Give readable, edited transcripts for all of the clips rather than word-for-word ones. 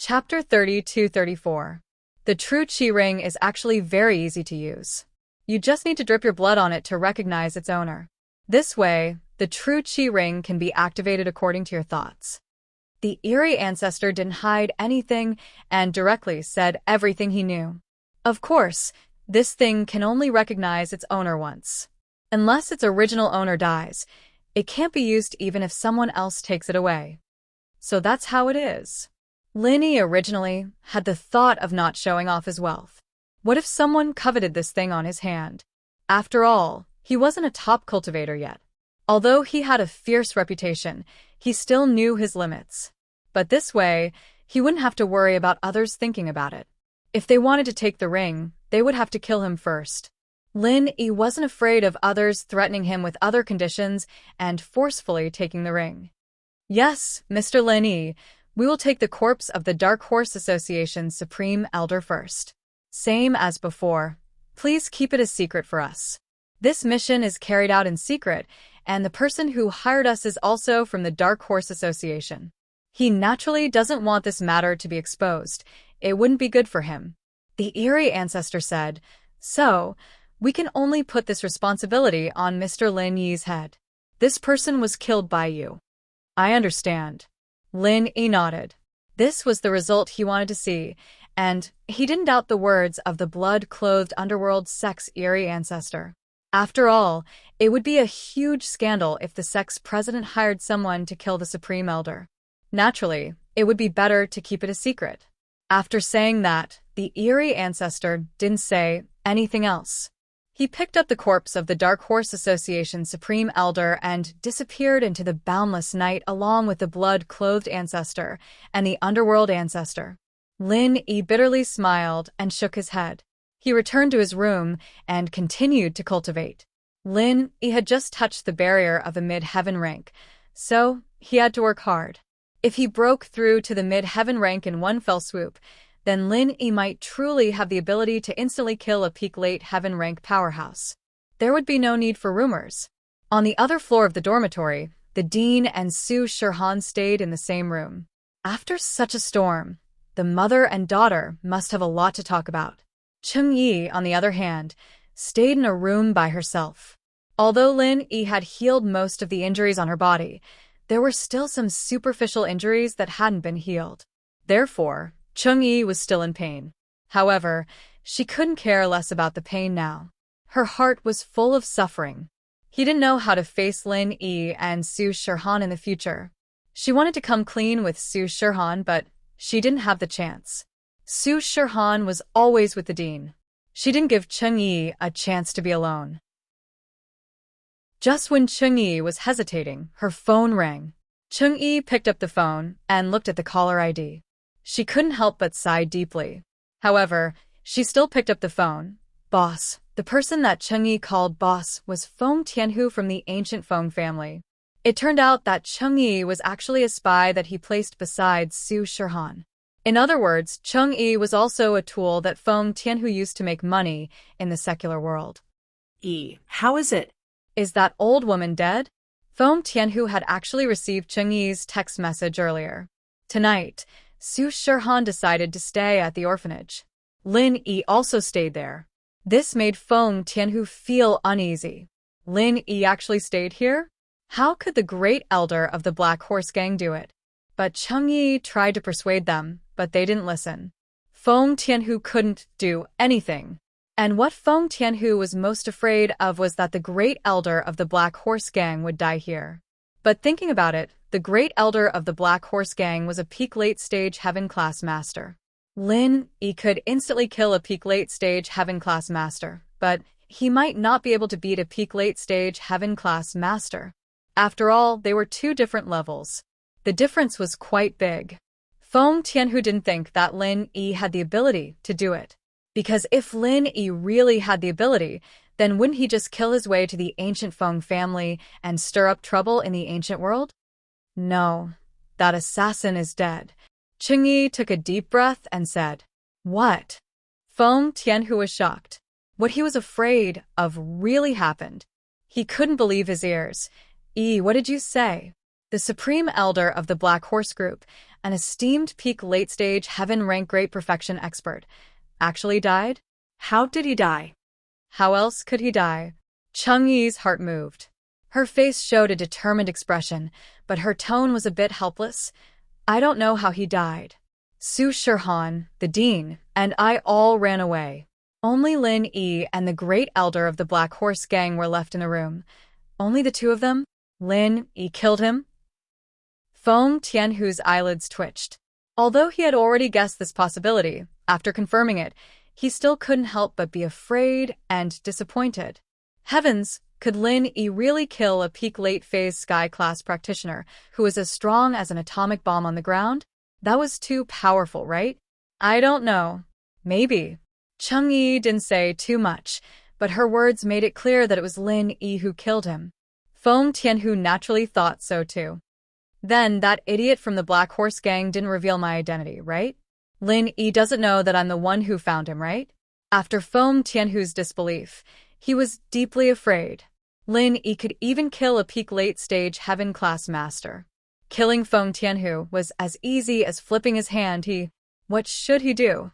Chapter 30-34. The true chi ring is actually very easy to use. You just need to drip your blood on it to recognize its owner. This way, the true chi ring can be activated according to your thoughts. The eerie ancestor didn't hide anything and directly said everything he knew. Of course, this thing can only recognize its owner once. Unless its original owner dies, it can't be used even if someone else takes it away. So that's how it is. Lin Yi originally had the thought of not showing off his wealth. What if someone coveted this thing on his hand? After all, he wasn't a top cultivator yet. Although he had a fierce reputation, he still knew his limits. But this way, he wouldn't have to worry about others thinking about it. If they wanted to take the ring, they would have to kill him first. Lin Yi wasn't afraid of others threatening him with other conditions and forcefully taking the ring. Yes, Mr. Lin Yi, we will take the corpse of the Dark Horse Association's Supreme Elder first. Same as before. Please keep it a secret for us. This mission is carried out in secret, and the person who hired us is also from the Dark Horse Association. He naturally doesn't want this matter to be exposed. It wouldn't be good for him. The eerie ancestor said, so, we can only put this responsibility on Mr. Lin Yi's head. This person was killed by you. I understand. Lin Yi nodded. This was the result he wanted to see, and he didn't doubt the words of the blood-clothed underworld sex eerie ancestor. After all, it would be a huge scandal if the sex president hired someone to kill the Supreme Elder. Naturally, it would be better to keep it a secret. After saying that, the eerie ancestor didn't say anything else. He picked up the corpse of the Dark Horse Association's Supreme Elder and disappeared into the boundless night along with the blood-clothed ancestor and the underworld ancestor. Lin Yi bitterly smiled and shook his head. He returned to his room and continued to cultivate. Lin Yi had just touched the barrier of the mid-heaven rank, so he had to work hard. If he broke through to the mid-heaven rank in one fell swoop, then Lin Yi might truly have the ability to instantly kill a peak late heaven rank powerhouse. There would be no need for rumors. On the other floor of the dormitory, the dean and Su Shirhan stayed in the same room. After such a storm, the mother and daughter must have a lot to talk about. Cheng Yi, on the other hand, stayed in a room by herself. Although Lin Yi had healed most of the injuries on her body, there were still some superficial injuries that hadn't been healed. Therefore, Cheng Yi was still in pain. However, she couldn't care less about the pain now. Her heart was full of suffering. He didn't know how to face Lin Yi and Su Shirhan in the future. She wanted to come clean with Su Shirhan, but she didn't have the chance. Su Shirhan was always with the dean. She didn't give Cheng Yi a chance to be alone. Just when Cheng Yi was hesitating, her phone rang. Cheng Yi picked up the phone and looked at the caller ID. She couldn't help but sigh deeply. However, she still picked up the phone. Boss. The person that Cheng Yi called boss was Feng Tianhu from the ancient Feng family. It turned out that Cheng Yi was actually a spy that he placed beside Su Shirhan. In other words, Cheng Yi was also a tool that Feng Tianhu used to make money in the secular world. How is it? Is that old woman dead? Feng Tianhu had actually received Cheng Yi's text message earlier. Tonight, Su Shirhan decided to stay at the orphanage. Lin Yi also stayed there. This made Feng Tianhu feel uneasy. Lin Yi actually stayed here? How could the great elder of the Black Horse Gang do it? But Cheng Yi tried to persuade them, but they didn't listen. Feng Tianhu couldn't do anything. And what Feng Tianhu was most afraid of was that the great elder of the Black Horse Gang would die here. But thinking about it, the great elder of the Black Horse Gang was a peak late-stage heaven-class master. Lin Yi could instantly kill a peak late-stage heaven-class master, but he might not be able to beat a peak late-stage heaven-class master. After all, they were two different levels. The difference was quite big. Feng Tianhu didn't think that Lin Yi had the ability to do it. Because if Lin Yi really had the ability, then wouldn't he just kill his way to the ancient Feng family and stir up trouble in the ancient world? No, that assassin is dead. Cheng Yi took a deep breath and said, What? Feng Tianhu was shocked. What he was afraid of really happened. He couldn't believe his ears. What did you say? The Supreme Elder of the Black Horse Group, an esteemed peak late-stage heaven-rank great perfection expert, actually died? How did he die? How else could he die? Changyi's heart moved. Her face showed a determined expression, but her tone was a bit helpless. I don't know how he died. Su Shirhan, the dean, and I all ran away. Only Lin Yi and the great elder of the Black Horse gang were left in the room. Only the two of them? Lin Yi killed him? Feng Tianhu's eyelids twitched. Although he had already guessed this possibility, after confirming it, he still couldn't help but be afraid and disappointed. Heavens, could Lin Yi really kill a peak late-phase sky-class practitioner who was as strong as an atomic bomb on the ground? That was too powerful, right? I don't know. Maybe. Changyi didn't say too much, but her words made it clear that it was Lin Yi who killed him. Feng Tianhu naturally thought so too. Then that idiot from the Black Horse gang didn't reveal my identity, right? Lin Yi doesn't know that I'm the one who found him, right? After Feng Tianhu's disbelief, he was deeply afraid. Lin Yi could even kill a peak late-stage heaven-class master. Killing Feng Tianhu was as easy as flipping his hand. What should he do?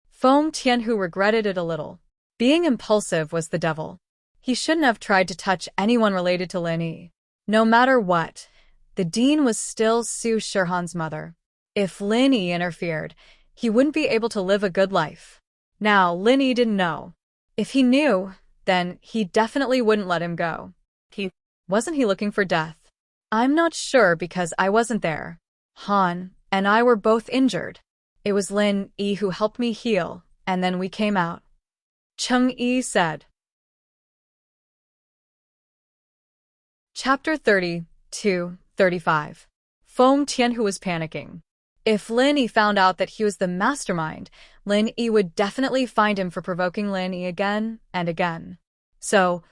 Feng Tianhu regretted it a little. Being impulsive was the devil. He shouldn't have tried to touch anyone related to Lin Yi. No matter what, the dean was still Su Shirhan's mother. If Lin Yi interfered, he wouldn't be able to live a good life. Now, Lin Yi didn't know. If he knew, then he definitely wouldn't let him go. Wasn't he looking for death? I'm not sure because I wasn't there. Han and I were both injured. It was Lin Yi who helped me heal, and then we came out. Changyi said. Chapter 30-35. Feng Tianhu was panicking. If Lin Yi found out that he was the mastermind, Lin Yi would definitely find him for provoking Lin Yi again and again. So,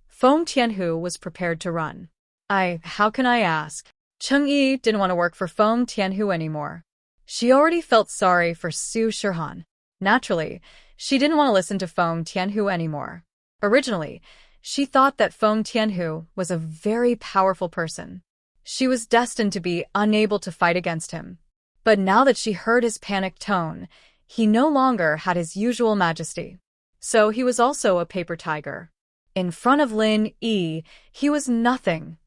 Feng Tianhu was prepared to run. How can I ask? Changyi didn't want to work for Feng Tianhu anymore. She already felt sorry for Su Shirhan. Naturally, she didn't want to listen to Feng Tianhu anymore. Originally, she thought that Feng Tianhu was a very powerful person. She was destined to be unable to fight against him. But now that she heard his panicked tone, he no longer had his usual majesty. So he was also a paper tiger. In front of Lin Yi, he was nothing.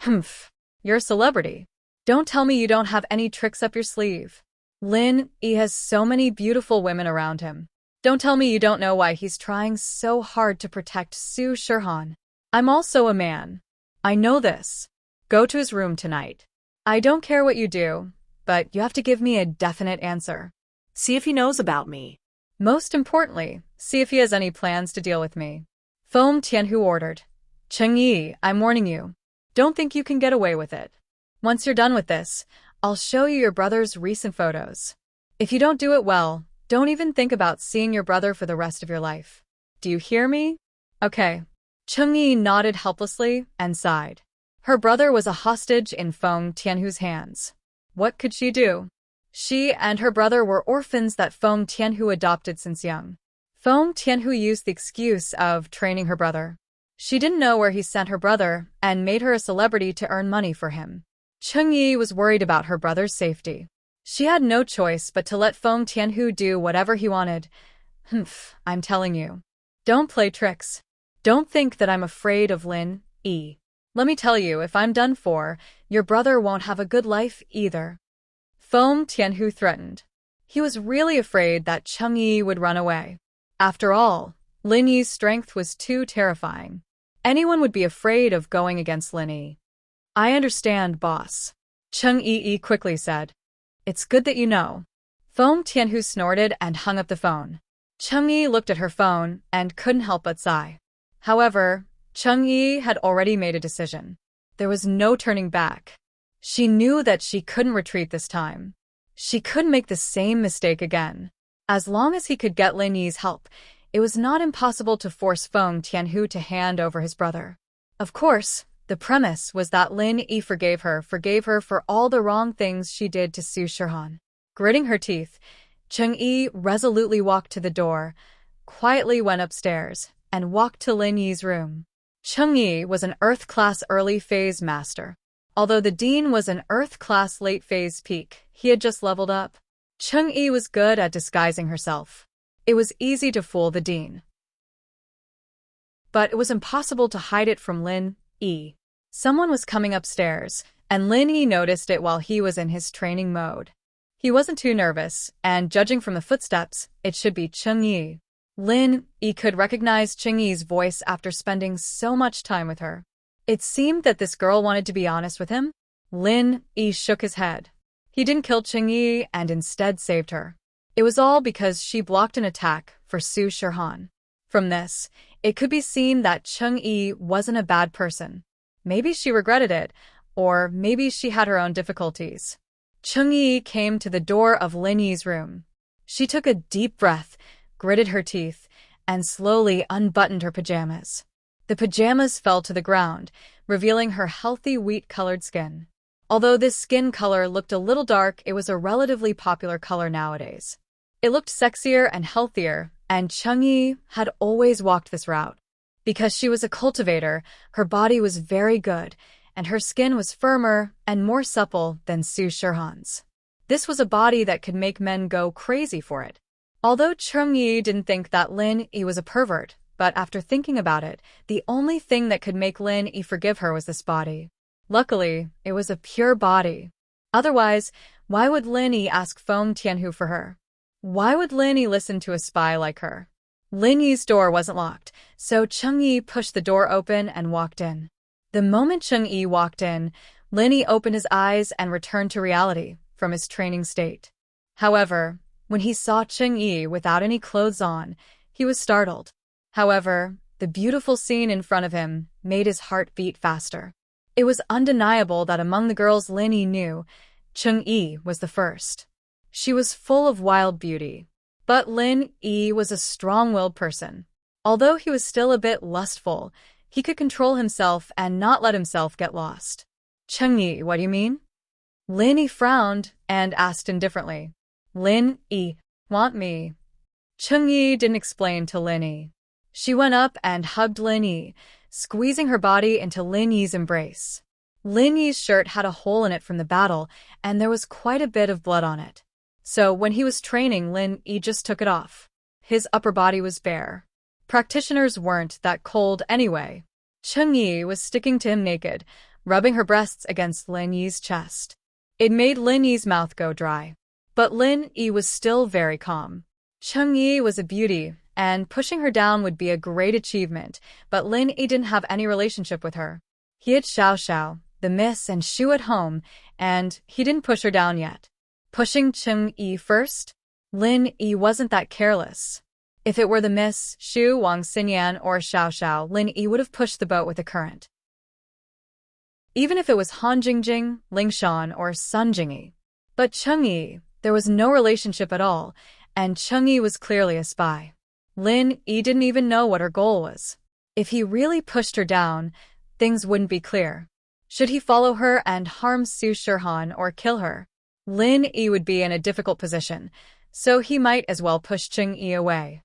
Humph, you're a celebrity. Don't tell me you don't have any tricks up your sleeve. Lin Yi has so many beautiful women around him. Don't tell me you don't know why he's trying so hard to protect Su Shirhan. I'm also a man. I know this. Go to his room tonight. I don't care what you do, but you have to give me a definite answer. See if he knows about me. Most importantly, see if he has any plans to deal with me. Feng Tianhu ordered. Changyi, I'm warning you. Don't think you can get away with it. Once you're done with this, I'll show you your brother's recent photos. If you don't do it well, don't even think about seeing your brother for the rest of your life. Do you hear me? Okay. Changyi nodded helplessly and sighed. Her brother was a hostage in Feng Tianhu's hands. What could she do? She and her brother were orphans that Feng Tianhu adopted since young. Feng Tianhu used the excuse of training her brother. She didn't know where he sent her brother and made her a celebrity to earn money for him. Changyi was worried about her brother's safety. She had no choice but to let Feng Tianhu do whatever he wanted. Humph, I'm telling you. Don't play tricks. Don't think that I'm afraid of Lin Yi. Let me tell you, if I'm done for, your brother won't have a good life either. Feng Tianhu threatened. He was really afraid that Changyi would run away. After all, Lin Yi's strength was too terrifying. Anyone would be afraid of going against Lin Yi. I understand, boss. Changyi quickly said. It's good that you know. Feng Tianhu snorted and hung up the phone. Changyi looked at her phone and couldn't help but sigh. However, Changyi had already made a decision. There was no turning back. She knew that she couldn't retreat this time. She couldn't make the same mistake again. As long as he could get Lin Yi's help, it was not impossible to force Feng Tianhu to hand over his brother. Of course, the premise was that Lin Yi forgave her for all the wrong things she did to Su Shirhan. Gritting her teeth, Changyi resolutely walked to the door, quietly went upstairs, and walked to Lin Yi's room. Changyi was an Earth-class early-phase master. Although the dean was an Earth-class late-phase peak, he had just leveled up. Cheng-yi was good at disguising herself. It was easy to fool the dean. But it was impossible to hide it from Lin-yi. Someone was coming upstairs, and Lin-yi noticed it while he was in his training mode. He wasn't too nervous, and judging from the footsteps, it should be Cheng-yi. Lin-yi could recognize Cheng-yi's voice after spending so much time with her. It seemed that this girl wanted to be honest with him. Lin-yi shook his head. He didn't kill Cheng-yi and instead saved her. It was all because she blocked an attack for Su Shirhan. From this, it could be seen that Cheng-yi wasn't a bad person. Maybe she regretted it, or maybe she had her own difficulties. Cheng-yi came to the door of Lin-yi's room. She took a deep breath, gritted her teeth, and slowly unbuttoned her pajamas. The pajamas fell to the ground, revealing her healthy wheat-colored skin. Although this skin color looked a little dark, it was a relatively popular color nowadays. It looked sexier and healthier, and Cheng-yi had always walked this route. Because she was a cultivator, her body was very good, and her skin was firmer and more supple than Su Shirhan's. This was a body that could make men go crazy for it. Although Cheng-yi didn't think that Lin-yi was a pervert, but after thinking about it, the only thing that could make Lin-yi forgive her was this body. Luckily, it was a pure body. Otherwise, why would Lin-yi ask Feng Tianhu for her? Why would Lin-yi listen to a spy like her? Lin-yi's door wasn't locked, so Cheng-yi pushed the door open and walked in. The moment Cheng-yi walked in, Lin-yi opened his eyes and returned to reality from his training state. However, when he saw Cheng-yi without any clothes on, he was startled. However, the beautiful scene in front of him made his heart beat faster. It was undeniable that among the girls Lin-yi knew, Cheng-yi was the first. She was full of wild beauty. But Lin-yi was a strong-willed person. Although he was still a bit lustful, he could control himself and not let himself get lost. Cheng-yi, what do you mean? Lin-yi frowned and asked indifferently. Lin-yi, want me? Cheng-yi didn't explain to Lin-yi. She went up and hugged Lin-yi, squeezing her body into Lin-yi's embrace. Lin-yi's shirt had a hole in it from the battle, and there was quite a bit of blood on it. So when he was training, Lin-yi just took it off. His upper body was bare. Practitioners weren't that cold anyway. Cheng-yi was sticking to him naked, rubbing her breasts against Lin-yi's chest. It made Lin-yi's mouth go dry. But Lin-yi was still very calm. Cheng-yi was a beauty, and pushing her down would be a great achievement, but Lin-yi didn't have any relationship with her. He had Xiao Xiao, the Miss, and Shu at home, and he didn't push her down yet. Pushing Cheng-yi first? Lin-yi wasn't that careless. If it were the Miss, Shu, Wang Xinyan, or Xiao Xiao, Lin-yi would have pushed the boat with the current. Even if it was Han Jingjing, Ling Shan, or Sun Jingyi. But Cheng-yi, there was no relationship at all, and Cheng-yi was clearly a spy. Lin-yi didn't even know what her goal was. If he really pushed her down, things wouldn't be clear. Should he follow her and harm Su Shirhan or kill her? Lin-yi would be in a difficult position, so he might as well push Cheng-yi away.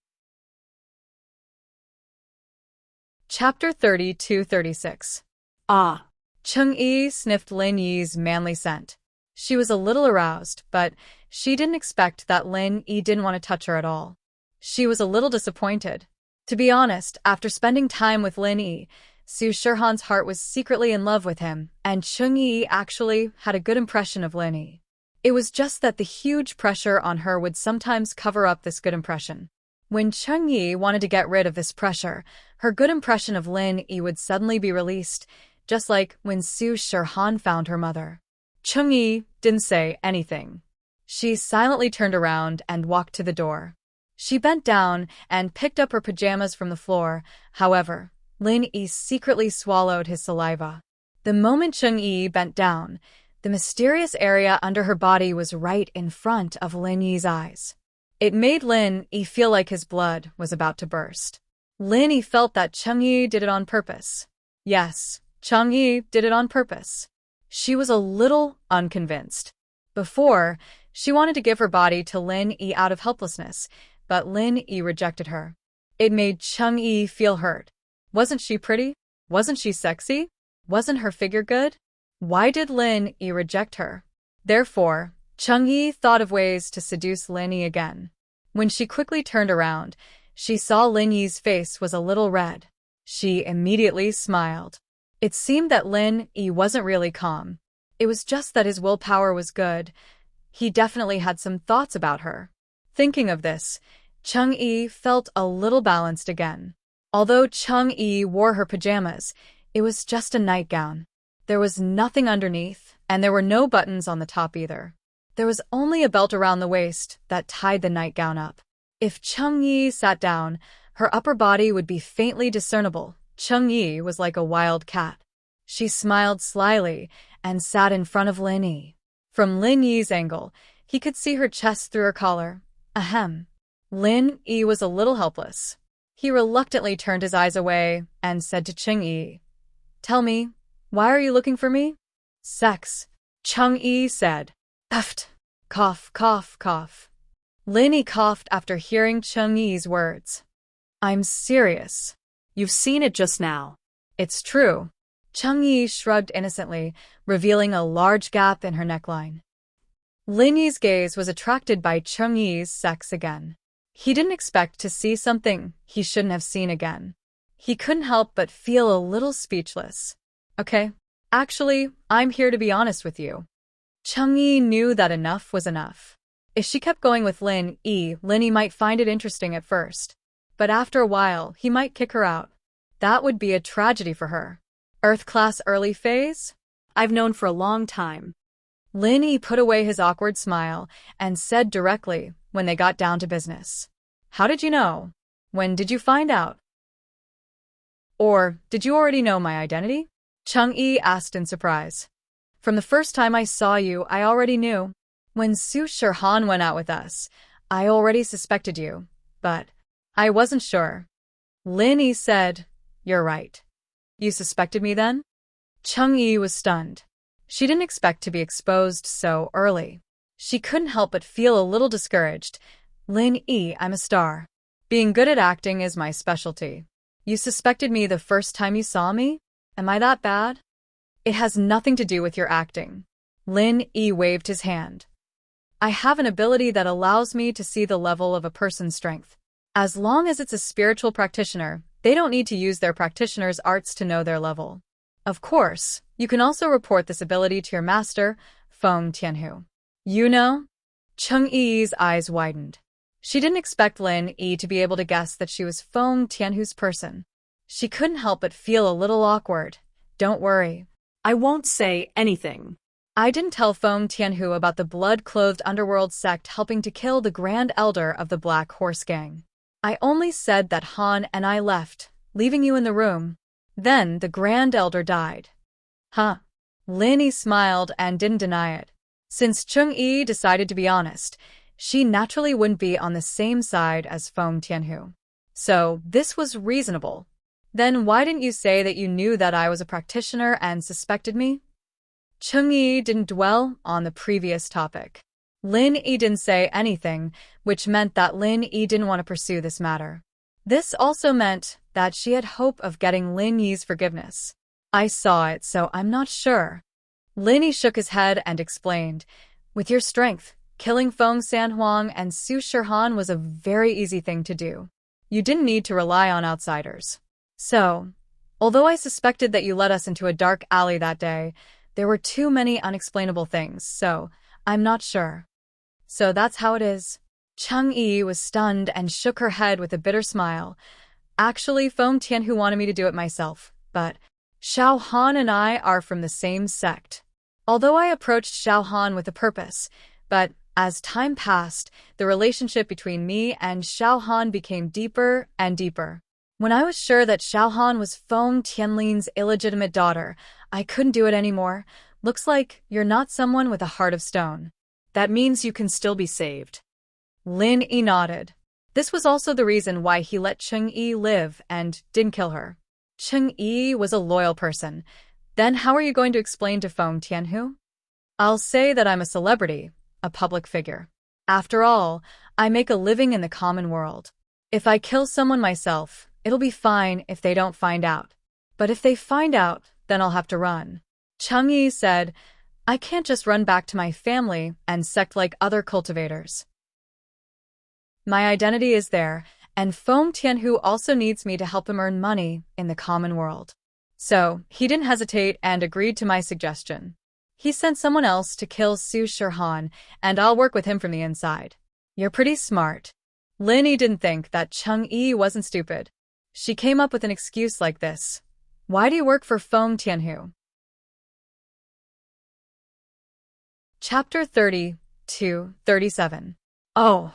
Chapter 32-36. Ah. Cheng-yi sniffed Lin-yi's manly scent. She was a little aroused, but she didn't expect that Lin-yi didn't want to touch her at all. She was a little disappointed. To be honest, after spending time with Lin-yi, Su Shirhan's heart was secretly in love with him, and Cheng-yi actually had a good impression of Lin-yi. It was just that the huge pressure on her would sometimes cover up this good impression. When Cheng-yi wanted to get rid of this pressure, her good impression of Lin-yi would suddenly be released, just like when Su Shirhan found her mother. Cheng-yi didn't say anything. She silently turned around and walked to the door. She bent down and picked up her pajamas from the floor. However, Lin-yi secretly swallowed his saliva. The moment Cheng-yi bent down, the mysterious area under her body was right in front of Lin-yi's eyes. It made Lin-yi feel like his blood was about to burst. Lin-yi felt that Cheng-yi did it on purpose. Yes, Cheng-yi did it on purpose. She was a little unconvinced. Before, she wanted to give her body to Lin-yi out of helplessness, but Lin-yi rejected her. It made Cheng-yi feel hurt. Wasn't she pretty? Wasn't she sexy? Wasn't her figure good? Why did Lin Yi reject her? Therefore, Chung Yi thought of ways to seduce Lin Yi again. When she quickly turned around, she saw Lin Yi's face was a little red. She immediately smiled. It seemed that Lin Yi wasn't really calm. It was just that his willpower was good. He definitely had some thoughts about her. Thinking of this, Chung Yi felt a little balanced again. Although Chung Yi wore her pajamas, it was just a nightgown. There was nothing underneath, and there were no buttons on the top either. There was only a belt around the waist that tied the nightgown up. If Chung Yi sat down, her upper body would be faintly discernible. Chung Yi was like a wild cat. She smiled slyly and sat in front of Lin Yi. From Lin Yi's angle, he could see her chest through her collar. Ahem. Lin Yi was a little helpless. He reluctantly turned his eyes away and said to Chung Yi, "Tell me, why are you looking for me?" "Sex," Chung Yi said. Uft. Cough, cough, cough. Lin Yi coughed after hearing Chung Yi's words. "I'm serious." You've seen it just now. "It's true." Chung Yi shrugged innocently, revealing a large gap in her neckline. Lin Yi's gaze was attracted by Chung Yi's sex again. He didn't expect to see something he shouldn't have seen again. He couldn't help but feel a little speechless. "Okay, actually, I'm here to be honest with you." Chung Yi knew that enough was enough. If she kept going with Lin Yi might find it interesting at first. But after a while, he might kick her out. That would be a tragedy for her. Earth-class early phase? I've known for a long time. Lin Yi put away his awkward smile and said directly when they got down to business. "How did you know? When did you find out? Or did you already know my identity?" Chung Yi asked in surprise. "From the first time I saw you, I already knew. When Su Shirhan went out with us, I already suspected you, but I wasn't sure." Lin Yi said, "You're right. You suspected me then?" Chung Yi was stunned. She didn't expect to be exposed so early. She couldn't help but feel a little discouraged. "Lin Yi, I'm a star. Being good at acting is my specialty. You suspected me the first time you saw me? Am I that bad?" "It has nothing to do with your acting." Lin Yi waved his hand. "I have an ability that allows me to see the level of a person's strength. As long as it's a spiritual practitioner, they don't need to use their practitioner's arts to know their level. Of course, you can also report this ability to your master, Feng Tianhu." "You know?" Chung Yi's eyes widened. She didn't expect Lin Yi to be able to guess that she was Feng Tianhu's person. She couldn't help but feel a little awkward. "Don't worry. I won't say anything." I didn't tell Feng Tianhu about the blood-clothed underworld sect helping to kill the Grand Elder of the Black Horse Gang. I only said that Han and I left, leaving you in the room. Then the Grand Elder died." "Huh." Lin Yi smiled and didn't deny it. Since Chung Yi decided to be honest, she naturally wouldn't be on the same side as Feng Tianhu. So this was reasonable. "Then why didn't you say that you knew that I was a practitioner and suspected me?" Chung Yi didn't dwell on the previous topic. Lin Yi didn't say anything, which meant that Lin Yi didn't want to pursue this matter. This also meant that she had hope of getting Lin Yi's forgiveness. "I saw it, so I'm not sure." Lin Yi shook his head and explained, "With your strength, killing Feng Sanhuang and Su Shirhan was a very easy thing to do. You didn't need to rely on outsiders. So, although I suspected that you led us into a dark alley that day, there were too many unexplainable things, so I'm not sure." "So that's how it is." Chung Yi was stunned and shook her head with a bitter smile. "Actually, Feng Tianhu wanted me to do it myself, but Xiao Han and I are from the same sect. Although I approached Xiao Han with a purpose, but as time passed, the relationship between me and Xiao Han became deeper and deeper. When I was sure that Xiao Han was Feng Tianlin's illegitimate daughter, I couldn't do it anymore. Looks like you're not someone with a heart of stone." That means you can still be saved. Lin Yi nodded. This was also the reason why he let Chung Yi live and didn't kill her. Chung Yi was a loyal person. Then how are you going to explain to Feng Tianhu? "I'll say that I'm a celebrity, a public figure. After all, I make a living in the common world. If I kill someone myself, it'll be fine if they don't find out. But if they find out, then I'll have to run." Changyi said, I can't just run back to my family and sect like other cultivators. My identity is there, and Feng Tianhu also needs me to help him earn money in the common world. So, he didn't hesitate and agreed to my suggestion. He sent someone else to kill Su Shirhan, and I'll work with him from the inside. You're pretty smart. Lin Yi didn't think that Changyi wasn't stupid. She came up with an excuse like this. Why do you work for Feng Tianhu? Chapter 30-37. Oh.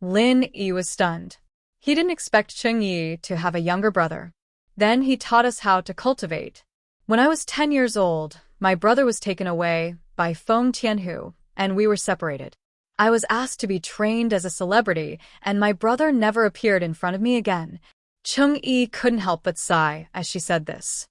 Lin Yi was stunned. He didn't expect Changyi to have a younger brother. Then he taught us how to cultivate. When I was 10 years old, my brother was taken away by Feng Tianhu, and we were separated. I was asked to be trained as a celebrity, and my brother never appeared in front of me again. Changyi couldn't help but sigh as she said this.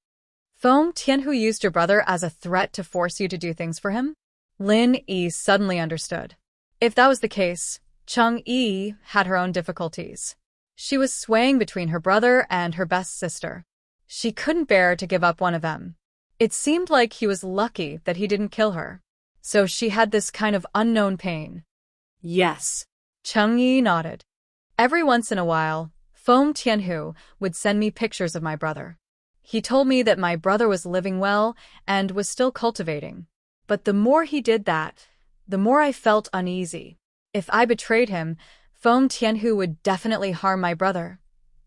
Feng Tianhu used your brother as a threat to force you to do things for him? Lin Yi suddenly understood. If that was the case, Changyi had her own difficulties. She was swaying between her brother and her best sister. She couldn't bear to give up one of them. It seemed like he was lucky that he didn't kill her. So she had this kind of unknown pain. Yes. Changyi nodded. Every once in a while, Feng Tianhu would send me pictures of my brother. He told me that my brother was living well and was still cultivating. But the more he did that, the more I felt uneasy. If I betrayed him, Feng Tianhu would definitely harm my brother.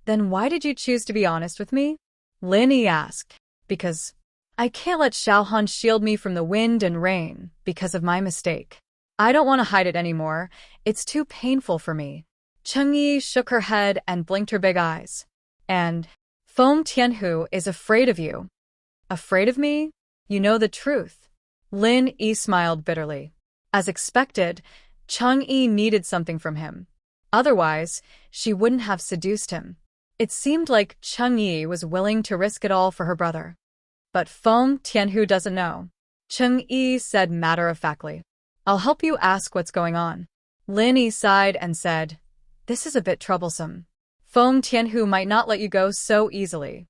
Then why did you choose to be honest with me? Lin Yi asked. Because I can't let Xiaohan shield me from the wind and rain because of my mistake. I don't want to hide it anymore. It's too painful for me. Changyi shook her head and blinked her big eyes. And Feng Tianhu is afraid of you. Afraid of me? You know the truth. Lin Yi smiled bitterly. As expected, Changyi needed something from him. Otherwise, she wouldn't have seduced him. It seemed like Changyi was willing to risk it all for her brother. But Feng Tianhu doesn't know. Changyi said matter-of-factly. I'll help you ask what's going on. Lin Yi sighed and said, This is a bit troublesome. Feng Tianhu might not let you go so easily.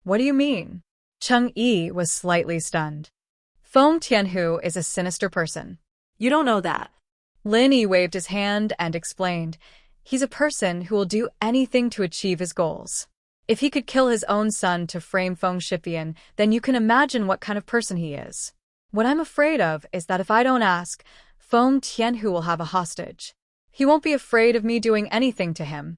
What do you mean? Changyi was slightly stunned. Feng Tianhu is a sinister person. You don't know that. Lin Yi waved his hand and explained, He's a person who will do anything to achieve his goals. If he could kill his own son to frame Feng Shipian, then you can imagine what kind of person he is. What I'm afraid of is that if I don't ask, Feng Tianhu will have a hostage. He won't be afraid of me doing anything to him.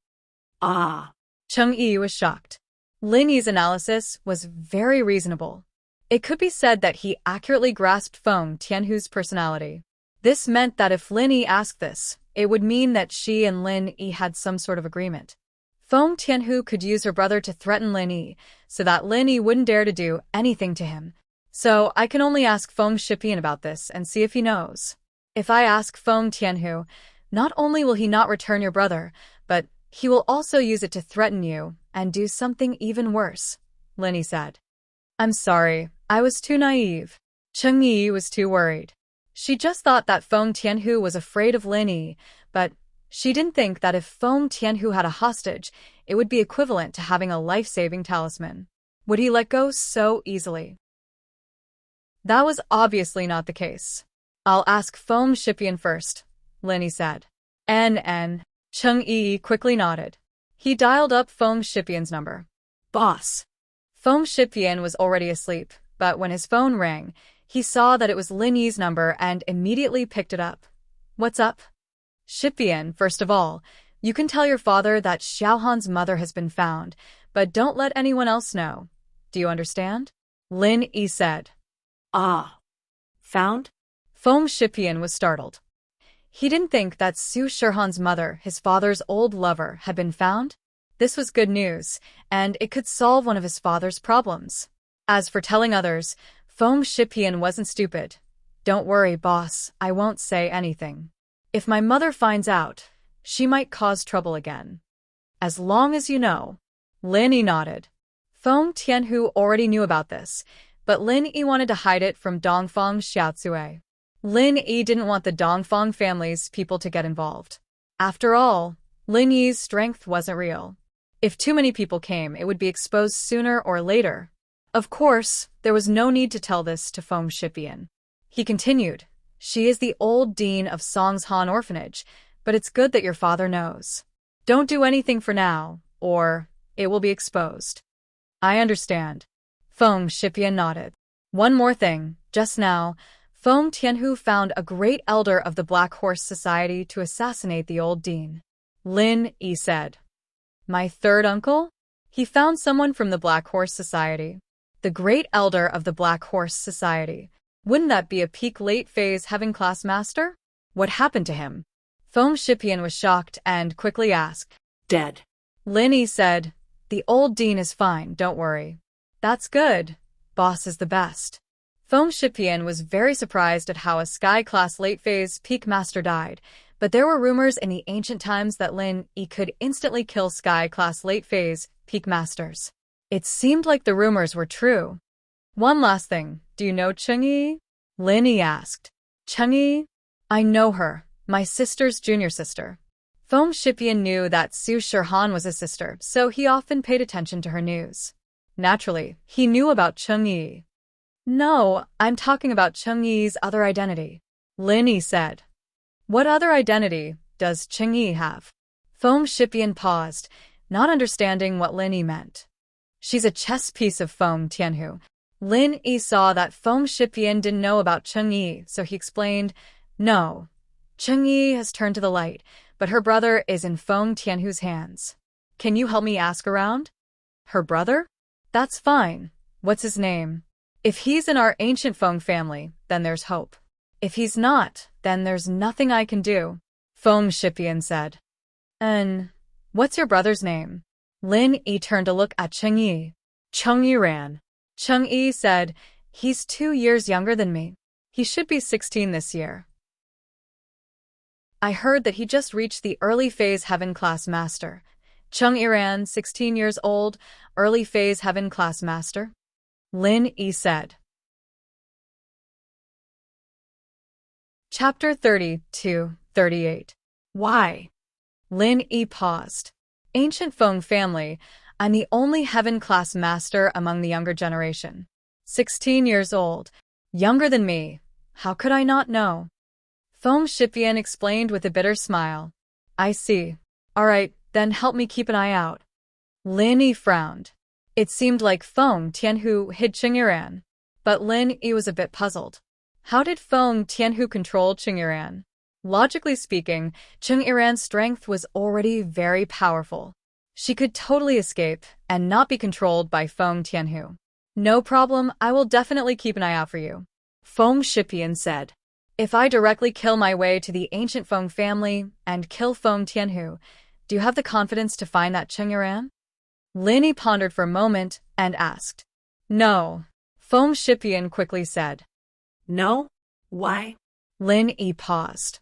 Ah. Changyi was shocked. Lin Yi's analysis was very reasonable. It could be said that he accurately grasped Feng Tianhu's personality. This meant that if Lin Yi asked this, it would mean that she and Lin Yi had some sort of agreement. Feng Tianhu could use her brother to threaten Lin Yi, so that Lin Yi wouldn't dare to do anything to him. So I can only ask Feng Shipian about this and see if he knows. If I ask Feng Tianhu, not only will he not return your brother, but he will also use it to threaten you and do something even worse, Lin Yi said. I'm sorry, I was too naive. Changyi was too worried. She just thought that Feng Tianhu was afraid of Lin Yi, but she didn't think that if Feng Tianhu had a hostage, it would be equivalent to having a life-saving talisman. Would he let go so easily? That was obviously not the case. I'll ask Feng Shipian first, Lin Yi said. Changyi quickly nodded. He dialed up Feng Shipian's number. Boss. Feng Shipian was already asleep, but when his phone rang, he saw that it was Lin Yi's number and immediately picked it up. What's up? Shipian, first of all, you can tell your father that Xiaohan's mother has been found, but don't let anyone else know. Do you understand? Lin Yi said. Ah. Found? Feng Shipian was startled. He didn't think that Su Shirhan's mother, his father's old lover, had been found. This was good news, and it could solve one of his father's problems. As for telling others, Feng Shipian wasn't stupid. Don't worry, boss, I won't say anything. If my mother finds out, she might cause trouble again. As long as you know. Lin Yi nodded. Feng Tianhu already knew about this, but Lin Yi wanted to hide it from Dongfang Xiaocui. Lin Yi didn't want the Dongfang family's people to get involved. After all, Lin Yi's strength wasn't real. If too many people came, it would be exposed sooner or later. Of course, there was no need to tell this to Feng Shipian. He continued, "She is the old dean of Songshan Orphanage, but it's good that your father knows. Don't do anything for now, or it will be exposed." "I understand." Feng Shipian nodded. "One more thing, just now, Feng Tianhu found a great elder of the Black Horse Society to assassinate the old dean." Lin Yi said. "My third uncle? He found someone from the Black Horse Society. The great elder of the Black Horse Society. Wouldn't that be a peak late phase heaven class master? What happened to him?" Feng Shipian was shocked and quickly asked. "Dead." Lin Yi said, "The old dean is fine, don't worry." "That's good. Boss is the best." Feng Shipian was very surprised at how a sky-class late-phase peak master died, but there were rumors in the ancient times that Lin Yi could instantly kill sky-class late-phase peak masters. It seemed like the rumors were true. "One last thing, do you know Cheng-yi?" Lin Yi asked. "Cheng-yi? I know her, my sister's junior sister." Feng Shipian knew that Su Shihan was a sister, so he often paid attention to her news. Naturally, he knew about Cheng-yi. "No, I'm talking about Cheng-yi's other identity," Lin Yi said. "What other identity does Cheng-yi have?" Feng Shipian paused, not understanding what Lin Yi meant. "She's a chess piece of Feng Tianhu." Lin Yi saw that Feng Shipian didn't know about Cheng-yi, so he explained, "No, Cheng-yi has turned to the light, but her brother is in Feng Tianhu's hands. Can you help me ask around?" "Her brother? That's fine. What's his name?" "If he's in our ancient Feng family, then there's hope. If he's not, then there's nothing I can do," Feng Shipian said. What's your brother's name?" Lin Yi turned to look at Cheng-yi. "Cheng-yi ran." Cheng-yi said, "He's 2 years younger than me. He should be 16 this year. I heard that he just reached the early phase heaven class master." Cheng-yi ran, 16 years old, early phase heaven class master? Lin Yi said. Chapter 30-38. Why? Lin Yi paused. "Ancient Feng family, I'm the only heaven class master among the younger generation. 16 years old. Younger than me. How could I not know?" Feng Shipian explained with a bitter smile. "I see. All right, then help me keep an eye out." Lin Yi frowned. It seemed like Feng Tianhu hid Qingyiran, but Lin Yi was a bit puzzled. How did Feng Tianhu control Qingyiran? Logically speaking, Qingyiran's strength was already very powerful. She could totally escape and not be controlled by Feng Tianhu. "No problem, I will definitely keep an eye out for you," Feng Shipian said. "If I directly kill my way to the ancient Feng family and kill Feng Tianhu, do you have the confidence to find that Qingyiran?" Lin Yi pondered for a moment and asked. "No," Feng Shipian quickly said. "No? Why?" Lin Yi paused.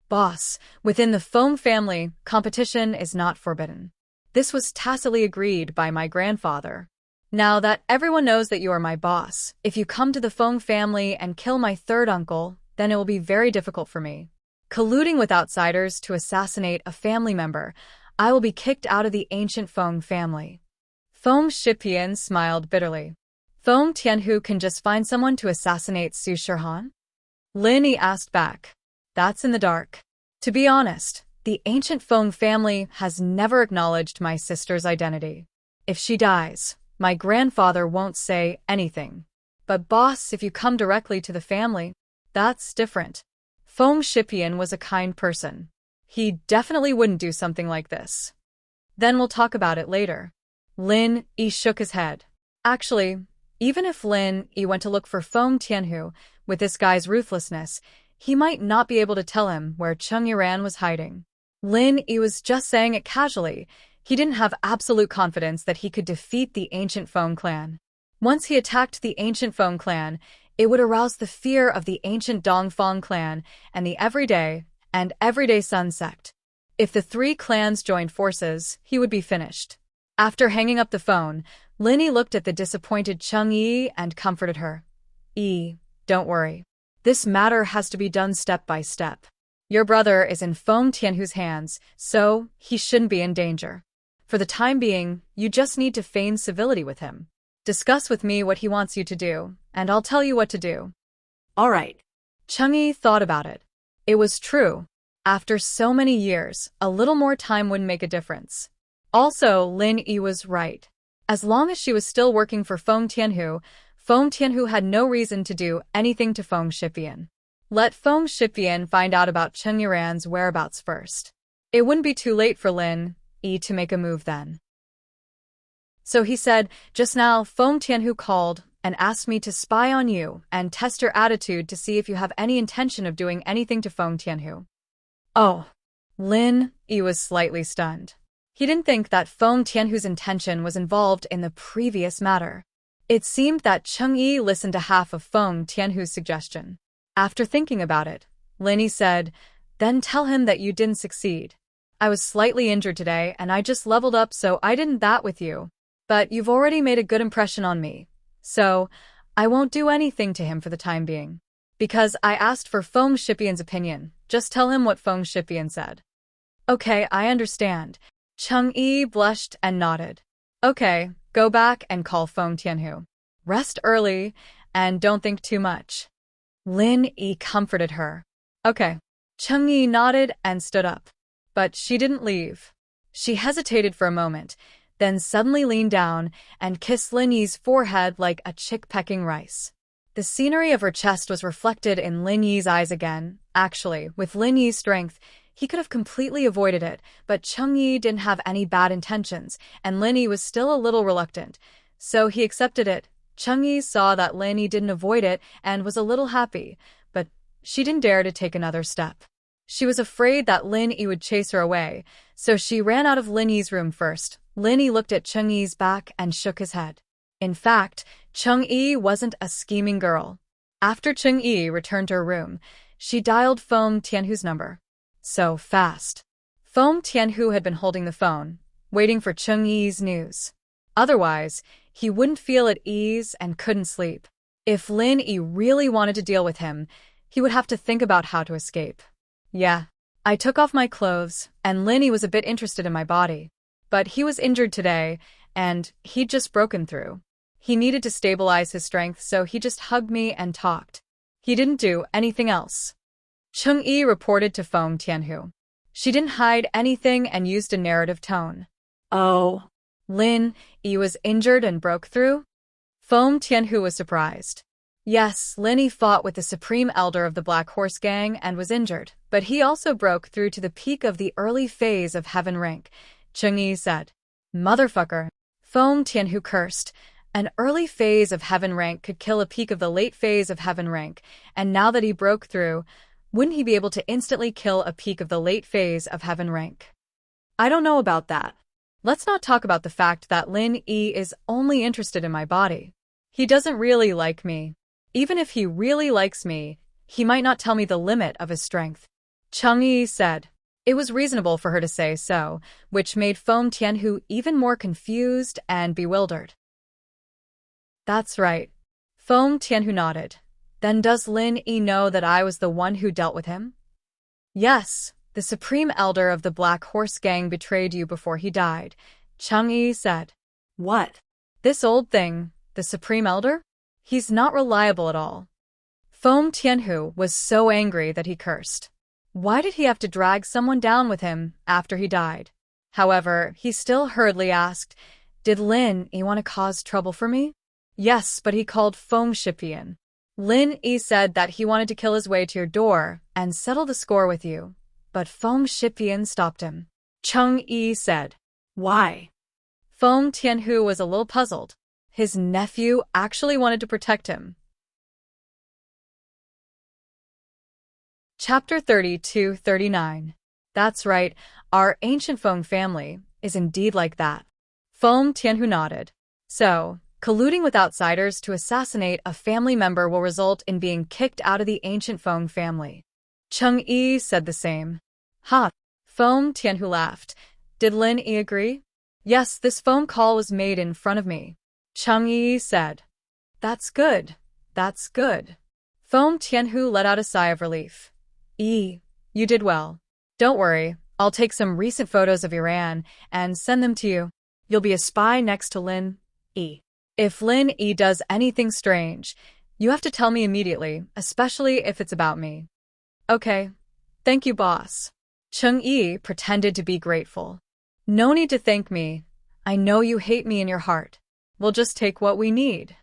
"Boss, within the Feng family, competition is not forbidden. This was tacitly agreed by my grandfather. Now that everyone knows that you are my boss, if you come to the Feng family and kill my third uncle, then it will be very difficult for me. Colluding with outsiders to assassinate a family member, I will be kicked out of the ancient Feng family." Feng Shipian smiled bitterly. "Feng Tianhu can just find someone to assassinate Su Shihan?" Lin Yi asked back. "That's in the dark. To be honest, the ancient Feng family has never acknowledged my sister's identity. If she dies, my grandfather won't say anything. But boss, if you come directly to the family, that's different." Feng Shipian was a kind person. He definitely wouldn't do something like this. "Then we'll talk about it later." Lin Yi shook his head. Actually, even if Lin Yi went to look for Feng Tianhu, with this guy's ruthlessness, he might not be able to tell him where Qingyiran was hiding. Lin Yi was just saying it casually. He didn't have absolute confidence that he could defeat the ancient Feng clan. Once he attacked the ancient Feng clan, it would arouse the fear of the ancient Dongfang clan and the Everyday Sun sect. If the 3 clans joined forces, he would be finished. After hanging up the phone, Lin Yi looked at the disappointed Cheng-yi and comforted her. Don't worry. This matter has to be done step by step. Your brother is in Feng Tianhu's hands, so he shouldn't be in danger. For the time being, you just need to feign civility with him. Discuss with me what he wants you to do, and I'll tell you what to do. All right. Chang'e thought about it. It was true. After so many years, a little more time wouldn't make a difference. Also, Lin Yi was right. As long as she was still working for Feng Tianhu had no reason to do anything to Feng Shipian. Let Feng Shipian find out about Chen Yuran's whereabouts first. It wouldn't be too late for Lin Yi to make a move then. So he said, just now Feng Tianhu called and asked me to spy on you and test your attitude to see if you have any intention of doing anything to Feng Tianhu. Oh. Lin Yi was slightly stunned. He didn't think that Feng Tianhu's intention was involved in the previous matter. It seemed that Chang'e listened to half of Feng Tianhu's suggestion. After thinking about it, Lin Yi said, then tell him that you didn't succeed. I was slightly injured today and I just leveled up, so I didn't that with you. But you've already made a good impression on me. So, I won't do anything to him for the time being. Because I asked for Feng Shipian's opinion, just tell him what Feng Shipian said. Okay, I understand. Chang'e blushed and nodded. Okay, go back and call Feng Tianhu. Rest early and don't think too much. Lin Yi comforted her. Okay. Chang'e nodded and stood up. But she didn't leave. She hesitated for a moment, then suddenly leaned down and kissed Lin Yi's forehead like a chick pecking rice. The scenery of her chest was reflected in Lin Yi's eyes again. Actually, with Lin Yi's strength, he could have completely avoided it, but Chang'e didn't have any bad intentions, and Lin Yi was still a little reluctant. So he accepted it. Chang'e saw that Lin Yi didn't avoid it and was a little happy, but she didn't dare to take another step. She was afraid that Lin Yi would chase her away, so she ran out of Lin Yi's room first. Lin Yi looked at Chang'e's back and shook his head. In fact, Chang'e wasn't a scheming girl. After Chang'e returned to her room, she dialed Feng Tianhu's number. So fast. Feng Tianhu had been holding the phone, waiting for Chang'e's news. Otherwise, he wouldn't feel at ease and couldn't sleep. If Lin Yi really wanted to deal with him, he would have to think about how to escape. Yeah, I took off my clothes, and Lin Yi was a bit interested in my body. But he was injured today, and he'd just broken through. He needed to stabilize his strength, so he just hugged me and talked. He didn't do anything else. Chang'e reported to Feng Tianhu. She didn't hide anything and used a narrative tone. Oh. Lin Yi was injured and broke through? Feng Tianhu was surprised. Yes, Lin Yi fought with the Supreme Elder of the Black Horse Gang and was injured, but he also broke through to the peak of the early phase of Heaven rank, Chang'e said. Motherfucker. Feng Tianhu cursed. An early phase of Heaven rank could kill a peak of the late phase of Heaven rank, and now that he broke through, wouldn't he be able to instantly kill a peak of the late phase of Heaven rank? I don't know about that. Let's not talk about the fact that Lin Yi is only interested in my body. He doesn't really like me. Even if he really likes me, he might not tell me the limit of his strength. Chang'e said. It was reasonable for her to say so, which made Feng Tianhu even more confused and bewildered. That's right. Feng Tianhu nodded. Then does Lin Yi know that I was the one who dealt with him? Yes, the Supreme Elder of the Black Horse Gang betrayed you before he died, Chang'e said. What? This old thing, the Supreme Elder? He's not reliable at all. Feng Tianhu was so angry that he cursed. Why did he have to drag someone down with him after he died? However, he still hurriedly asked, did Lin Yi want to cause trouble for me? Yes, but he called Feng Shipian. Lin Yi said that he wanted to kill his way to your door and settle the score with you. But Feng Shipian stopped him. Chang'e said. Why? Feng Tianhu was a little puzzled. His nephew actually wanted to protect him. Chapter 32-39. That's right, our ancient Feng family is indeed like that. Feng Tianhu nodded. So, colluding with outsiders to assassinate a family member will result in being kicked out of the ancient Feng family. Chang'e said the same. Ha! Feng Tianhu laughed. Did Lin Yi agree? Yes, this phone call was made in front of me. Chang'e said. That's good. That's good. Feng Tianhu let out a sigh of relief. You did well. Don't worry, I'll take some recent photos of Iran and send them to you. You'll be a spy next to Lin Yi. If Lin Yi does anything strange, you have to tell me immediately, especially if it's about me. Okay. Thank you, boss. Cheng Yi pretended to be grateful. No need to thank me. I know you hate me in your heart. We'll just take what we need.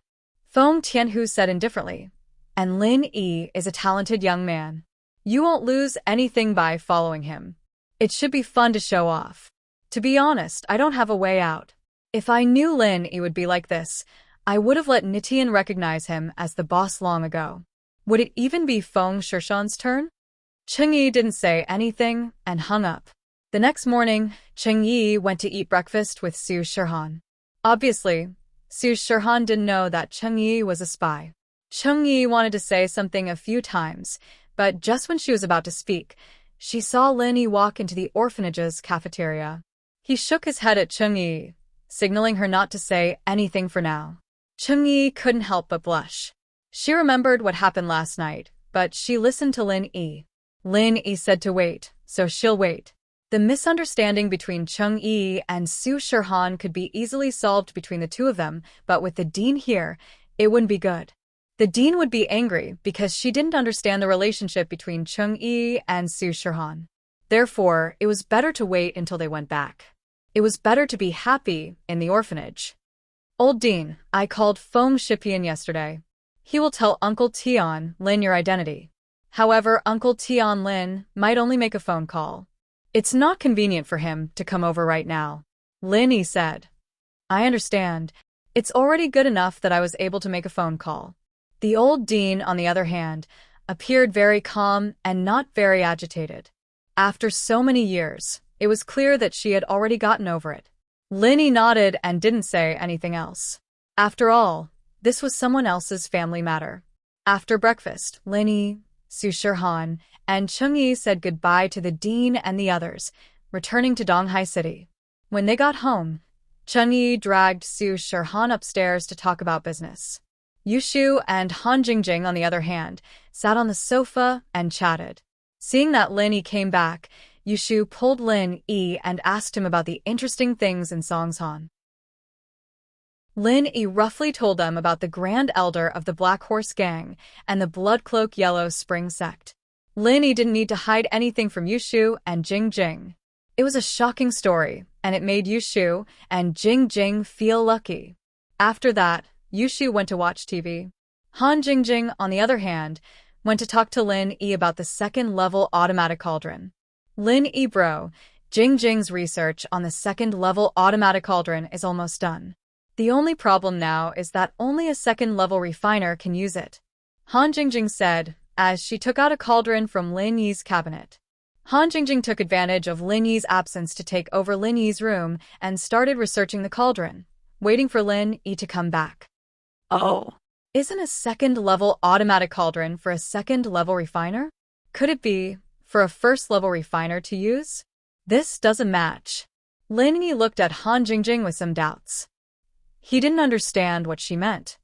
Feng Tianhu said indifferently. And Lin Yi is a talented young man. You won't lose anything by following him. It should be fun to show off. To be honest, I don't have a way out. If I knew Lin Yi would be like this, I would have let Nitian recognize him as the boss long ago. Would it even be Feng Shishan's turn? Cheng Yi didn't say anything and hung up. The next morning, Cheng Yi went to eat breakfast with Su Shihan. Obviously, Su Shihan didn't know that Cheng Yi was a spy. Cheng Yi wanted to say something a few times, but just when she was about to speak, she saw Lin Yi walk into the orphanage's cafeteria. He shook his head at Cheng Yi, signaling her not to say anything for now. Cheng Yi couldn't help but blush. She remembered what happened last night, but she listened to Lin Yi. Lin Yi said to wait, so she'll wait. The misunderstanding between Cheng Yi and Su Shihan could be easily solved between the two of them, but with the dean here, it wouldn't be good. The dean would be angry because she didn't understand the relationship between Cheng Yi and Su Shihan. Therefore, it was better to wait until they went back. It was better to be happy in the orphanage. Old Dean, I called Feng Shipian yesterday. He will tell Uncle Tian Lin your identity. However, Uncle Tian Lin might only make a phone call. It's not convenient for him to come over right now. Lin Yi said. I understand. It's already good enough that I was able to make a phone call. The old dean, on the other hand, appeared very calm and not very agitated. After so many years, it was clear that she had already gotten over it. Lin Yi nodded and didn't say anything else. After all, this was someone else's family matter. After breakfast, Lin Yi, Su Shihan, and Cheng Yi said goodbye to the dean and the others, returning to Donghai City. When they got home, Cheng Yi dragged Su Shihan upstairs to talk about business. Yushu and Han Jingjing, on the other hand, sat on the sofa and chatted. Seeing that Lin Yi came back, Yushu pulled Lin Yi and asked him about the interesting things in Songshan. Lin Yi roughly told them about the Grand Elder of the Black Horse Gang and the Bloodcloak Yellow Spring Sect. Lin Yi didn't need to hide anything from Yushu and Jingjing. It was a shocking story, and it made Yushu and Jingjing feel lucky. After that, Yushu went to watch TV. Han Jingjing, on the other hand, went to talk to Lin Yi about the second-level automatic cauldron. Lin Yi bro, Jingjing's research on the second-level automatic cauldron is almost done. The only problem now is that only a second-level refiner can use it. Han Jingjing said, as she took out a cauldron from Lin Yi's cabinet. Han Jingjing took advantage of Lin Yi's absence to take over Lin Yi's room and started researching the cauldron, waiting for Lin Yi to come back. Oh. Isn't a second-level automatic cauldron for a second-level refiner? Could it be for a first-level refiner to use? This doesn't match. Lin Yi looked at Han Jingjing with some doubts. He didn't understand what she meant.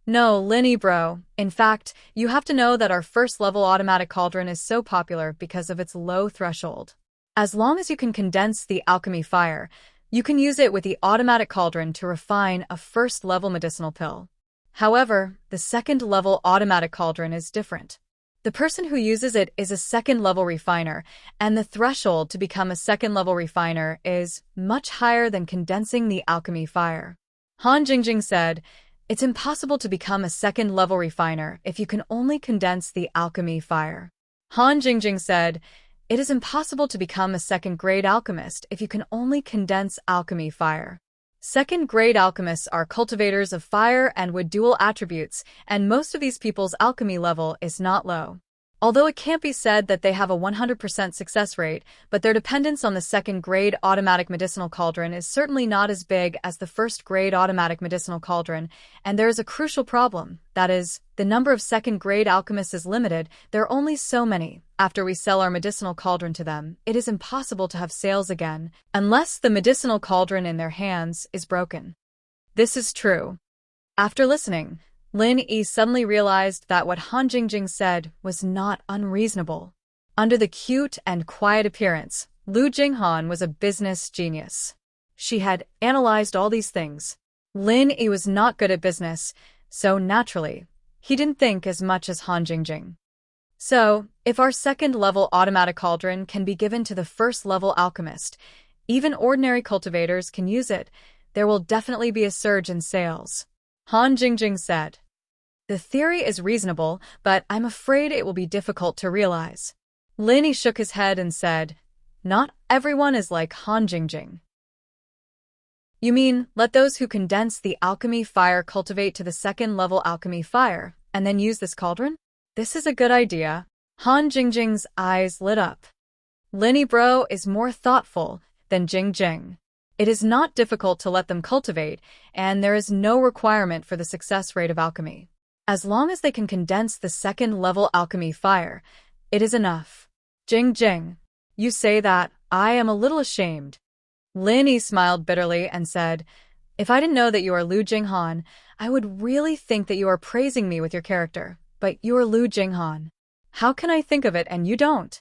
No, Lin Yi bro, in fact, you have to know that our first-level automatic cauldron is so popular because of its low threshold. As long as you can condense the alchemy fire, you can use it with the automatic cauldron to refine a first-level medicinal pill. However, the second-level automatic cauldron is different. The person who uses it is a second-level refiner, and the threshold to become a second-level refiner is much higher than condensing the alchemy fire. Han Jingjing said, it's impossible to become a second-level refiner if you can only condense the alchemy fire. Han Jingjing said, it is impossible to become a second-grade alchemist if you can only condense alchemy fire. Second-grade alchemists are cultivators of fire and with dual attributes, and most of these people's alchemy level is not low. Although it can't be said that they have a 100% success rate, but their dependence on the second-grade automatic medicinal cauldron is certainly not as big as the first-grade automatic medicinal cauldron, and there is a crucial problem, that is, the number of second-grade alchemists is limited, there are only so many. After we sell our medicinal cauldron to them, it is impossible to have sales again, unless the medicinal cauldron in their hands is broken. This is true. After listening, Lin Yi suddenly realized that what Han Jingjing said was not unreasonable. Under the cute and quiet appearance, Lu Jinghan was a business genius. She had analyzed all these things. Lin Yi was not good at business, so naturally, he didn't think as much as Han Jingjing. So, if our second-level automatic cauldron can be given to the first-level alchemist, even ordinary cultivators can use it, there will definitely be a surge in sales. Han Jingjing said. The theory is reasonable, but I'm afraid it will be difficult to realize. Lin Yi shook his head and said, Not everyone is like Han Jingjing. You mean, let those who condense the alchemy fire cultivate to the second-level alchemy fire, and then use this cauldron? This is a good idea. Han Jingjing's eyes lit up. Lin Yi bro is more thoughtful than Jingjing. It is not difficult to let them cultivate, and there is no requirement for the success rate of alchemy. As long as they can condense the second-level alchemy fire, it is enough. Jingjing, you say that, I am a little ashamed. Lin Yi smiled bitterly and said, If I didn't know that you are Lu Jinghan, I would really think that you are praising me with your character, but you are Lu Jinghan. How can I think of it and you don't?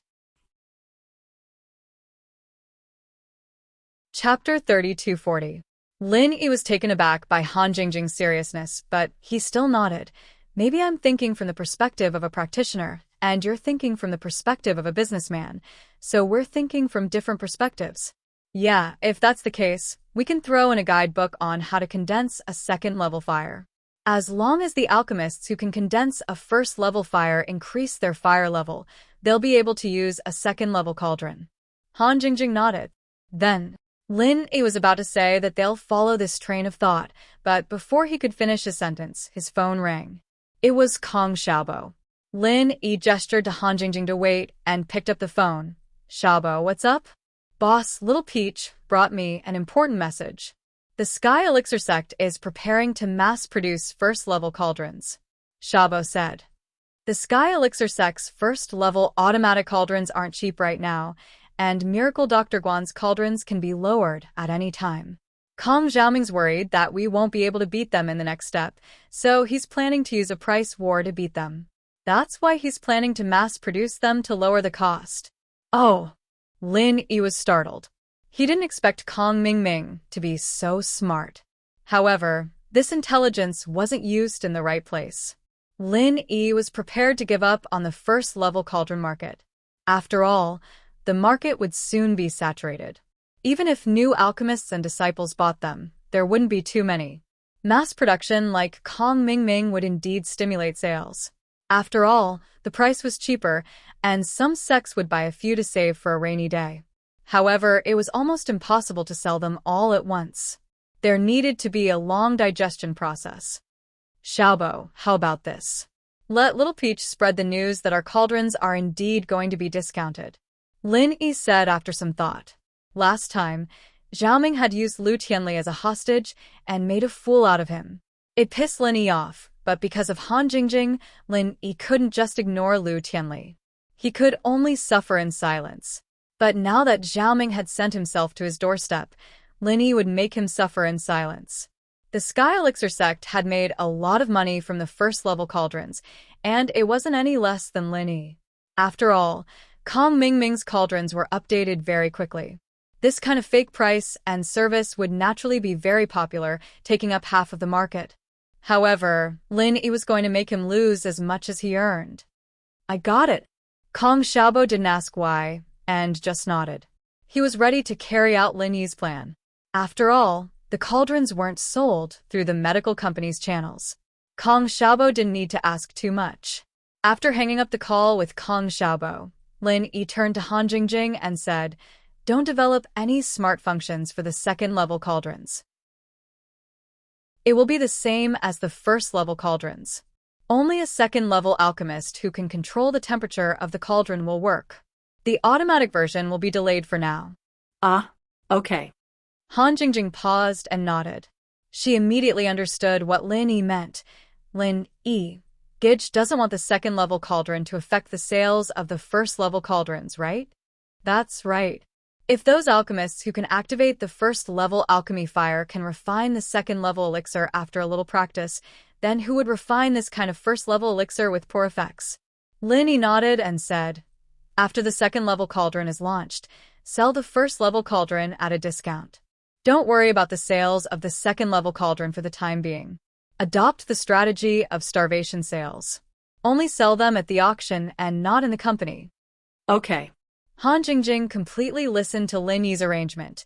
Chapter 3240. Lin Yi was taken aback by Han Jingjing's seriousness, but he still nodded. Maybe I'm thinking from the perspective of a practitioner, and you're thinking from the perspective of a businessman, so we're thinking from different perspectives. Yeah, if that's the case, we can throw in a guidebook on how to condense a second-level fire. As long as the alchemists who can condense a first-level fire increase their fire level, they'll be able to use a second-level cauldron. Han Jingjing nodded. Then, Lin Yi was about to say that they'll follow this train of thought, but before he could finish his sentence, his phone rang. It was Kong Xiaobo. Lin Yi gestured to Han Jingjing to wait and picked up the phone. Xiaobo, what's up? Boss, Little Peach brought me an important message. The Sky Elixir sect is preparing to mass-produce first-level cauldrons, Xiaobo said. The Sky Elixir sect's first-level automatic cauldrons aren't cheap right now, and Miracle Dr. Guan's cauldrons can be lowered at any time. Kong Xiaoming's worried that we won't be able to beat them in the next step, so he's planning to use a price war to beat them. That's why he's planning to mass-produce them to lower the cost. Oh! Lin Yi was startled. He didn't expect Kong Mingming to be so smart. However, this intelligence wasn't used in the right place. Lin Yi was prepared to give up on the first-level cauldron market. After all, the market would soon be saturated. Even if new alchemists and disciples bought them, there wouldn't be too many. Mass production like Kong Mingming would indeed stimulate sales. After all, the price was cheaper, and some sects would buy a few to save for a rainy day. However, it was almost impossible to sell them all at once. There needed to be a long digestion process. Xiaobo, how about this? Let Little Peach spread the news that our cauldrons are indeed going to be discounted. Lin Yi said after some thought. Last time, Xiaoming had used Lu Tianli as a hostage and made a fool out of him. It pissed Lin Yi off, but because of Han Jingjing, Lin Yi couldn't just ignore Lu Tianli. He could only suffer in silence. But now that Xiaoming had sent himself to his doorstep, Lin Yi would make him suffer in silence. The Sky Elixir sect had made a lot of money from the first-level cauldrons, and it wasn't any less than Lin Yi. After all, Kong Mingming's cauldrons were updated very quickly. This kind of fake price and service would naturally be very popular, taking up half of the market. However, Lin Yi was going to make him lose as much as he earned. I got it. Kong Xiaobo didn't ask why, and just nodded. He was ready to carry out Lin Yi's plan. After all, the cauldrons weren't sold through the medical company's channels. Kong Xiaobo didn't need to ask too much. After hanging up the call with Kong Xiaobo, Lin Yi turned to Han Jingjing and said, Don't develop any smart functions for the second-level cauldrons. It will be the same as the first-level cauldrons. Only a second-level alchemist who can control the temperature of the cauldron will work. The automatic version will be delayed for now. Okay. Han Jingjing paused and nodded. She immediately understood what Lin Yi meant. Lin Yi, Gidge doesn't want the second-level cauldron to affect the sales of the first-level cauldrons, right? That's right. If those alchemists who can activate the first-level alchemy fire can refine the second-level elixir after a little practice, then who would refine this kind of first-level elixir with poor effects? Lin Yi nodded and said, After the second-level cauldron is launched, sell the first-level cauldron at a discount. Don't worry about the sales of the second-level cauldron for the time being. Adopt the strategy of starvation sales. Only sell them at the auction and not in the company. Okay. Han Jingjing completely listened to Lin Yi's arrangement.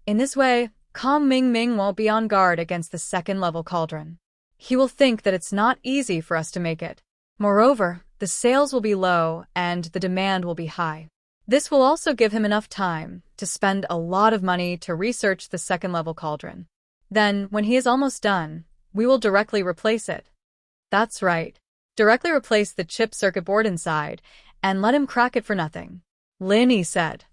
In this way, Kong Mingming won't be on guard against the second-level cauldron. He will think that it's not easy for us to make it. Moreover, the sales will be low and the demand will be high. This will also give him enough time to spend a lot of money to research the second-level cauldron. Then, when he is almost done, we will directly replace it. That's right. Directly replace the chip circuit board inside and let him crack it for nothing. Lin Yi said.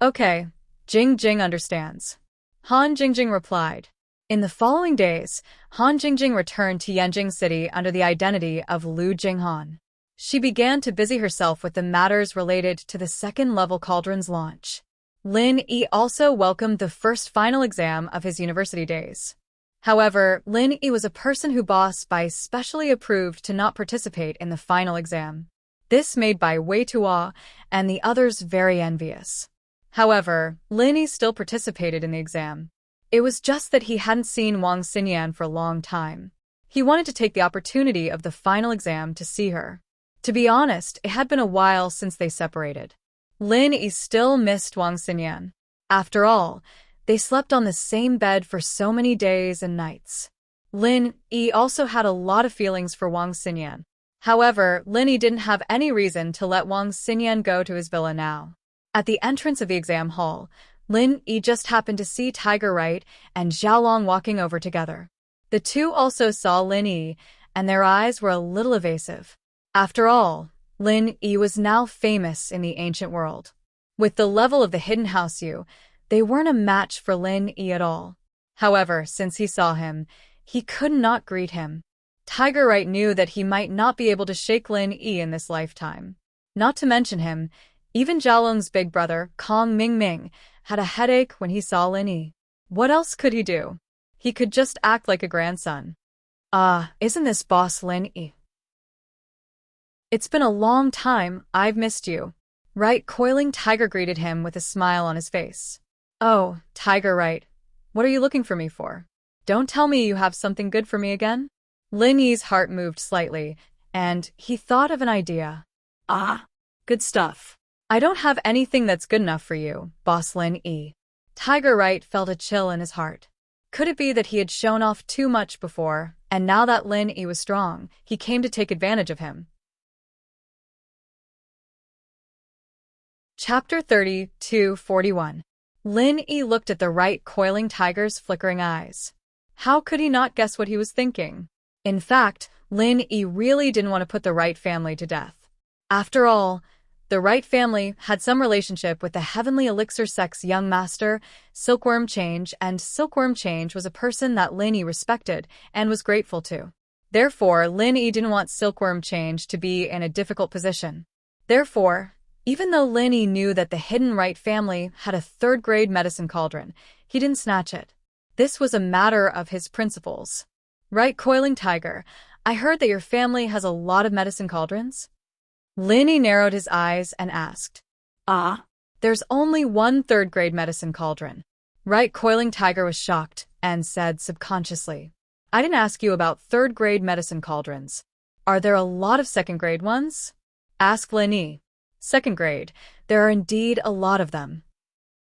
Okay, Jing understands. Han Jingjing replied. In the following days, Han Jingjing returned to Yanjing City under the identity of Lu Jinghan. She began to busy herself with the matters related to the second-level cauldron's launch. Lin Yi also welcomed the first final exam of his university days. However, Lin Yi was a person who Boss Bai specially approved to not participate in the final exam. This made Bai Wei Tuo and the others very envious. However, Lin Yi still participated in the exam. It was just that he hadn't seen Wang Xinyan for a long time. He wanted to take the opportunity of the final exam to see her. To be honest, it had been a while since they separated. Lin Yi still missed Wang Xinyan. After all, they slept on the same bed for so many days and nights. Lin Yi also had a lot of feelings for Wang Xinyan. However, Lin Yi didn't have any reason to let Wang Xinyan go to his villa now. At the entrance of the exam hall, Lin Yi just happened to see Tiger Right and Xiaolong walking over together. The two also saw Lin Yi, and their eyes were a little evasive. After all, Lin Yi was now famous in the ancient world. With the level of the hidden house Yu, they weren't a match for Lin Yi at all. However, since he saw him, he could not greet him. Tiger Right knew that he might not be able to shake Lin Yi in this lifetime. Not to mention him, even Xiaolong's big brother, Kong Mingming, had a headache when he saw Lin Yi. What else could he do? He could just act like a grandson. Isn't this boss Lin Yi? It's been a long time, I've missed you. Right Coiling Tiger greeted him with a smile on his face. Oh, Tiger Right. What are you looking for me for? Don't tell me you have something good for me again? Lin Yi's heart moved slightly, and he thought of an idea. Good stuff. I don't have anything that's good enough for you, boss Lin Yi. Tiger Right felt a chill in his heart. Could it be that he had shown off too much before, and now that Lin Yi was strong, he came to take advantage of him? Chapter 30-41. Lin Yi looked at the Right Coiling Tiger's flickering eyes. How could he not guess what he was thinking? In fact, Lin Yi really didn't want to put the Right family to death. After all, the Right family had some relationship with the Heavenly Elixir Sect's young master, Silkworm Change, and Silkworm Change was a person that Lin Yi respected and was grateful to. Therefore, Lin Yi didn't want Silkworm Change to be in a difficult position. Therefore, even though Lin Yi knew that the hidden Right family had a third-grade medicine cauldron, he didn't snatch it. This was a matter of his principles. Right Coiling Tiger, I heard that your family has a lot of medicine cauldrons? Lin Yi narrowed his eyes and asked. There's only one third-grade medicine cauldron. Right Coiling Tiger was shocked and said subconsciously. I didn't ask you about third-grade medicine cauldrons. Are there a lot of second-grade ones? Asked Lin Yi. Second grade, there are indeed a lot of them.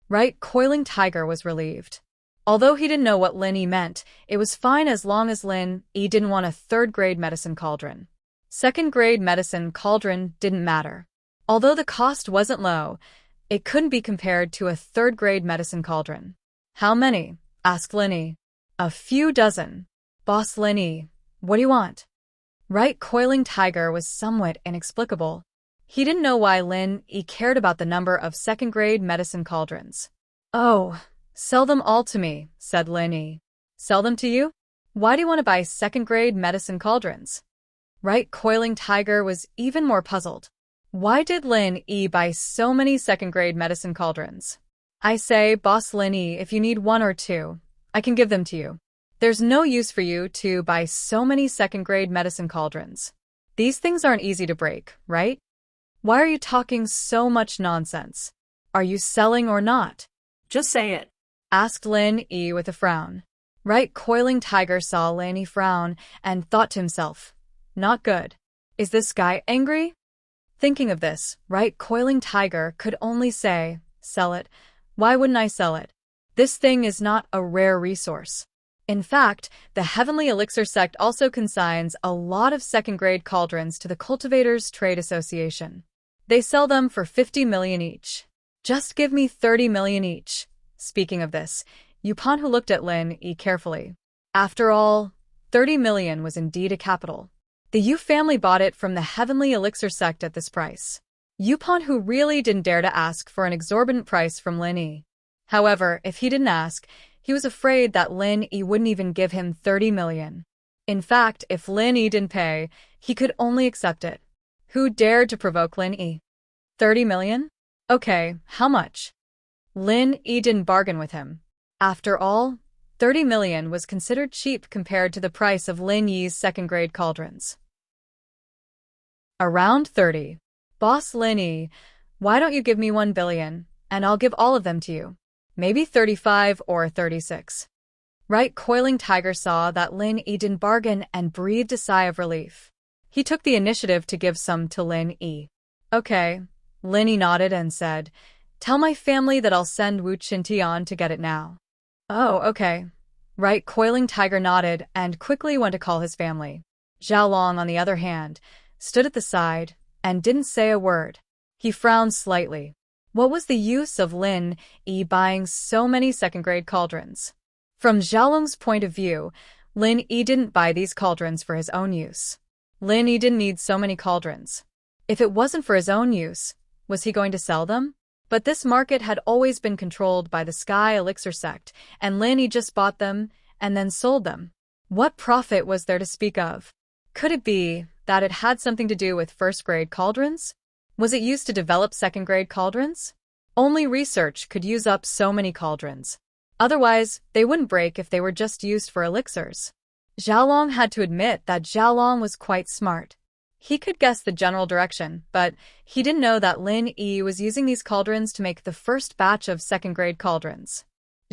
Right Coiling Tiger was relieved. Although he didn't know what Lin Yi meant, it was fine as long as Lin Yi didn't want a third-grade medicine cauldron. Second-grade medicine cauldron didn't matter. Although the cost wasn't low, it couldn't be compared to a third-grade medicine cauldron. How many? Asked Lin Yi. A few dozen. Boss Lin Yi, what do you want? Right Coiling Tiger was somewhat inexplicable. He didn't know why Lin Yi cared about the number of second-grade medicine cauldrons. Oh, sell them all to me, said Lin Yi. Sell them to you? Why do you want to buy second-grade medicine cauldrons? Right Coiling Tiger was even more puzzled. Why did Lin Yi buy so many second-grade medicine cauldrons? I say, boss Lin Yi, if you need one or two, I can give them to you. There's no use for you to buy so many second-grade medicine cauldrons. These things aren't easy to break, right? Why are you talking so much nonsense? Are you selling or not? Just say it. asked Lin Yi with a frown. Right coiling tiger saw Lin Yi frown and thought to himself, not good. Is this guy angry? Thinking of this, right coiling tiger could only say, sell it. Why wouldn't I sell it? This thing is not a rare resource. In fact, the Heavenly Elixir sect also consigns a lot of second-grade cauldrons to the Cultivators Trade Association. They sell them for 50 million each. Just give me 30 million each. Speaking of this, Yupanhu looked at Lin Yi carefully. After all, 30 million was indeed a capital. The Yu family bought it from the Heavenly Elixir sect at this price. Yupanhu really didn't dare to ask for an exorbitant price from Lin Yi. However, if he didn't ask, he was afraid that Lin Yi wouldn't even give him 30 million. In fact, if Lin Yi didn't pay, he could only accept it. Who dared to provoke Lin Yi? 30 million? Okay, how much? Lin Yi didn't bargain with him. After all, 30 million was considered cheap compared to the price of Lin Yi's second-grade cauldrons. Around 30. Boss Lin Yi, why don't you give me 1 billion, and I'll give all of them to you. Maybe 35 or 36. Right coiling tiger saw that Lin Yi didn't bargain and breathed a sigh of relief. He took the initiative to give some to Lin Yi. Okay, Lin Yi nodded and said, tell my family that I'll send Wu Qintian to get it now. Oh, okay. Right coiling tiger nodded and quickly went to call his family. Zhao Long, on the other hand, stood at the side and didn't say a word. He frowned slightly. What was the use of Lin Yi buying so many second-grade cauldrons? From Zhaolong's point of view, Lin Yi didn't buy these cauldrons for his own use. Lin Yi didn't need so many cauldrons. If it wasn't for his own use, was he going to sell them? But this market had always been controlled by the Sky Elixir sect, and Lin Yi just bought them and then sold them. What profit was there to speak of? Could it be that it had something to do with first-grade cauldrons? Was it used to develop second-grade cauldrons? Only research could use up so many cauldrons. Otherwise, they wouldn't break if they were just used for elixirs. Zhaolong had to admit that Zhaolong was quite smart. He could guess the general direction, but he didn't know that Lin Yi was using these cauldrons to make the first batch of second-grade cauldrons.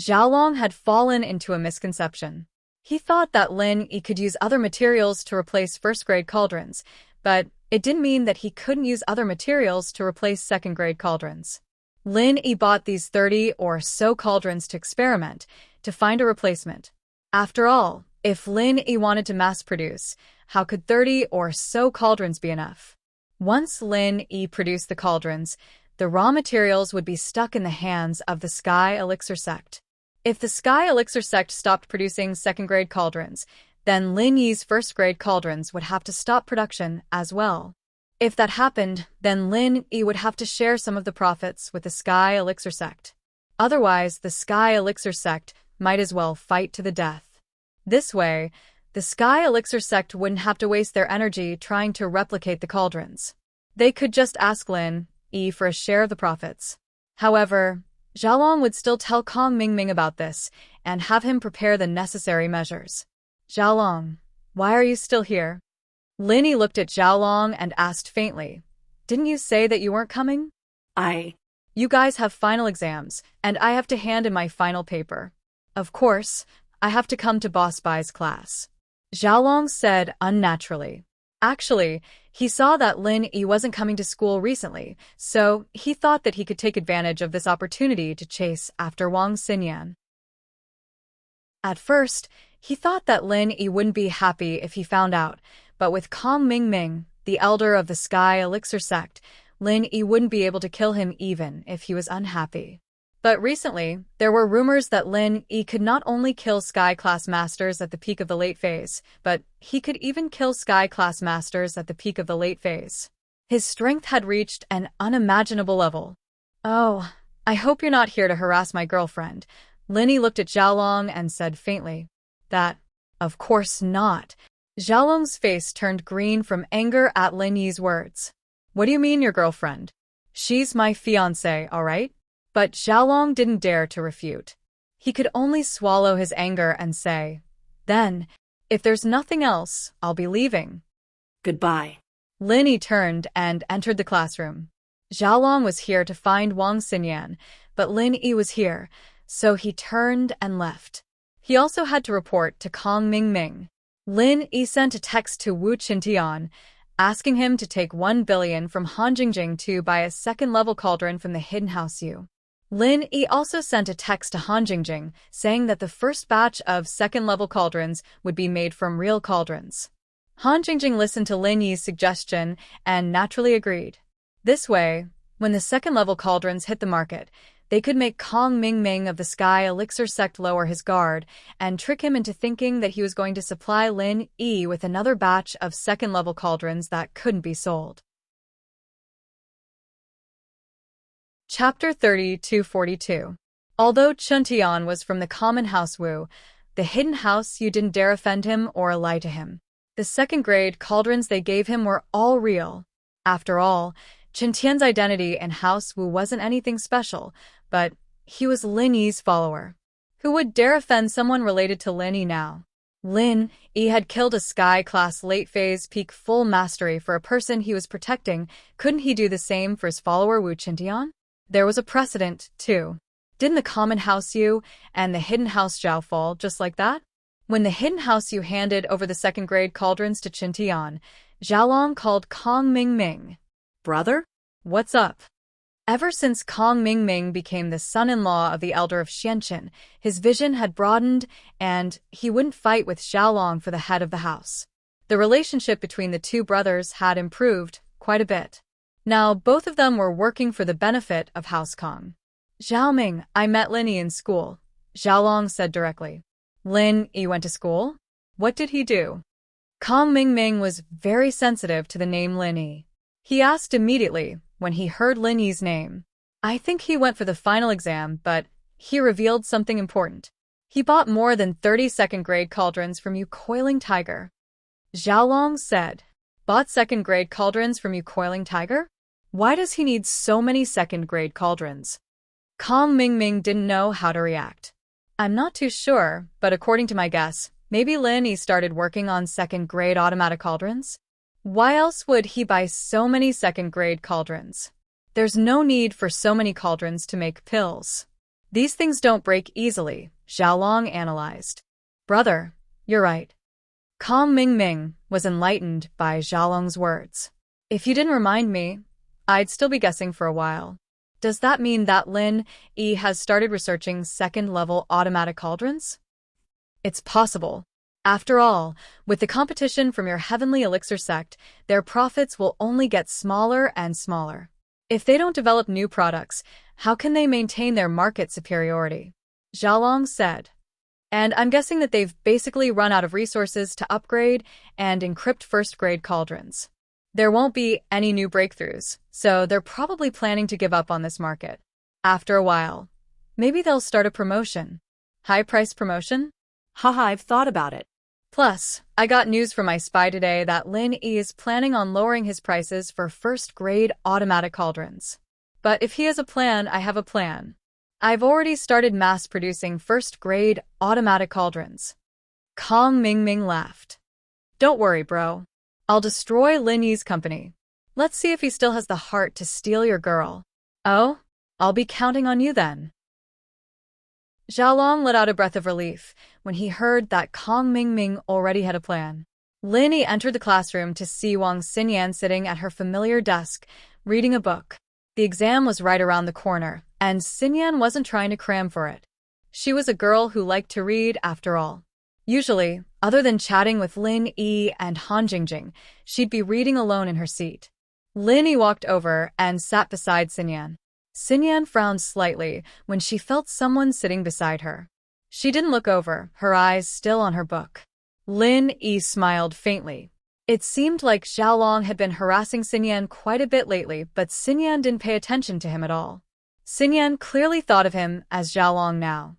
Zhaolong had fallen into a misconception. He thought that Lin Yi could use other materials to replace first-grade cauldrons, but it didn't mean that he couldn't use other materials to replace second-grade cauldrons. Lin Yi bought these 30 or so cauldrons to experiment, to find a replacement. After all, if Lin Yi wanted to mass-produce, how could 30 or so cauldrons be enough? Once Lin Yi produced the cauldrons, the raw materials would be stuck in the hands of the Sky Elixir sect. If the Sky Elixir sect stopped producing second-grade cauldrons, then Lin Yi's first-grade cauldrons would have to stop production as well. If that happened, then Lin Yi would have to share some of the profits with the Sky Elixir sect. Otherwise, the Sky Elixir sect might as well fight to the death. This way, the Sky Elixir sect wouldn't have to waste their energy trying to replicate the cauldrons. They could just ask Lin Yi for a share of the profits. However, Zhaolong would still tell Kong Mingming about this and have him prepare the necessary measures. Zhaolong, why are you still here? Lin Yi looked at Zhaolong and asked faintly, didn't you say that you weren't coming? You guys have final exams, and I have to hand in my final paper. Of course, I have to come to Boss Bai's class. Zhaolong said unnaturally. Actually, he saw that Lin Yi wasn't coming to school recently, so he thought that he could take advantage of this opportunity to chase after Wang Xinyan. At first, he thought that Lin Yi wouldn't be happy if he found out, but with Kong Mingming, the elder of the Sky Elixir sect, Lin Yi wouldn't be able to kill him even if he was unhappy. But recently, there were rumors that Lin Yi could not only kill Sky-class masters at the peak of the late phase, but he could even kill Sky-class masters at the peak of the late phase. His strength had reached an unimaginable level. Oh, I hope you're not here to harass my girlfriend. Lin Yi looked at Zhaolong and said faintly, that, of course not. Zhaolong's face turned green from anger at Lin Yi's words. What do you mean your girlfriend? She's my fiancée, all right? But Zhaolong didn't dare to refute. He could only swallow his anger and say, then, if there's nothing else, I'll be leaving. Goodbye. Lin Yi turned and entered the classroom. Zhaolong was here to find Wang Xinyan, but Lin Yi was here, so he turned and left. He also had to report to Kong Mingming. Lin Yi sent a text to Wu Qintian, asking him to take 1 billion from Han Jingjing to buy a second-level cauldron from the Hidden House Yu. Lin Yi also sent a text to Han Jingjing, saying that the first batch of second-level cauldrons would be made from real cauldrons. Han Jingjing listened to Lin Yi's suggestion and naturally agreed. This way, when the second-level cauldrons hit the market, they could make Kong Mingming of the Sky Elixir sect lower his guard and trick him into thinking that he was going to supply Lin Yi with another batch of second-level cauldrons that couldn't be sold. Chapter 30-42. Although Chuntian was from the common house Wu, the hidden house Yu didn't dare offend him or lie to him. The second-grade cauldrons they gave him were all real. After all, Chuntian's identity in House Wu wasn't anything special, but he was Lin Yi's follower. Who would dare offend someone related to Lin Yi now? Lin Yi had killed a Sky-class late-phase peak full mastery for a person he was protecting. Couldn't he do the same for his follower Wu Qintian? There was a precedent, too. Didn't the common house Yu and the hidden house Zhao fall just like that? When the hidden house Yu handed over the second-grade cauldrons to Qintian, Zhaolong called Kong Mingming. Brother? What's up? Ever since Kong Mingming became the son-in-law of the elder of Xianqin, his vision had broadened, and he wouldn't fight with Zhaolong for the head of the house. The relationship between the two brothers had improved quite a bit. Now both of them were working for the benefit of House Kong. Zhaoming, I met Lin Yi in school, Zhaolong said directly. Lin Yi went to school? What did he do? Kong Mingming was very sensitive to the name Lin Yi. He asked immediately when he heard Lin Yi's name. I think he went for the final exam, but he revealed something important. He bought more than 30 second-grade cauldrons from you Coiling Tiger. Zhaolong said. Bought second-grade cauldrons from you Coiling Tiger? Why does he need so many second-grade cauldrons? Kong Mingming didn't know how to react. I'm not too sure, but according to my guess, maybe Lin Yi started working on second-grade automatic cauldrons? Why else would he buy so many second-grade cauldrons? There's no need for so many cauldrons to make pills. These things don't break easily, Zhaolong analyzed. Brother, you're right. Kong Mingming was enlightened by Zhaolong's words. If you didn't remind me, I'd still be guessing for a while. Does that mean that Lin Yi has started researching second-level automatic cauldrons? It's possible. After all, with the competition from your heavenly elixir sect, their profits will only get smaller and smaller. If they don't develop new products, how can they maintain their market superiority? Zhaolong said. And I'm guessing that they've basically run out of resources to upgrade and encrypt first-grade cauldrons. There won't be any new breakthroughs, so they're probably planning to give up on this market. After a while, maybe they'll start a promotion. High-price promotion? Haha, I've thought about it. Plus, I got news from my spy today that Lin Yi is planning on lowering his prices for first-grade automatic cauldrons. But if he has a plan, I have a plan. I've already started mass-producing first-grade automatic cauldrons. Kong Mingming laughed. Don't worry, bro. I'll destroy Lin Yi's company. Let's see if he still has the heart to steal your girl. Oh, I'll be counting on you then. Zhaolong let out a breath of relief when he heard that Kong Mingming already had a plan. Lin Yi entered the classroom to see Wang Xinyan sitting at her familiar desk, reading a book. The exam was right around the corner, and Xinyan wasn't trying to cram for it. She was a girl who liked to read, after all. Usually, other than chatting with Lin Yi and Han Jingjing, she'd be reading alone in her seat. Lin Yi walked over and sat beside Xinyan. Xinyan frowned slightly when she felt someone sitting beside her. She didn't look over, her eyes still on her book. Lin Yi smiled faintly. It seemed like Zhaolong had been harassing Xinyan quite a bit lately, but Xinyan didn't pay attention to him at all. Xinyan clearly thought of him as Zhaolong now.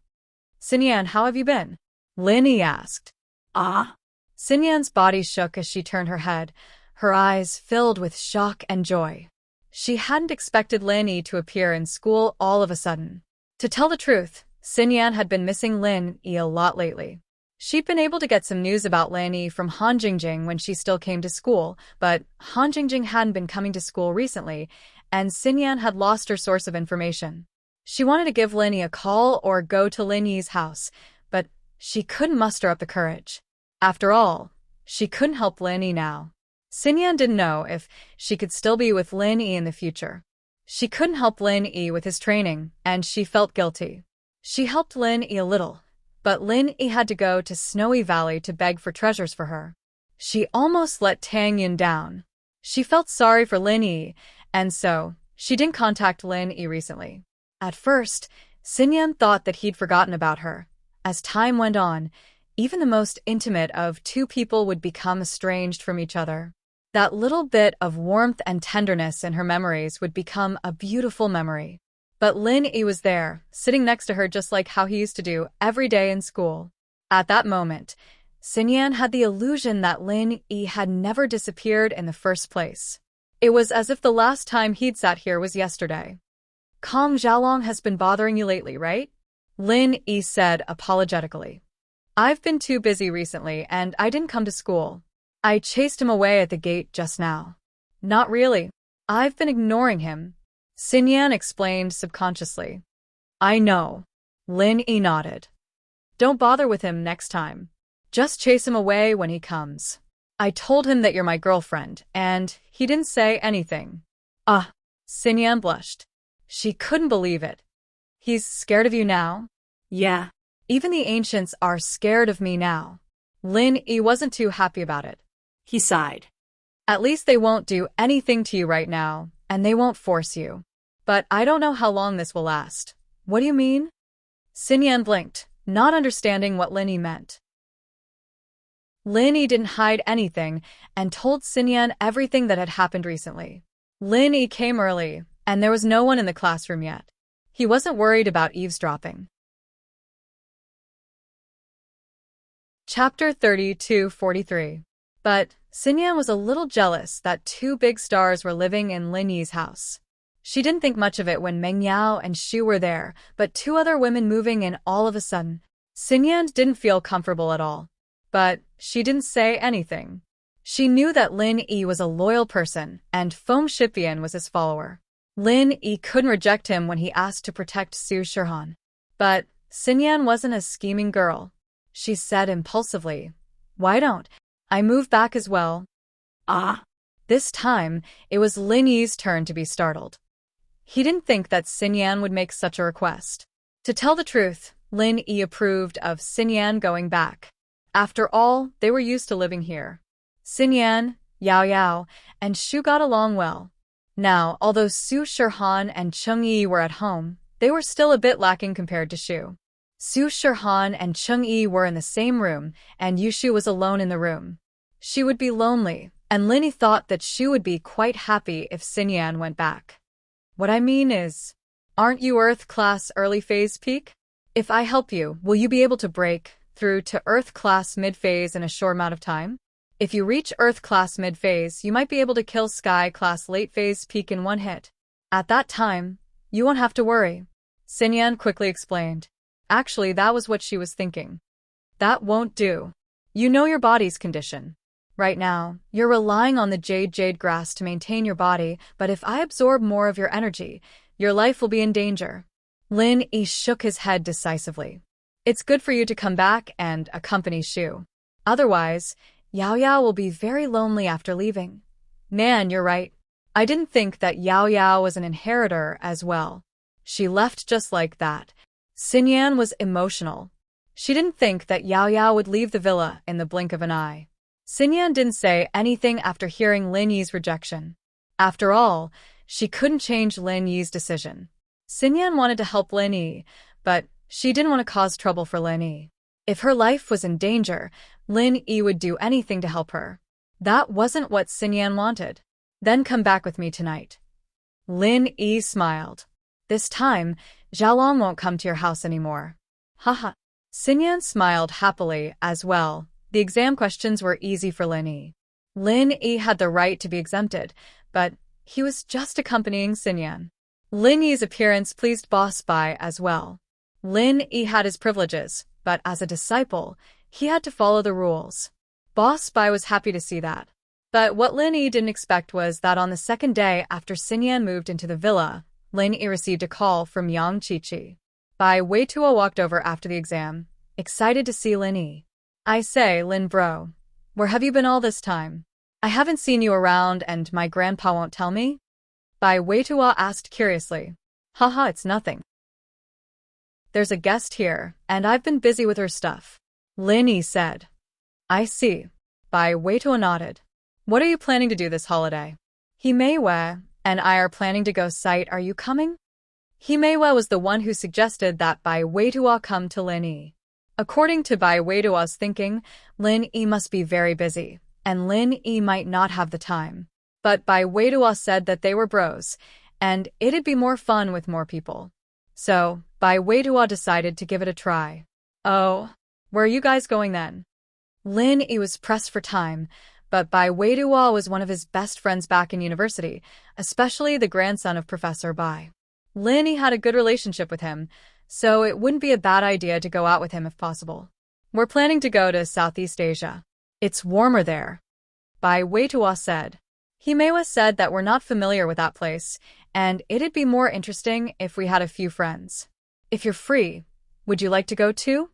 Xinyan, how have you been? Lin Yi asked. Ah? Xinyan's body shook as she turned her head, her eyes filled with shock and joy. She hadn't expected Lin Yi to appear in school all of a sudden. To tell the truth, Xinyan had been missing Lin Yi a lot lately. She'd been able to get some news about Lin Yi from Han Jingjing when she still came to school, but Han Jingjing hadn't been coming to school recently, and Xinyan had lost her source of information. She wanted to give Lin Yi a call or go to Lin Yi's house, but she couldn't muster up the courage. After all, she couldn't help Lin Yi now. Xinyan didn't know if she could still be with Lin Yi in the future. She couldn't help Lin Yi with his training, and she felt guilty. She helped Lin Yi a little, but Lin Yi had to go to Snowy Valley to beg for treasures for her. She almost let Tang Yin down. She felt sorry for Lin Yi, and so she didn't contact Lin Yi recently. At first, Xinyan thought that he'd forgotten about her. As time went on, even the most intimate of two people would become estranged from each other. That little bit of warmth and tenderness in her memories would become a beautiful memory. But Lin Yi was there, sitting next to her just like how he used to do every day in school. At that moment, Xinyan had the illusion that Lin Yi had never disappeared in the first place. It was as if the last time he'd sat here was yesterday. Kong Xiaolong has been bothering you lately, right? Lin Yi said apologetically. I've been too busy recently and I didn't come to school. I chased him away at the gate just now. Not really. I've been ignoring him. Xinyan explained subconsciously. I know. Lin Yi nodded. Don't bother with him next time. Just chase him away when he comes. I told him that you're my girlfriend, and he didn't say anything. Xinyan blushed. She couldn't believe it. He's scared of you now? Yeah. Even the ancients are scared of me now. Lin Yi wasn't too happy about it. He sighed. At least they won't do anything to you right now, and they won't force you. But I don't know how long this will last. What do you mean? Xinyan blinked, not understanding what Lin Yi meant. Lin Yi didn't hide anything and told Xinyan everything that had happened recently. Lin Yi came early, and there was no one in the classroom yet. He wasn't worried about eavesdropping. Chapter 32-43. But Xinyan was a little jealous that two big stars were living in Lin Yi's house. She didn't think much of it when Meng Yao and Xu were there, but two other women moving in all of a sudden. Xinyan didn't feel comfortable at all. But she didn't say anything. She knew that Lin Yi was a loyal person, and Foam Shipian was his follower. Lin Yi couldn't reject him when he asked to protect Su Shirhan. But Xinyan wasn't a scheming girl. She said impulsively, Why don't I move back as well? This time, it was Lin Yi's turn to be startled. He didn't think that Xinyan would make such a request. To tell the truth, Lin Yi approved of Xinyan going back. After all, they were used to living here. Xinyan, Yao Yao, and Xu got along well. Now, although Su Shirhan and Cheng Yi were at home, they were still a bit lacking compared to Xu. Su Shirhan and Cheng Yi were in the same room, and Yushu was alone in the room. She would be lonely, and Lin Yi thought that Xu would be quite happy if Xinyan went back. What I mean is, aren't you Earth Class Early Phase Peak? If I help you, will you be able to break through to Earth Class Mid-Phase in a short amount of time? If you reach Earth Class Mid-Phase, you might be able to kill Sky Class Late Phase Peak in one hit. At that time, you won't have to worry. Xinyan quickly explained. Actually, that was what she was thinking. That won't do. You know your body's condition. Right now, you're relying on the jade grass to maintain your body, but if I absorb more of your energy, your life will be in danger. Lin Yi shook his head decisively. It's good for you to come back and accompany Xu. Otherwise, Yao Yao will be very lonely after leaving. Man, you're right. I didn't think that Yao Yao was an inheritor as well. She left just like that. Xinyan was emotional. She didn't think that Yao Yao would leave the villa in the blink of an eye. Xinyan didn't say anything after hearing Lin Yi's rejection. After all, she couldn't change Lin Yi's decision. Xinyan wanted to help Lin Yi, but she didn't want to cause trouble for Lin Yi. If her life was in danger, Lin Yi would do anything to help her. That wasn't what Xinyan wanted. Then come back with me tonight. Lin Yi smiled. This time, Xiaolong won't come to your house anymore. Haha. Xinyan smiled happily as well. The exam questions were easy for Lin Yi. Lin Yi had the right to be exempted, but he was just accompanying Xinyan. Lin Yi's appearance pleased Boss Bai as well. Lin Yi had his privileges, but as a disciple, he had to follow the rules. Boss Bai was happy to see that. But what Lin Yi didn't expect was that on the second day after Xinyan moved into the villa, Lin Yi received a call from Yang Qiqi. Bai Weitua walked over after the exam, excited to see Lin Yi. I say, Lin bro, where have you been all this time? I haven't seen you around and my grandpa won't tell me? Bai Weitua asked curiously. Haha, it's nothing. There's a guest here, and I've been busy with her stuff. Lin Yi said. I see. Bai Weitua nodded. What are you planning to do this holiday? Himeiwe and I are planning to go sight. Are you coming? Himeiwe was the one who suggested that Bai Weitua come to Lin Yi. According to Bai Weitua's thinking, Lin Yi must be very busy, and Lin Yi might not have the time. But Bai Weitua said that they were bros, and it'd be more fun with more people. So, Bai Weitua decided to give it a try. Oh, where are you guys going then? Lin Yi was pressed for time, but Bai Weitua was one of his best friends back in university, especially the grandson of Professor Bai. Lin Yi had a good relationship with him, so it wouldn't be a bad idea to go out with him if possible. We're planning to go to Southeast Asia. It's warmer there. Bai Weitua said. Himeiwa said that we're not familiar with that place, and it'd be more interesting if we had a few friends. If you're free, would you like to go too?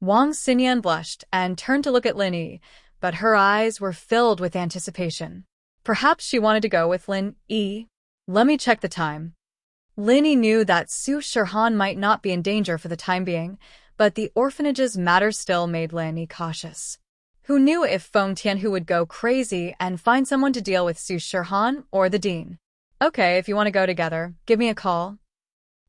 Wang Xinyan blushed and turned to look at Lin Yi, but her eyes were filled with anticipation. Perhaps she wanted to go with Lin Yi. Let me check the time. Lin Yi knew that Su Shirhan might not be in danger for the time being, but the orphanage's matter still made Lin Yi cautious. Who knew if Feng Tianhu would go crazy and find someone to deal with Su Shirhan or the dean? Okay, if you want to go together, give me a call.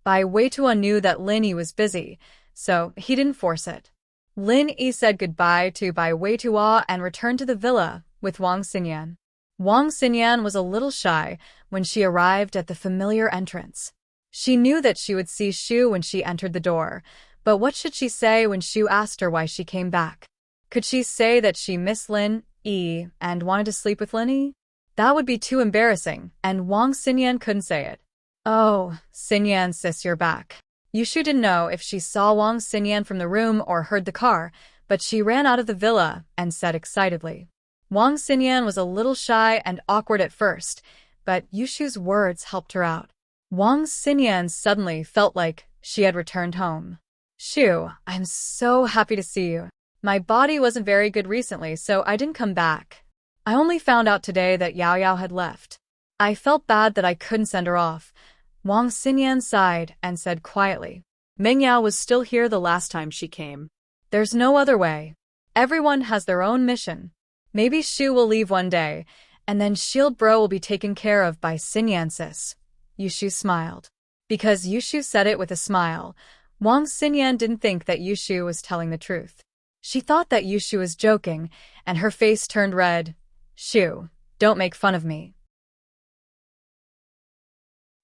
Bai Weitua knew that Lin Yi was busy, so he didn't force it. Lin Yi said goodbye to Bai Weitua and returned to the villa with Wang Xinyan. Wang Xinyan was a little shy when she arrived at the familiar entrance. She knew that she would see Shu when she entered the door, but what should she say when Shu asked her why she came back? Could she say that she missed Lin Yi and wanted to sleep with Lin Yi? That would be too embarrassing, and Wang Xinyan couldn't say it. Oh, Xinyan sis, you're back. Yushu didn't know if she saw Wang Xinyan from the room or heard the car, but she ran out of the villa and said excitedly. Wang Xinyan was a little shy and awkward at first, but Yushu's words helped her out. Wang Xinyan suddenly felt like she had returned home. Shu, I'm so happy to see you. My body wasn't very good recently, so I didn't come back. I only found out today that Yao Yao had left. I felt bad that I couldn't send her off. Wang Xinyan sighed and said quietly. Meng Yao was still here the last time she came. There's no other way. Everyone has their own mission. Maybe Shu will leave one day, and then Shield Bro will be taken care of by Xinyan sis. Yushu smiled. Because Yushu said it with a smile, Wang Xinyan didn't think that Yushu was telling the truth. She thought that Yushu was joking, and her face turned red. Shu, don't make fun of me.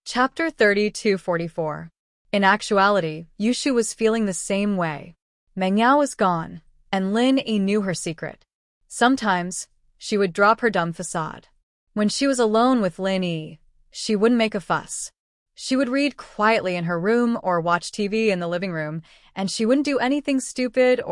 Chapter 32-44. In actuality, Yushu was feeling the same way. Meng Yao was gone, and Lin Yi knew her secret. Sometimes, she would drop her dumb facade. When she was alone with Lin Yi, she wouldn't make a fuss. She would read quietly in her room or watch TV in the living room, and she wouldn't do anything stupid.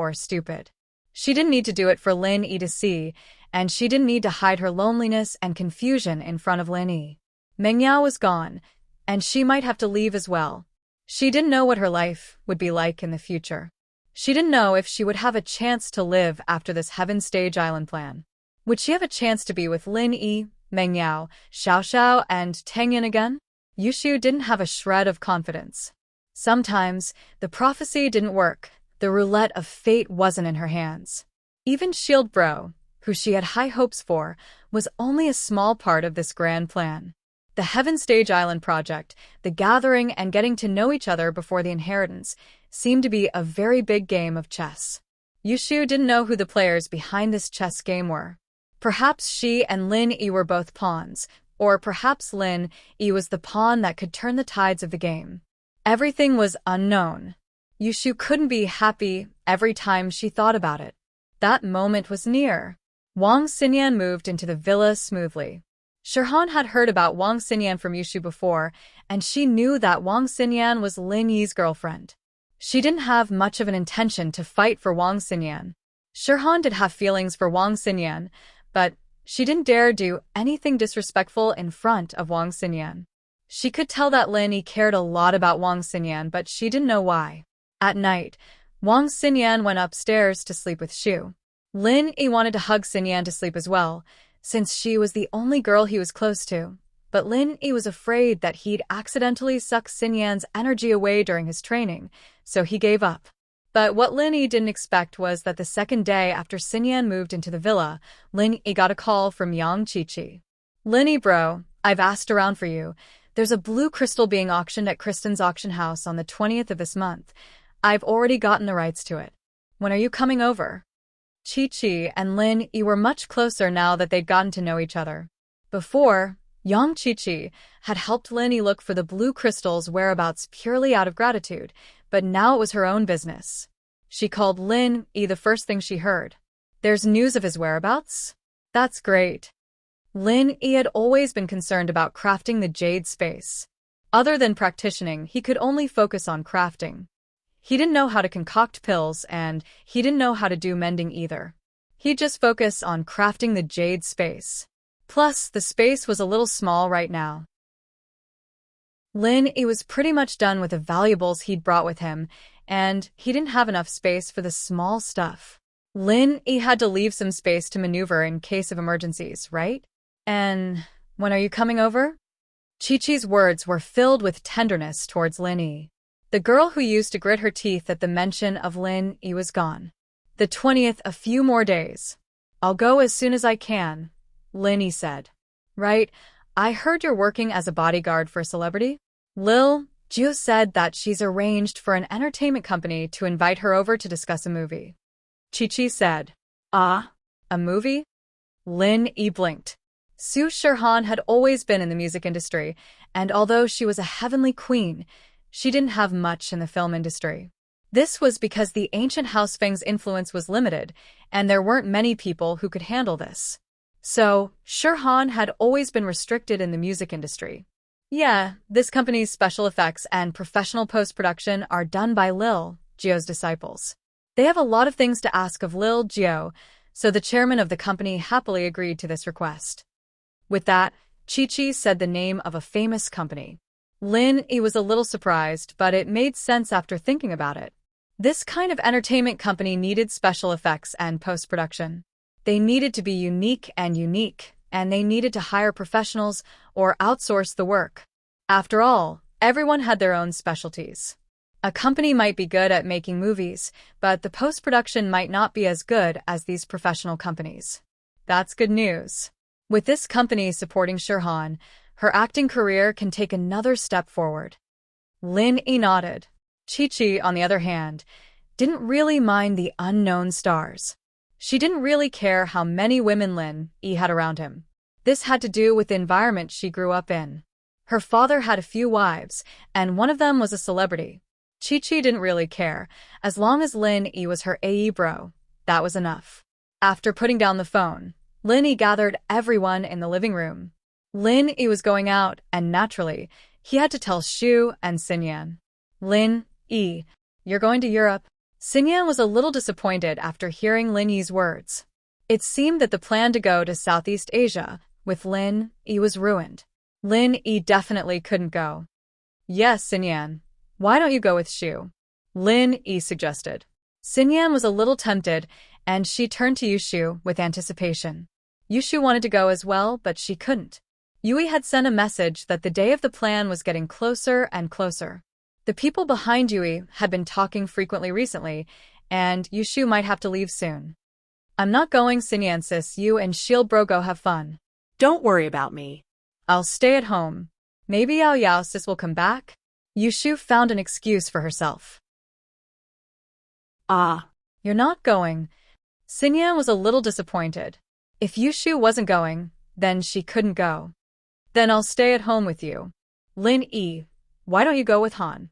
She didn't need to do it for Lin Yi to see, and she didn't need to hide her loneliness and confusion in front of Lin Yi. Meng Yao was gone, and she might have to leave as well. She didn't know what her life would be like in the future. She didn't know if she would have a chance to live after this Heaven Stage Island plan. Would she have a chance to be with Lin Yi, Meng Yao, Xiao Xiao, and Tang Yin again? Yushu didn't have a shred of confidence. Sometimes, the prophecy didn't work. The roulette of fate wasn't in her hands. Even Shield Bro, who she had high hopes for, was only a small part of this grand plan. The Heaven Stage Island project, the gathering and getting to know each other before the inheritance, seemed to be a very big game of chess. Yushu didn't know who the players behind this chess game were. Perhaps she and Lin Yi were both pawns, or perhaps Lin Yi was the pawn that could turn the tides of the game. Everything was unknown. Yushu couldn't be happy every time she thought about it. That moment was near. Wang Xinyan moved into the villa smoothly. Shirhan had heard about Wang Xinyan from Yushu before, and she knew that Wang Xinyan was Lin Yi's girlfriend. She didn't have much of an intention to fight for Wang Xinyan. Shirhan did have feelings for Wang Xinyan, but she didn't dare do anything disrespectful in front of Wang Xinyan. She could tell that Lin Yi cared a lot about Wang Xinyan, but she didn't know why. At night, Wang Xinyan went upstairs to sleep with Xu. Lin Yi wanted to hug Xinyan to sleep as well, since she was the only girl he was close to. But Lin Yi was afraid that he'd accidentally suck Xinyan's energy away during his training, so he gave up. But what Lin Yi didn't expect was that the second day after Xinyan moved into the villa, Lin Yi got a call from Yang Qiqi. "Lin Yi bro, I've asked around for you. There's a blue crystal being auctioned at Kristen's auction house on the 20th of this month. I've already gotten the rights to it. When are you coming over?" Qiqi and Lin Yi were much closer now that they'd gotten to know each other. Before, Yang Qiqi had helped Lin Yi look for the blue crystal's whereabouts purely out of gratitude, but now it was her own business. She called Lin Yi the first thing she heard. "There's news of his whereabouts? That's great." Lin Yi had always been concerned about crafting the jade space. Other than practicing, he could only focus on crafting. He didn't know how to concoct pills, and he didn't know how to do mending either. He'd just focus on crafting the jade space. Plus, the space was a little small right now. Lin Yi was pretty much done with the valuables he'd brought with him, and he didn't have enough space for the small stuff. Lin Yi had to leave some space to maneuver in case of emergencies, right? "And when are you coming over?" Qiqi's words were filled with tenderness towards Lin Yi. The girl who used to grit her teeth at the mention of Lin Yi was gone. "The 20th, a few more days. I'll go as soon as I can," Lin Yi said. "Right, I heard you're working as a bodyguard for a celebrity?" Lil Jiu said that she's arranged for an entertainment company to invite her over to discuss a movie. Qiqi said, "Ah, a movie?" Lin Yi blinked. Su Shirhan had always been in the music industry, and although she was a heavenly queen, she didn't have much in the film industry. This was because the ancient House Feng's influence was limited, and there weren't many people who could handle this. So, Shirhan had always been restricted in the music industry. Yeah, this company's special effects and professional post-production are done by Lil Jiu's disciples. They have a lot of things to ask of Lil Jiu, so the chairman of the company happily agreed to this request. With that, Qiqi said the name of a famous company. Lin Yi was a little surprised, but it made sense after thinking about it. This kind of entertainment company needed special effects and post-production. They needed to be unique, and they needed to hire professionals or outsource the work. After all, everyone had their own specialties. A company might be good at making movies, but the post-production might not be as good as these professional companies. That's good news. With this company supporting Shirhan, her acting career can take another step forward. Lin Yi nodded. Qiqi, on the other hand, didn't really mind the unknown stars. She didn't really care how many women Lin Yi had around him. This had to do with the environment she grew up in. Her father had a few wives, and one of them was a celebrity. Qiqi didn't really care. As long as Lin Yi was her AE bro, that was enough. After putting down the phone, Lin Yi gathered everyone in the living room. Lin Yi was going out, and naturally, he had to tell Xu and Xinyan. "Lin Yi, you're going to Europe?" Xinyan was a little disappointed after hearing Lin Yi's words. It seemed that the plan to go to Southeast Asia with Lin Yi was ruined. Lin Yi definitely couldn't go. "Yes, Xinyan. Why don't you go with Xu?" Lin Yi suggested. Xinyan was a little tempted, and she turned to Yushu with anticipation. Yushu wanted to go as well, but she couldn't. Yui had sent a message that the day of the plan was getting closer and closer. The people behind Yui had been talking frequently recently, and Yushu might have to leave soon. "I'm not going, Xinyan sis. You and Shield Bro go have fun. Don't worry about me. I'll stay at home. Maybe Yao Yao sis will come back?" Yushu found an excuse for herself. Ah, "You're not going." Xinyan was a little disappointed. If Yushu wasn't going, then she couldn't go. "Then I'll stay at home with you. Lin Yi, why don't you go with Han?"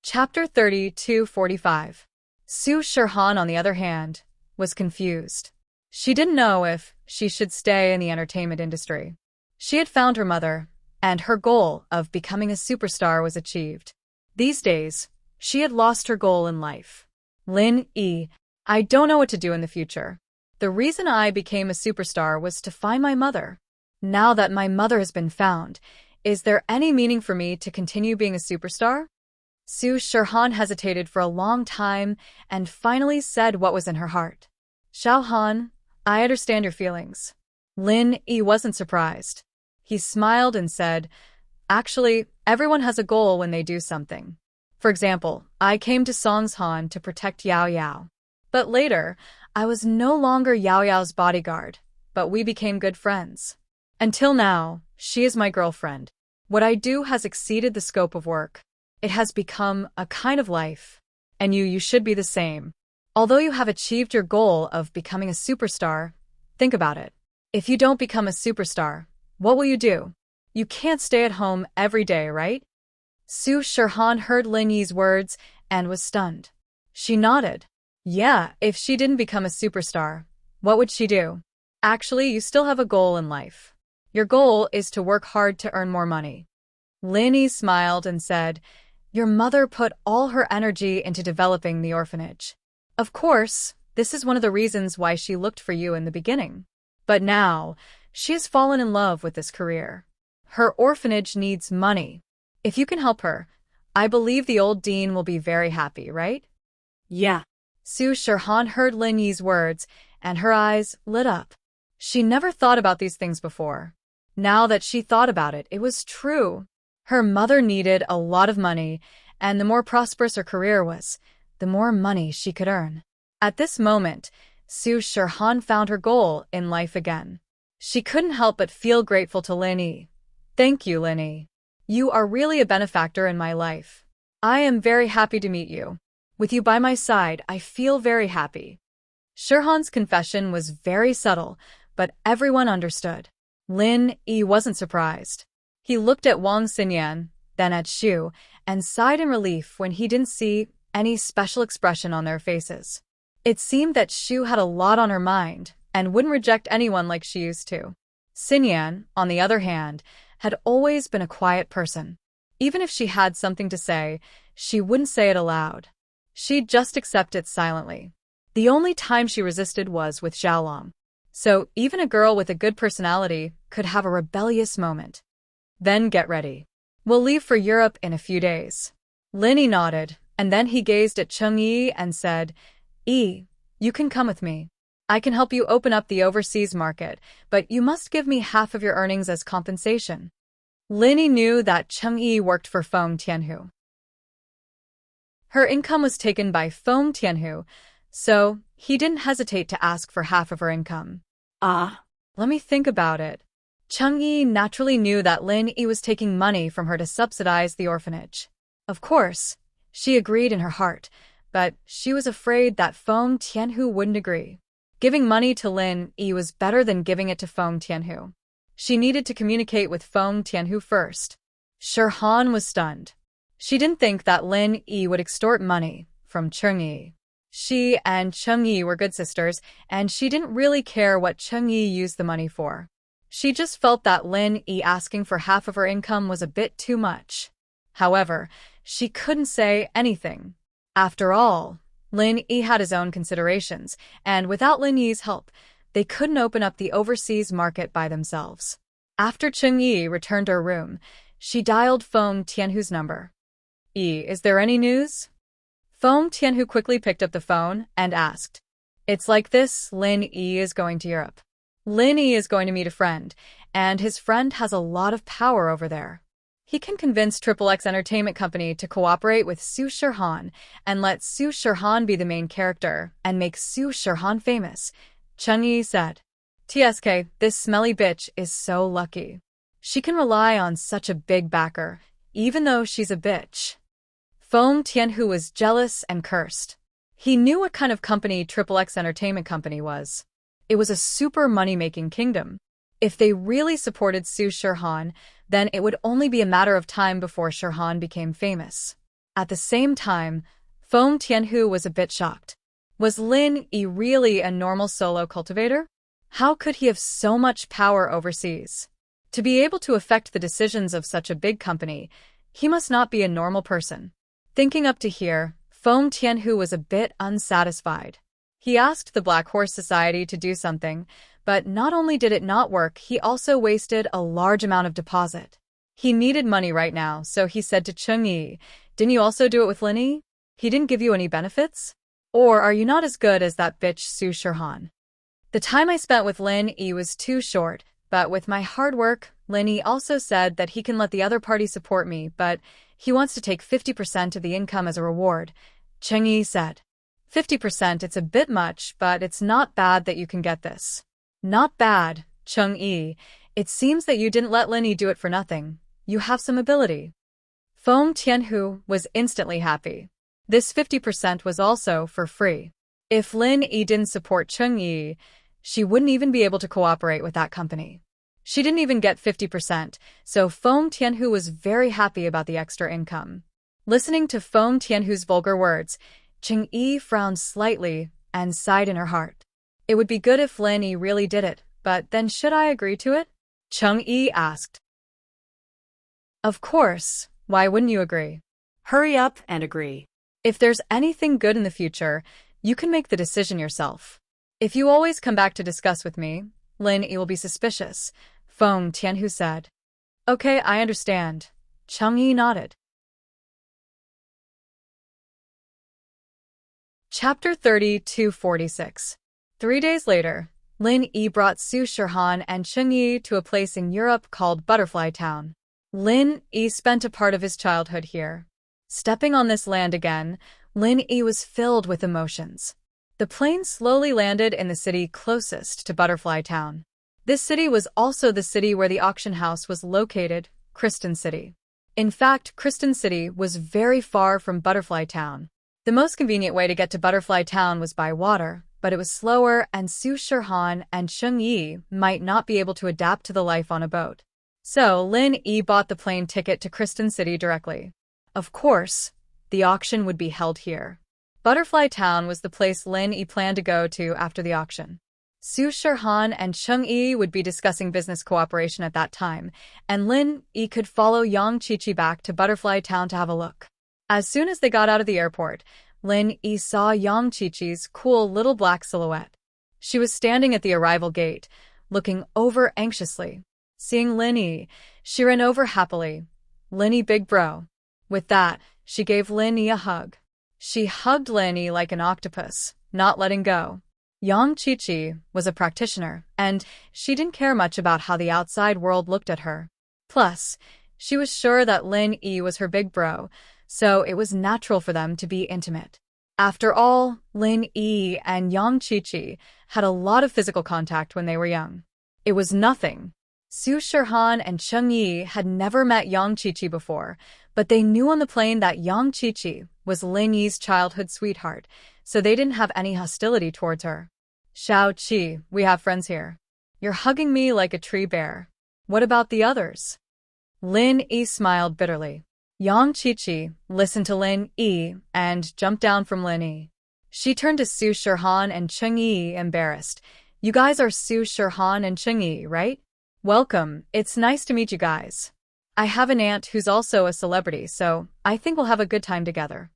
Chapter 32:45. Su Shirhan, on the other hand, was confused. She didn't know if she should stay in the entertainment industry. She had found her mother, and her goal of becoming a superstar was achieved. These days, she had lost her goal in life. "Lin Yi, I don't know what to do in the future. The reason I became a superstar was to find my mother. Now that my mother has been found, is there any meaning for me to continue being a superstar? Su Shirhan hesitated for a long time and finally said what was in her heart. Xiaohan, I understand your feelings. Lin Yi wasn't surprised. He smiled and said, actually, everyone has a goal when they do something. For example, I came to Songshan to protect Yao Yao. But later, I was no longer Yao Yao's bodyguard, but we became good friends. Until now, she is my girlfriend. What I do has exceeded the scope of work. It has become a kind of life. And you should be the same. Although you have achieved your goal of becoming a superstar, think about it. If you don't become a superstar, what will you do? You can't stay at home every day, right? Su Shirhan heard Lin Yi's words and was stunned. She nodded. Yeah, if she didn't become a superstar, what would she do? Actually, you still have a goal in life. Your goal is to work hard to earn more money. Lin Yi smiled and said, your mother put all her energy into developing the orphanage. Of course, this is one of the reasons why she looked for you in the beginning. But now, she has fallen in love with this career. Her orphanage needs money. If you can help her, I believe the old dean will be very happy, right? Yeah. Su Shirhan heard Lin Yi's words, and her eyes lit up. She never thought about these things before. Now that she thought about it, it was true. Her mother needed a lot of money, and the more prosperous her career was, the more money she could earn. At this moment, Su Shirhan found her goal in life again. She couldn't help but feel grateful to Lin Yi. Thank you, Lin Yi. You are really a benefactor in my life. I am very happy to meet you. With you by my side, I feel very happy. Shirhan's confession was very subtle, but everyone understood. Lin Yi wasn't surprised. He looked at Wang Xinyan, then at Xu, and sighed in relief when he didn't see any special expression on their faces. It seemed that Xu had a lot on her mind and wouldn't reject anyone like she used to. Xinyan, on the other hand, had always been a quiet person. Even if she had something to say, she wouldn't say it aloud. She'd just accept it silently. The only time she resisted was with Xiaolong. So even a girl with a good personality could have a rebellious moment. Then get ready. We'll leave for Europe in a few days. Lin Yi nodded, and then he gazed at Cheng Yi and said, Yi, you can come with me. I can help you open up the overseas market, but you must give me half of your earnings as compensation. Lin Yi knew that Cheng Yi worked for Feng Tianhu. Her income was taken by Feng Tianhu, so he didn't hesitate to ask for half of her income. Let me think about it. Cheng Yi naturally knew that Lin Yi was taking money from her to subsidize the orphanage. Of course, she agreed in her heart, but she was afraid that Feng Tianhu wouldn't agree. Giving money to Lin Yi was better than giving it to Feng Tianhu. She needed to communicate with Feng Tianhu first. Shirhan was stunned. She didn't think that Lin Yi would extort money from Cheng Yi. She and Cheng Yi were good sisters, and she didn't really care what Cheng Yi used the money for. She just felt that Lin Yi asking for half of her income was a bit too much. However, she couldn't say anything. After all, Lin Yi had his own considerations, and without Lin Yi's help, they couldn't open up the overseas market by themselves. After Cheng Yi returned to her room, she dialed Feng Tianhu's number. Yi, is there any news? Feng Tianhu quickly picked up the phone and asked. It's like this, Lin Yi is going to Europe. Lin Yi is going to meet a friend, and his friend has a lot of power over there. He can convince XXX Entertainment Company to cooperate with Su Shirhan and let Su Shirhan be the main character and make Su Shirhan famous, Cheng Yi said. TSK, this smelly bitch is so lucky. She can rely on such a big backer, even though she's a bitch. Feng Tianhu was jealous and cursed. He knew what kind of company XXX Entertainment Company was. It was a super money-making kingdom. If they really supported Su Shirhan, then it would only be a matter of time before Shirhan became famous. At the same time, Feng Tianhu was a bit shocked. Was Lin Yi really a normal solo cultivator? How could he have so much power overseas? To be able to affect the decisions of such a big company, he must not be a normal person. Thinking up to here, Feng Tianhu was a bit unsatisfied. He asked the Black Horse Society to do something, But not only did it not work, he also wasted a large amount of deposit. He needed money right now, so he said to Cheng-yi, "Didn't you also do it with Lin-yi? He didn't give you any benefits? Or are you not as good as that bitch Su Shirhan? The time I spent with Lin-yi was too short, but with my hard work, Lin-yi also said that he can let the other party support me, but he wants to take 50% of the income as a reward," Cheng-yi said. 50%, it's a bit much, but it's not bad that you can get this. Not bad, Cheng-yi. It seems that you didn't let Lin-yi do it for nothing. You have some ability. Feng Tianhu was instantly happy. This 50% was also for free. If Lin-yi didn't support Cheng-yi, she wouldn't even be able to cooperate with that company. She didn't even get 50%, so Feng Tianhu was very happy about the extra income. Listening to Feng Tianhu's vulgar words, Cheng-yi frowned slightly and sighed in her heart. It would be good if Lin-yi really did it, but then should I agree to it? Cheng-yi asked. Of course, why wouldn't you agree? Hurry up and agree. If there's anything good in the future, you can make the decision yourself. If you always come back to discuss with me, Lin-yi will be suspicious, Feng Tianhu said. Okay, I understand. Cheng-yi nodded. Chapter 30-46. 3 days later, Lin-yi brought Su Shirhan and Cheng-yi to a place in Europe called Butterfly Town. Lin-yi spent a part of his childhood here. Stepping on this land again, Lin-yi was filled with emotions. The plane slowly landed in the city closest to Butterfly Town. This city was also the city where the auction house was located, Kristen City. In fact, Kristen City was very far from Butterfly Town. The most convenient way to get to Butterfly Town was by water, but it was slower and Su Shirhan and Cheng-yi might not be able to adapt to the life on a boat. So Lin-yi bought the plane ticket to Kristen City directly. Of course, the auction would be held here. Butterfly Town was the place Lin-yi planned to go to after the auction. Su Shirhan and Cheng-yi would be discussing business cooperation at that time, and Lin-yi could follow Yang Qiqi back to Butterfly Town to have a look. As soon as they got out of the airport, Lin-yi saw Yang Qiqi's cool little black silhouette. She was standing at the arrival gate, looking over anxiously. Seeing Lin-yi, she ran over happily. "Lin-yi, big bro." With that, she gave Lin-yi a hug. She hugged Lin-yi like an octopus, not letting go. Yang Qiqi was a practitioner, and she didn't care much about how the outside world looked at her. Plus, she was sure that Lin-yi was her big bro, so it was natural for them to be intimate. After all, Lin-yi and Yang Qiqi had a lot of physical contact when they were young. It was nothing. Su Shirhan and Cheng-yi had never met Yang Qiqi before, but they knew on the plane that Yang Qiqi was Lin-yi's childhood sweetheart, so they didn't have any hostility towards her. "Xiao Qi, we have friends here. You're hugging me like a tree bear. What about the others?" Lin-yi smiled bitterly. Yang Qiqi listened to Lin-yi and jumped down from Lin-yi. She turned to Su Shirhan and Cheng-yi, embarrassed. "You guys are Su Shirhan and Cheng-yi, right? Welcome, it's nice to meet you guys. I have an aunt who's also a celebrity, so I think we'll have a good time together."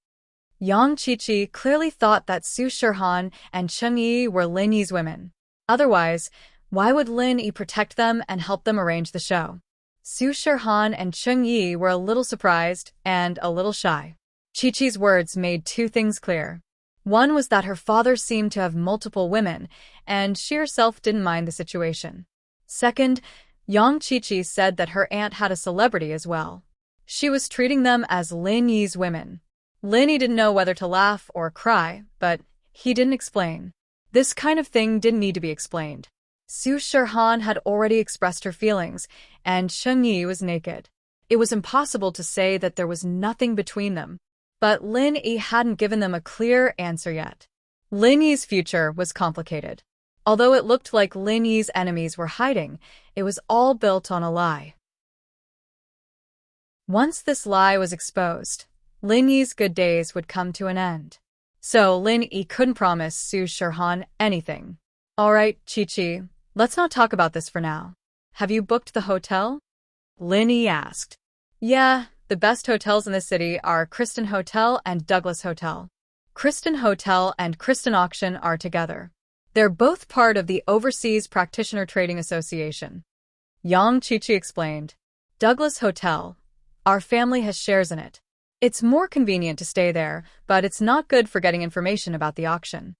Yang Qiqi clearly thought that Su Shirhan and Cheng-yi were Lin-yi's women. Otherwise, why would Lin-yi protect them and help them arrange the show? Su Shirhan and Cheng-yi were a little surprised and a little shy. Qiqi's words made two things clear. One was that her father seemed to have multiple women, and she herself didn't mind the situation. Second, Yang Qiqi said that her aunt had a celebrity as well. She was treating them as Lin-yi's women. Lin-yi didn't know whether to laugh or cry, but he didn't explain. This kind of thing didn't need to be explained. Su Shirhan had already expressed her feelings, and Cheng-yi was naked. It was impossible to say that there was nothing between them, but Lin-yi hadn't given them a clear answer yet. Lin-yi's future was complicated. Although it looked like Lin-yi's enemies were hiding, it was all built on a lie. Once this lie was exposed, Lin-yi's good days would come to an end. So Lin-yi couldn't promise Su Shirhan anything. "All right, Qiqi, let's not talk about this for now. Have you booked the hotel?" Lin-yi asked. "Yeah, the best hotels in the city are Kristen Hotel and Douglas Hotel. Kristen Hotel and Kristen Auction are together. They're both part of the Overseas Practitioner Trading Association. Yang Chichi explained. Douglas Hotel. Our family has shares in it. It's more convenient to stay there, but it's not good for getting information about the auction.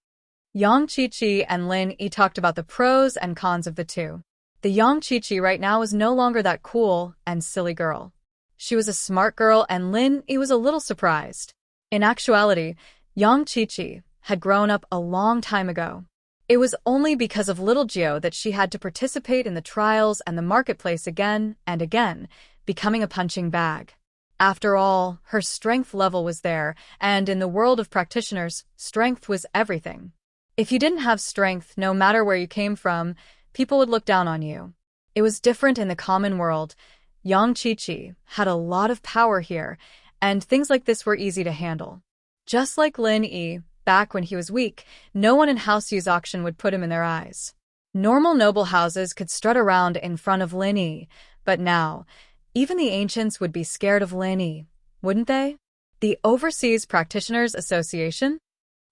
Yang Chichi and Lin Yi talked about the pros and cons of the two. The Yang Chichi right now was no longer that cool and silly girl. She was a smart girl, and Lin Yi was a little surprised. In actuality, Yang Chichi had grown up a long time ago. It was only because of little Gio that she had to participate in the trials and the marketplace again and again, becoming a punching bag. After all, her strength level was there, and in the world of practitioners, strength was everything. If you didn't have strength, no matter where you came from, people would look down on you. It was different in the common world. Yang Chichi had a lot of power here, and things like this were easy to handle. Just like Lin Yi, back when he was weak, no one in House Yu's auction would put him in their eyes. Normal noble houses could strut around in front of Lin Yi, but now, even the ancients would be scared of Lin Yi, wouldn't they? The Overseas Practitioners Association?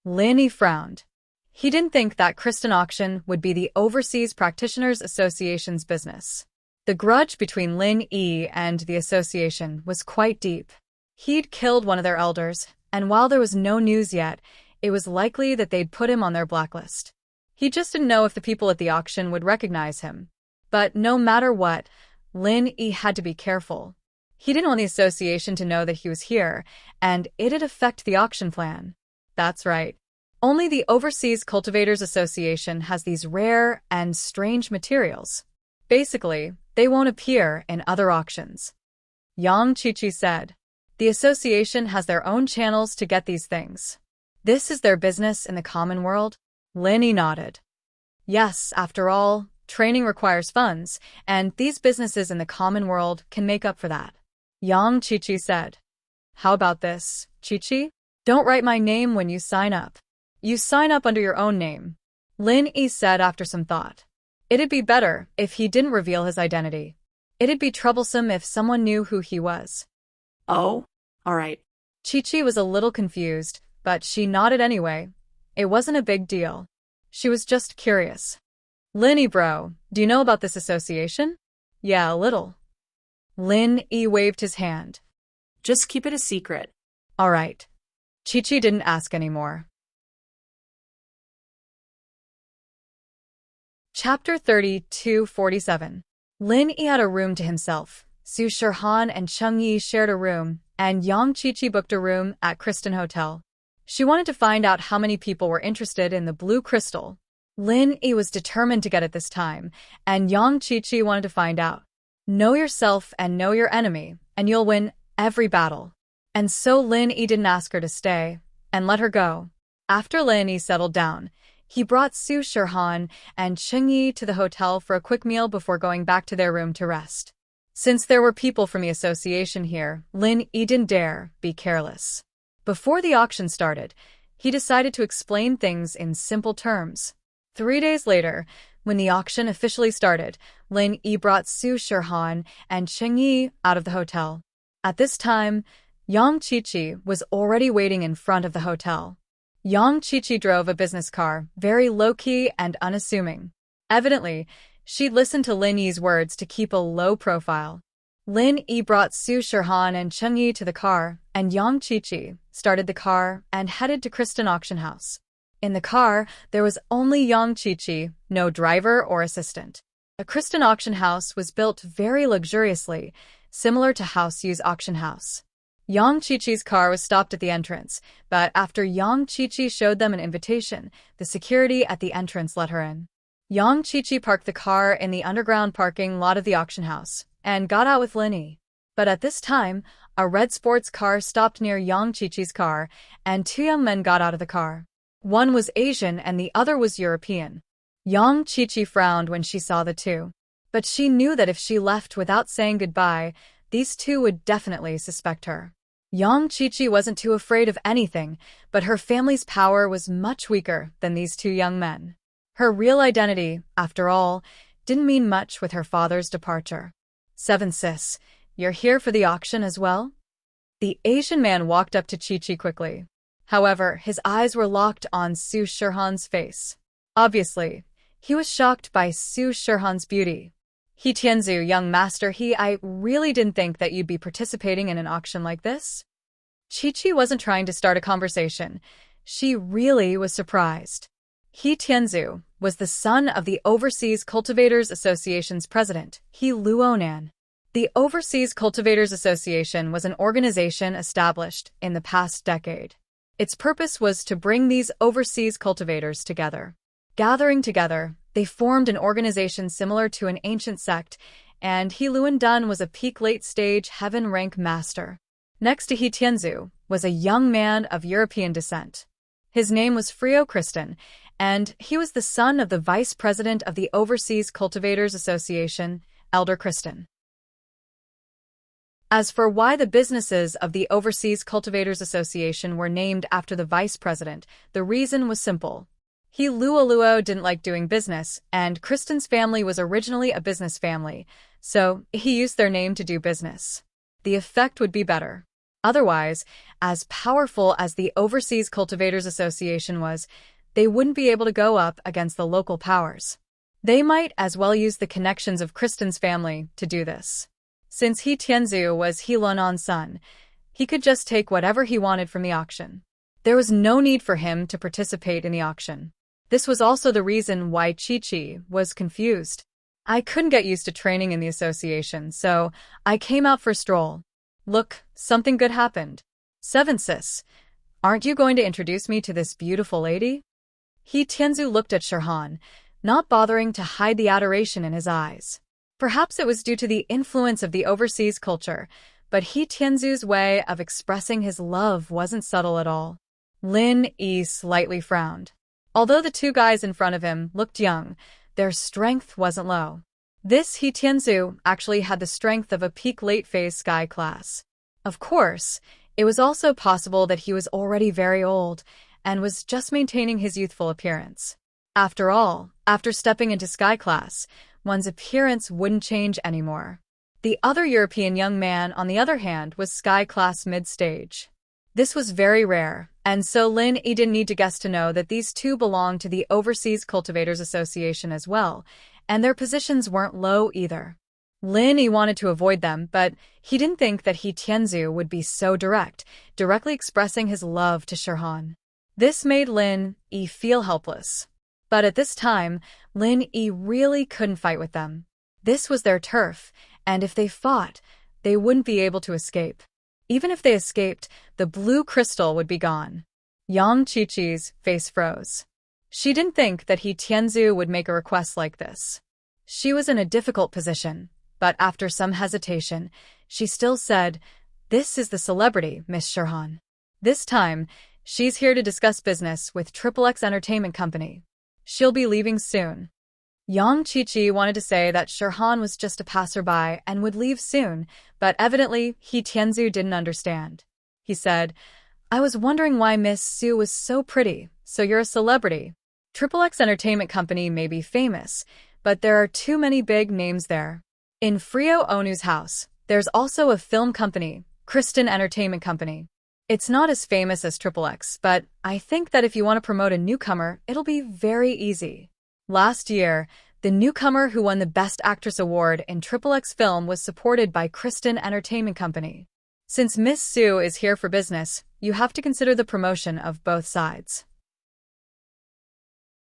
Lin Yi frowned. He didn't think that Kristen auction would be the Overseas Practitioners Association's business. The grudge between Lin Yi and the association was quite deep. He'd killed one of their elders, and while there was no news yet, it was likely that they'd put him on their blacklist. He just didn't know if the people at the auction would recognize him. But no matter what, Lin Yi had to be careful. He didn't want the association to know that he was here, and it'd affect the auction plan. That's right. Only the Overseas Cultivators Association has these rare and strange materials. Basically, they won't appear in other auctions. Yang Chichi said. The association has their own channels to get these things. This is their business in the common world? Lin Yi nodded. Yes, after all, training requires funds, and these businesses in the common world can make up for that. Yang Chichi said. How about this, Chichi? Don't write my name when you sign up. You sign up under your own name. Lin Yi said after some thought. It'd be better if he didn't reveal his identity. It'd be troublesome if someone knew who he was. Oh, all right. Chichi was a little confused, but she nodded anyway. It wasn't a big deal. She was just curious. Lin Yi bro, do you know about this association? Yeah, a little. Lin Yi waved his hand. Just keep it a secret. All right. Chichi didn't ask anymore. Chapter 32:47. Lin Yi had a room to himself. Su Shirhan and Cheng Yi shared a room, and Yang Chichi booked a room at Kristen Hotel. She wanted to find out how many people were interested in the blue crystal. Lin Yi was determined to get it this time, and Yang Chichi wanted to find out. Know yourself and know your enemy, and you'll win every battle. And so Lin Yi didn't ask her to stay, and let her go. After Lin Yi settled down, he brought Su Shirhan and Cheng Yi to the hotel for a quick meal before going back to their room to rest. Since there were people from the association here, Lin Yi didn't dare be careless. Before the auction started, he decided to explain things in simple terms. 3 days later, when the auction officially started, Lin Yi brought Su Shirhan and Cheng Yi out of the hotel. At this time, Yang Chichi was already waiting in front of the hotel. Yang Chichi drove a business car, very low-key and unassuming. Evidently, she'd listened to Lin Yi's words to keep a low profile. Lin Yi brought Su Shirhan and Cheng Yi to the car, and Yang Chichi started the car and headed to Kristen Auction House. In the car, there was only Yang Chichi, no driver or assistant. A Kristen auction house was built very luxuriously, similar to House Yu's auction house. Yang Chichi's car was stopped at the entrance, but after Yang Chichi showed them an invitation, the security at the entrance let her in. Yang Chichi parked the car in the underground parking lot of the auction house and got out with Lin Yi. But at this time, a red sports car stopped near Yang Chichi's car, and 2 young men got out of the car. One was Asian and the other was European. Yang Chichi frowned when she saw the two. But she knew that if she left without saying goodbye, these two would definitely suspect her. Yang Chichi wasn't too afraid of anything, but her family's power was much weaker than these 2 young men. Her real identity, after all, didn't mean much with her father's departure. 7 sis, you're here for the auction as well? The Asian man walked up to Chichi quickly. However, his eyes were locked on Su Shirhan's face. Obviously, he was shocked by Su Shirhan's beauty. He Tianzu, young master, I really didn't think that you'd be participating in an auction like this. Chi-Chi wasn't trying to start a conversation. She really was surprised. He Tianzu was the son of the Overseas Cultivators Association's president, He Luonan. The Overseas Cultivators Association was an organization established in the past decade. Its purpose was to bring these overseas cultivators together. Gathering together, they formed an organization similar to an ancient sect, and He Luonan was a peak late-stage heaven rank master. Next to He Tianzu was a young man of European descent. His name was Frio Kristen, and he was the son of the vice president of the Overseas Cultivators Association, Elder Kristen. As for why the businesses of the Overseas Cultivators Association were named after the vice president, the reason was simple. He Luoluo didn't like doing business, and Kristen's family was originally a business family, so he used their name to do business. The effect would be better. Otherwise, as powerful as the Overseas Cultivators Association was, they wouldn't be able to go up against the local powers. They might as well use the connections of Kristen's family to do this. Since He Tianzu was He Luonan's son, he could just take whatever he wanted from the auction. There was no need for him to participate in the auction. This was also the reason why Chi-Chi was confused. I couldn't get used to training in the association, so I came out for a stroll. Look, something good happened. Seven sis, aren't you going to introduce me to this beautiful lady? He Tianzu looked at Shirhan, not bothering to hide the adoration in his eyes. Perhaps it was due to the influence of the overseas culture, but He Tianzu's way of expressing his love wasn't subtle at all. Lin Yi slightly frowned. Although the two guys in front of him looked young, their strength wasn't low. This He Tianzu actually had the strength of a peak late-phase sky class. Of course, it was also possible that he was already very old and was just maintaining his youthful appearance. After all, after stepping into sky class, one's appearance wouldn't change anymore. The other European young man, on the other hand, was sky class mid-stage. This was very rare, and so Lin Yi didn't need to guess to know that these two belonged to the Overseas Cultivators Association as well, and their positions weren't low either. Lin Yi wanted to avoid them, but he didn't think that He Tianzu would be so directly expressing his love to Shirhan. This made Lin Yi feel helpless. But at this time, Lin Yi really couldn't fight with them. This was their turf, and if they fought, they wouldn't be able to escape. Even if they escaped, the blue crystal would be gone. Yang Chi-Chi's face froze. She didn't think that He Tianzu would make a request like this. She was in a difficult position, but after some hesitation, she still said, "This is the celebrity, Miss Shirhan. This time, she's here to discuss business with XXX Entertainment Company. She'll be leaving soon." Yang Chi-Chi wanted to say that Shirhan was just a passerby and would leave soon, but evidently He Tianzu didn't understand. He said, "I was wondering why Miss Su was so pretty, so you're a celebrity. XXX Entertainment Company may be famous, but there are too many big names there. In Frio Onu's house, there's also a film company, Kristen Entertainment Company. It's not as famous as XXX, but I think that if you want to promote a newcomer, it'll be very easy. Last year, the newcomer who won the Best Actress award in XXX film was supported by Kristen Entertainment Company. Since Miss Su is here for business, you have to consider the promotion of both sides.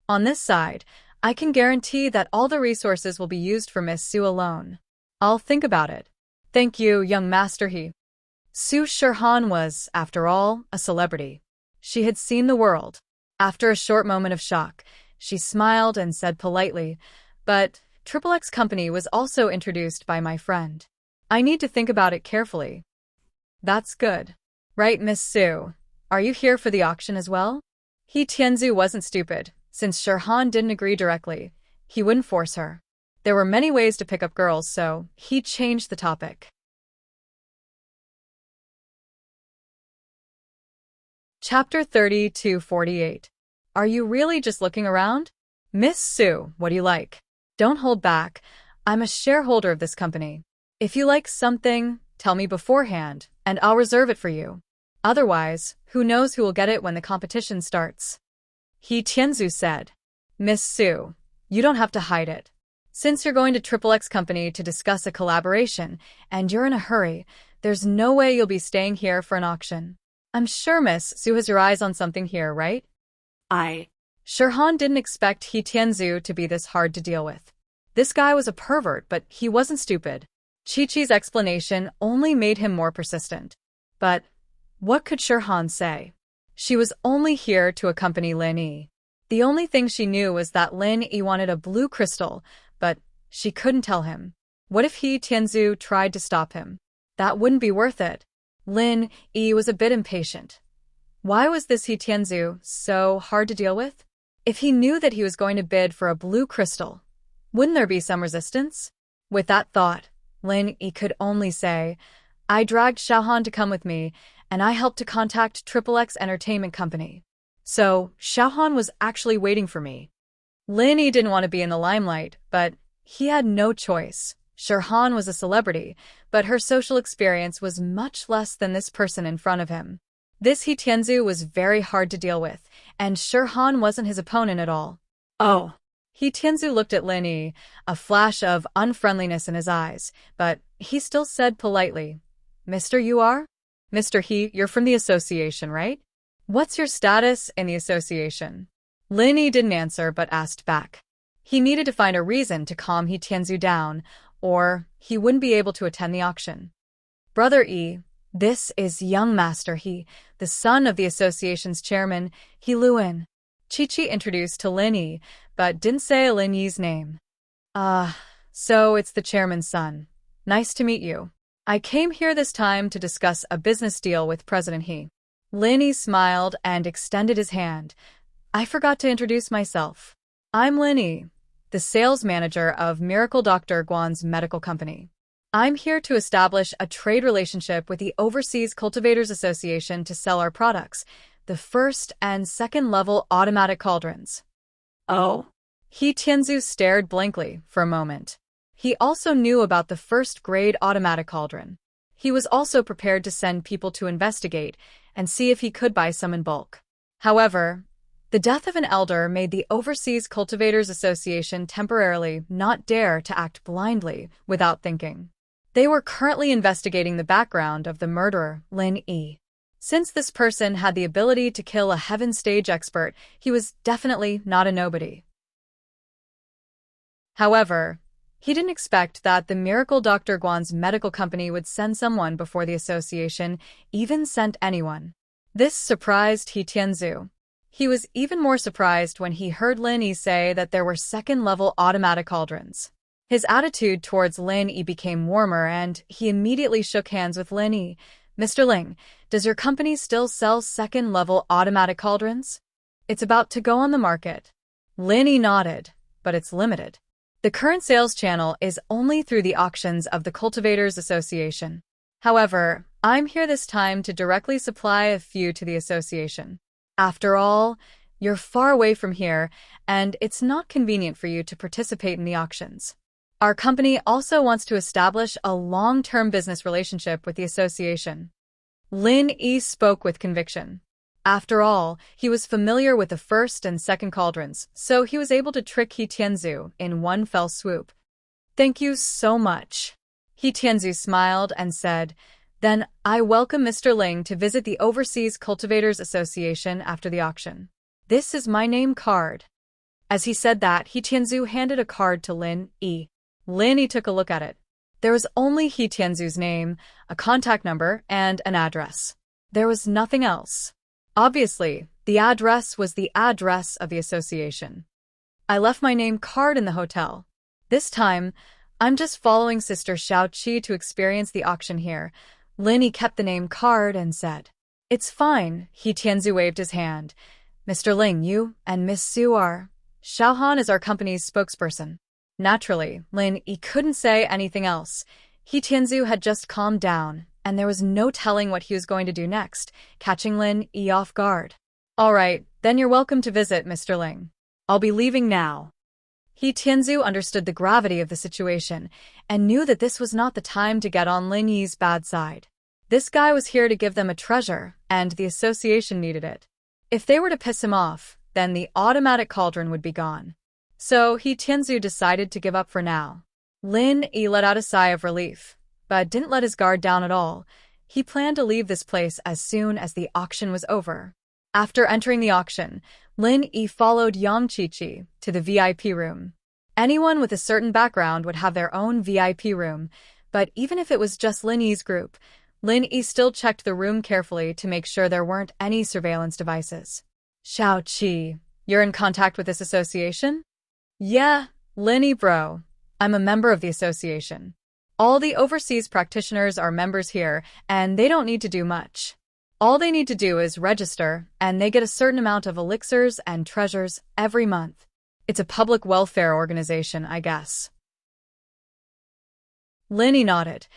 On this side, I can guarantee that all the resources will be used for Miss Su alone. I'll think about it. Thank you, young master." Su Shirhan was, after all, a celebrity. She had seen the world. After a short moment of shock, she smiled and said politely, "But XXX Company was also introduced by my friend. I need to think about it carefully." "That's good. Right, Miss Su? Are you here for the auction as well?" He Tianzu wasn't stupid. Since Shirhan didn't agree directly, he wouldn't force her. There were many ways to pick up girls, so he changed the topic. Chapter 30-48. Are you really just looking around? Miss Su, what do you like? Don't hold back. I'm a shareholder of this company. If you like something, tell me beforehand, and I'll reserve it for you. Otherwise, who knows who will get it when the competition starts? He Tianzu said. Miss Sue, you don't have to hide it. Since you're going to XXX Company to discuss a collaboration, and you're in a hurry, there's no way you'll be staying here for an auction. I'm sure Miss Sue has your eyes on something here, right? Shirhan didn't expect He Tianzu to be this hard to deal with. This guy was a pervert, but he wasn't stupid. Chi-Chi's explanation only made him more persistent. But what could Shirhan say? She was only here to accompany Lin Yi. The only thing she knew was that Lin Yi wanted a blue crystal, but she couldn't tell him. What if He Tianzu tried to stop him? That wouldn't be worth it. Lin Yi was a bit impatient. Why was this He Tianzu so hard to deal with? If he knew that he was going to bid for a blue crystal, wouldn't there be some resistance? With that thought, Lin Yi could only say, I dragged Xiaohan to come with me, and I helped to contact XXX Entertainment Company. So, Xiaohan was actually waiting for me. Lin Yi didn't want to be in the limelight, but he had no choice. Shirhan was a celebrity, but her social experience was much less than this person in front of him. This He Tianzu was very hard to deal with, and Shirhan wasn't his opponent at all. Oh. He Tianzu looked at Lin Yi, a flash of unfriendliness in his eyes, but he still said politely, Mr. You are? Mr. He, you're from the association, right? What's your status in the association? Lin Yi didn't answer but asked back. He needed to find a reason to calm He Tianzu down, or he wouldn't be able to attend the auction. Brother Yi, this is young Master He, the son of the association's chairman, He Luin. Chi-Chi introduced to Lin Yi, but didn't say Lin Yi's name. So it's the chairman's son. Nice to meet you. I came here this time to discuss a business deal with President He. Lin Yi smiled and extended his hand. I forgot to introduce myself. I'm Lin Yi, the sales manager of Miracle Dr. Guan's medical company. I'm here to establish a trade relationship with the Overseas Cultivators Association to sell our products, the first and second level automatic cauldrons. Oh? He Tianzu stared blankly for a moment. He also knew about the first-grade automatic cauldron. He was also prepared to send people to investigate and see if he could buy some in bulk. However, the death of an elder made the Overseas Cultivators Association temporarily not dare to act blindly without thinking. They were currently investigating the background of the murderer, Lin Yi. Since this person had the ability to kill a heaven stage expert, he was definitely not a nobody. However, he didn't expect that the Miracle Dr. Guan's medical company would send someone before the association even sent anyone. This surprised He Tianzu. He was even more surprised when he heard Lin Yi say that there were second-level automatic cauldrons. His attitude towards Lin Yi became warmer and he immediately shook hands with Lin Yi. Mr. Ling, does your company still sell second-level automatic cauldrons? It's about to go on the market. Lin Yi nodded, but it's limited. The current sales channel is only through the auctions of the Cultivators Association. However, I'm here this time to directly supply a few to the association. After all, you're far away from here, and it's not convenient for you to participate in the auctions. Our company also wants to establish a long-term business relationship with the association. Lin Yi spoke with conviction. After all, he was familiar with the first and second cauldrons, so he was able to trick He Tianzu in one fell swoop. Thank you so much. He Tianzu smiled and said, Then I welcome Mr. Ling to visit the Overseas Cultivators Association after the auction. This is my name card. As he said that, He Tianzu handed a card to Lin Yi. Lin Yi took a look at it. There was only He Tianzu's name, a contact number, and an address. There was nothing else. Obviously, the address was the address of the association. I left my name card in the hotel. This time, I'm just following Sister Xiaoqi to experience the auction here. Lin Yi kept the name card and said, It's fine. He Tianzu waved his hand. Mr. Ling, you and Miss Su are. Xiaohan is our company's spokesperson. Naturally, Lin Yi couldn't say anything else. He Tianzu had just calmed down, and there was no telling what he was going to do next, catching Lin Yi off guard. All right, then you're welcome to visit, Mr. Ling. I'll be leaving now. He Tianzu understood the gravity of the situation and knew that this was not the time to get on Lin Yi's bad side. This guy was here to give them a treasure, and the association needed it. If they were to piss him off, then the automatic cauldron would be gone. So Tianzu decided to give up for now. Lin Yi let out a sigh of relief, but didn't let his guard down at all. He planned to leave this place as soon as the auction was over. After entering the auction, Lin Yi followed Yang Qiqi to the VIP room. Anyone with a certain background would have their own VIP room, but even if it was just Lin Yi's group, Lin Yi still checked the room carefully to make sure there weren't any surveillance devices. Xiao Qi, you're in contact with this association? Yeah, Lin Yi bro. I'm a member of the association. All the overseas practitioners are members here, and they don't need to do much. All they need to do is register, and they get a certain amount of elixirs and treasures every month. It's a public welfare organization, I guess. Lin Yi nodded.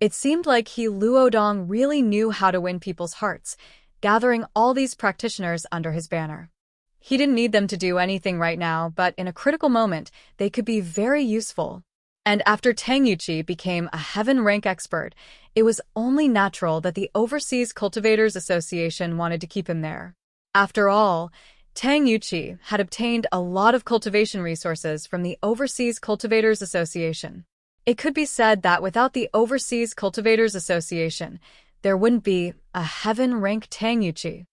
It seemed like Luodong really knew how to win people's hearts, gathering all these practitioners under his banner. He didn't need them to do anything right now, but in a critical moment, they could be very useful. And after Tang Yuqi became a heaven rank expert, it was only natural that the Overseas Cultivators Association wanted to keep him there. After all, Tang Yuqi had obtained a lot of cultivation resources from the Overseas Cultivators Association. It could be said that without the Overseas Cultivators Association, there wouldn't be a heaven rank Tang Yuqi.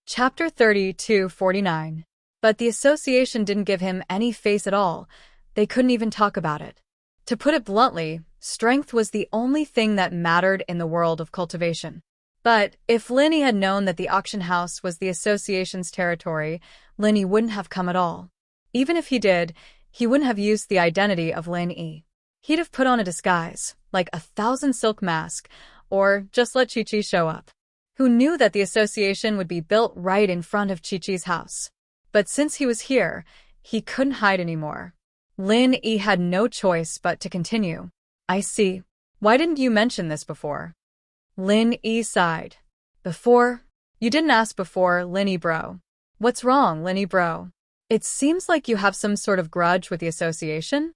Chapter 30-49. But the association didn't give him any face at all. They couldn't even talk about it. To put it bluntly, strength was the only thing that mattered in the world of cultivation. But if Lin Yi had known that the auction house was the association's territory, Lin Yi wouldn't have come at all. Even if he did, he wouldn't have used the identity of Lin Yi. He'd have put on a disguise, like a 1,000 silk mask, or just let Qiqi show up. Who knew that the association would be built right in front of Qiqi's house? But since he was here, he couldn't hide anymore. Lin Yi had no choice but to continue. I see. Why didn't you mention this before? Lin Yi sighed. Before? You didn't ask before, Lin Yi bro. What's wrong, Lin Yi bro? It seems like you have some sort of grudge with the association?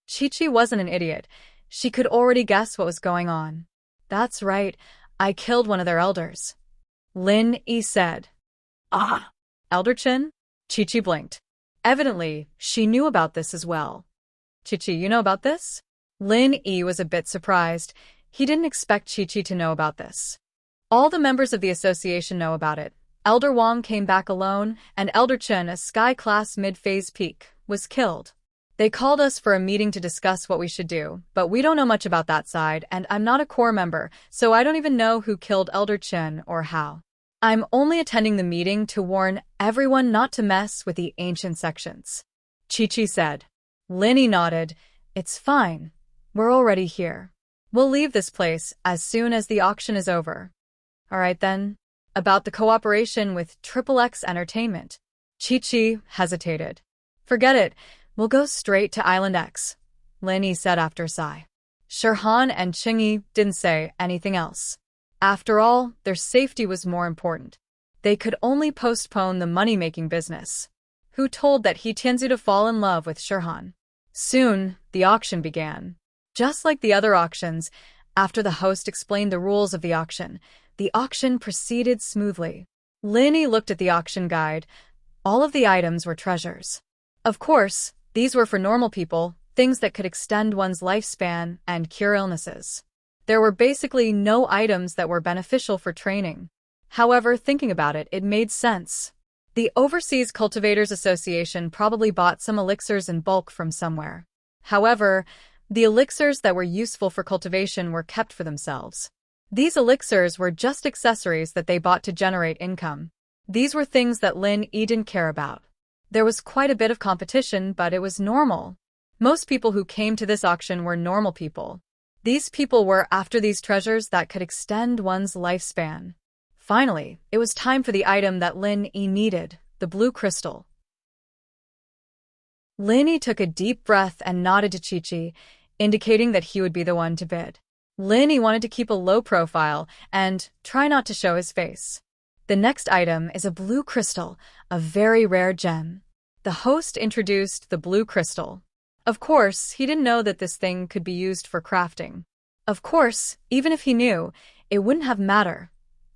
Qiqi wasn't an idiot. She could already guess what was going on. That's right. I killed one of their elders. Lin Yi said. Ah. Elder Qin? Qiqi blinked. Evidently, she knew about this as well. Qiqi, you know about this? Lin Yi was a bit surprised. He didn't expect Qiqi to know about this. All the members of the association know about it. Elder Wang came back alone, and Elder Chen, a Sky-class mid-phase peak, was killed. They called us for a meeting to discuss what we should do, but we don't know much about that side, and I'm not a core member, so I don't even know who killed Elder Chen or how. I'm only attending the meeting to warn everyone not to mess with the ancient sections. Qiqi said. Lin Yi nodded. It's fine. We're already here. We'll leave this place as soon as the auction is over. All right then. About the cooperation with XXX Entertainment. Qiqi hesitated. Forget it. We'll go straight to Island X. Lin Yi said after a sigh. Shirhan and Qingyi didn't say anything else. After all, their safety was more important. They could only postpone the money-making business. Who told that Tianzu to fall in love with Shirhan? Soon, the auction began. Just like the other auctions, after the host explained the rules of the auction proceeded smoothly. Lin Yi looked at the auction guide. All of the items were treasures. Of course, these were for normal people, things that could extend one's lifespan and cure illnesses. There were basically no items that were beneficial for training. However, thinking about it, it made sense. The Overseas Cultivators Association probably bought some elixirs in bulk from somewhere. However, the elixirs that were useful for cultivation were kept for themselves. These elixirs were just accessories that they bought to generate income. These were things that Lin Yi didn't care about. There was quite a bit of competition, but it was normal. Most people who came to this auction were normal people. These people were after these treasures that could extend one's lifespan. Finally, it was time for the item that Lin Yi needed, the blue crystal. Lin Yi took a deep breath and nodded to Qiqi, indicating that he would be the one to bid. Lin Yi wanted to keep a low profile and try not to show his face. The next item is a blue crystal, a very rare gem. The host introduced the blue crystal. Of course, he didn't know that this thing could be used for crafting. Of course, even if he knew, it wouldn't have mattered.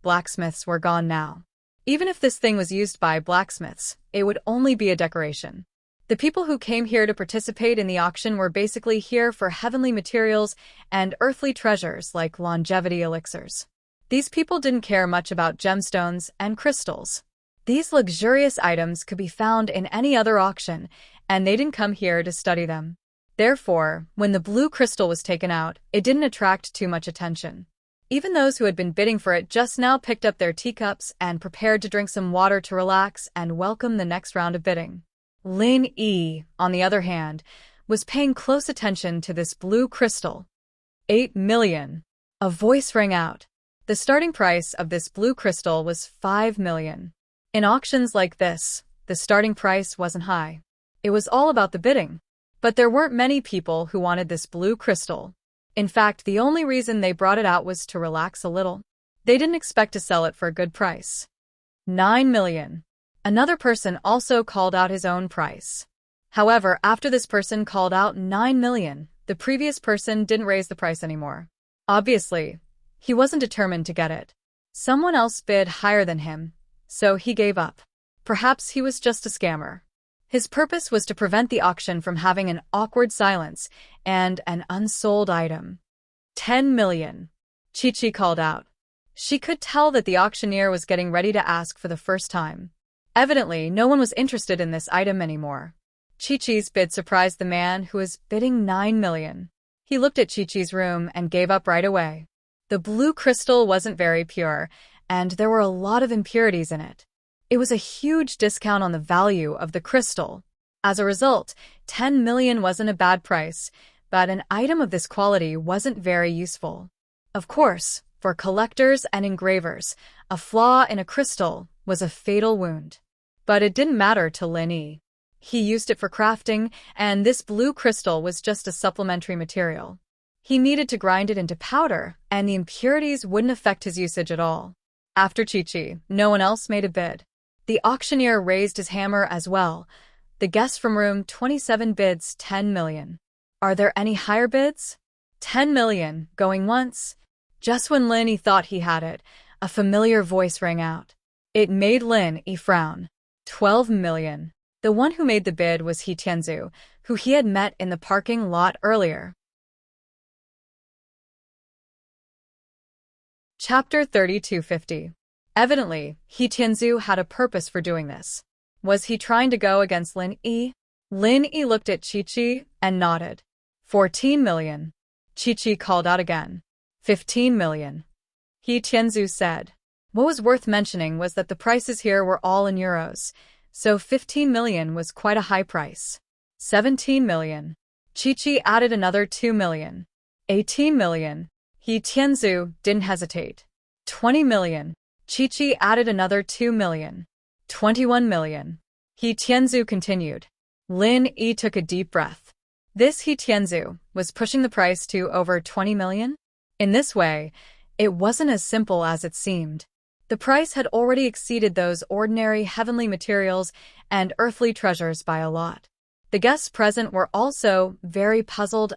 blacksmiths were gone now. Even if this thing was used by blacksmiths, it would only be a decoration. The people who came here to participate in the auction were basically here for heavenly materials and earthly treasures like longevity elixirs. These people didn't care much about gemstones and crystals. These luxurious items could be found in any other auction, and they didn't come here to study them. Therefore, when the blue crystal was taken out, it didn't attract too much attention. Even those who had been bidding for it just now picked up their teacups and prepared to drink some water to relax and welcome the next round of bidding. Lin Yi, on the other hand, was paying close attention to this blue crystal. 8 million. A voice rang out. The starting price of this blue crystal was 5 million. In auctions like this, the starting price wasn't high. It was all about the bidding. But there weren't many people who wanted this blue crystal. In fact, the only reason they brought it out was to relax a little. They didn't expect to sell it for a good price. 9 million. Another person also called out his own price. However, after this person called out 9 million, the previous person didn't raise the price anymore. Obviously, he wasn't determined to get it. Someone else bid higher than him, so he gave up. Perhaps he was just a scammer. His purpose was to prevent the auction from having an awkward silence and an unsold item. 10 million. Chi-Chi called out. She could tell that the auctioneer was getting ready to ask for the first time. Evidently, no one was interested in this item anymore. Chi-Chi's bid surprised the man who was bidding 9 million. He looked at Chi-Chi's room and gave up right away. The blue crystal wasn't very pure, and there were a lot of impurities in it. It was a huge discount on the value of the crystal. As a result, 10 million wasn't a bad price, but an item of this quality wasn't very useful. Of course, for collectors and engravers, a flaw in a crystal was a fatal wound. But it didn't matter to Lin Yi. He used it for crafting, and this blue crystal was just a supplementary material. He needed to grind it into powder, and the impurities wouldn't affect his usage at all. After Chi-Chi, no one else made a bid. The auctioneer raised his hammer as well. The guest from room 27 bids 10 million. Are there any higher bids? 10 million, going once. Just when Lin Yi thought he had it, a familiar voice rang out. It made Lin Yi frown. 12 million. The one who made the bid was He Tianzu, who he had met in the parking lot earlier. Chapter 3250. Evidently, He Tianzu had a purpose for doing this. Was he trying to go against Lin Yi? Lin Yi looked at Chi-Chi and nodded. 14 million. Chi-Chi called out again. 15 million. He Tianzu said. What was worth mentioning was that the prices here were all in euros, so 15 million was quite a high price. 17 million. Chi-Chi added another 2 million. 18 million. He Tianzu didn't hesitate. 20 million. Chi-Chi added another 2 million. 21 million. He Tianzu continued. Lin Yi took a deep breath. This He Tianzu was pushing the price to over 20 million? In this way, it wasn't as simple as it seemed. The price had already exceeded those ordinary heavenly materials and earthly treasures by a lot. The guests present were also very puzzled.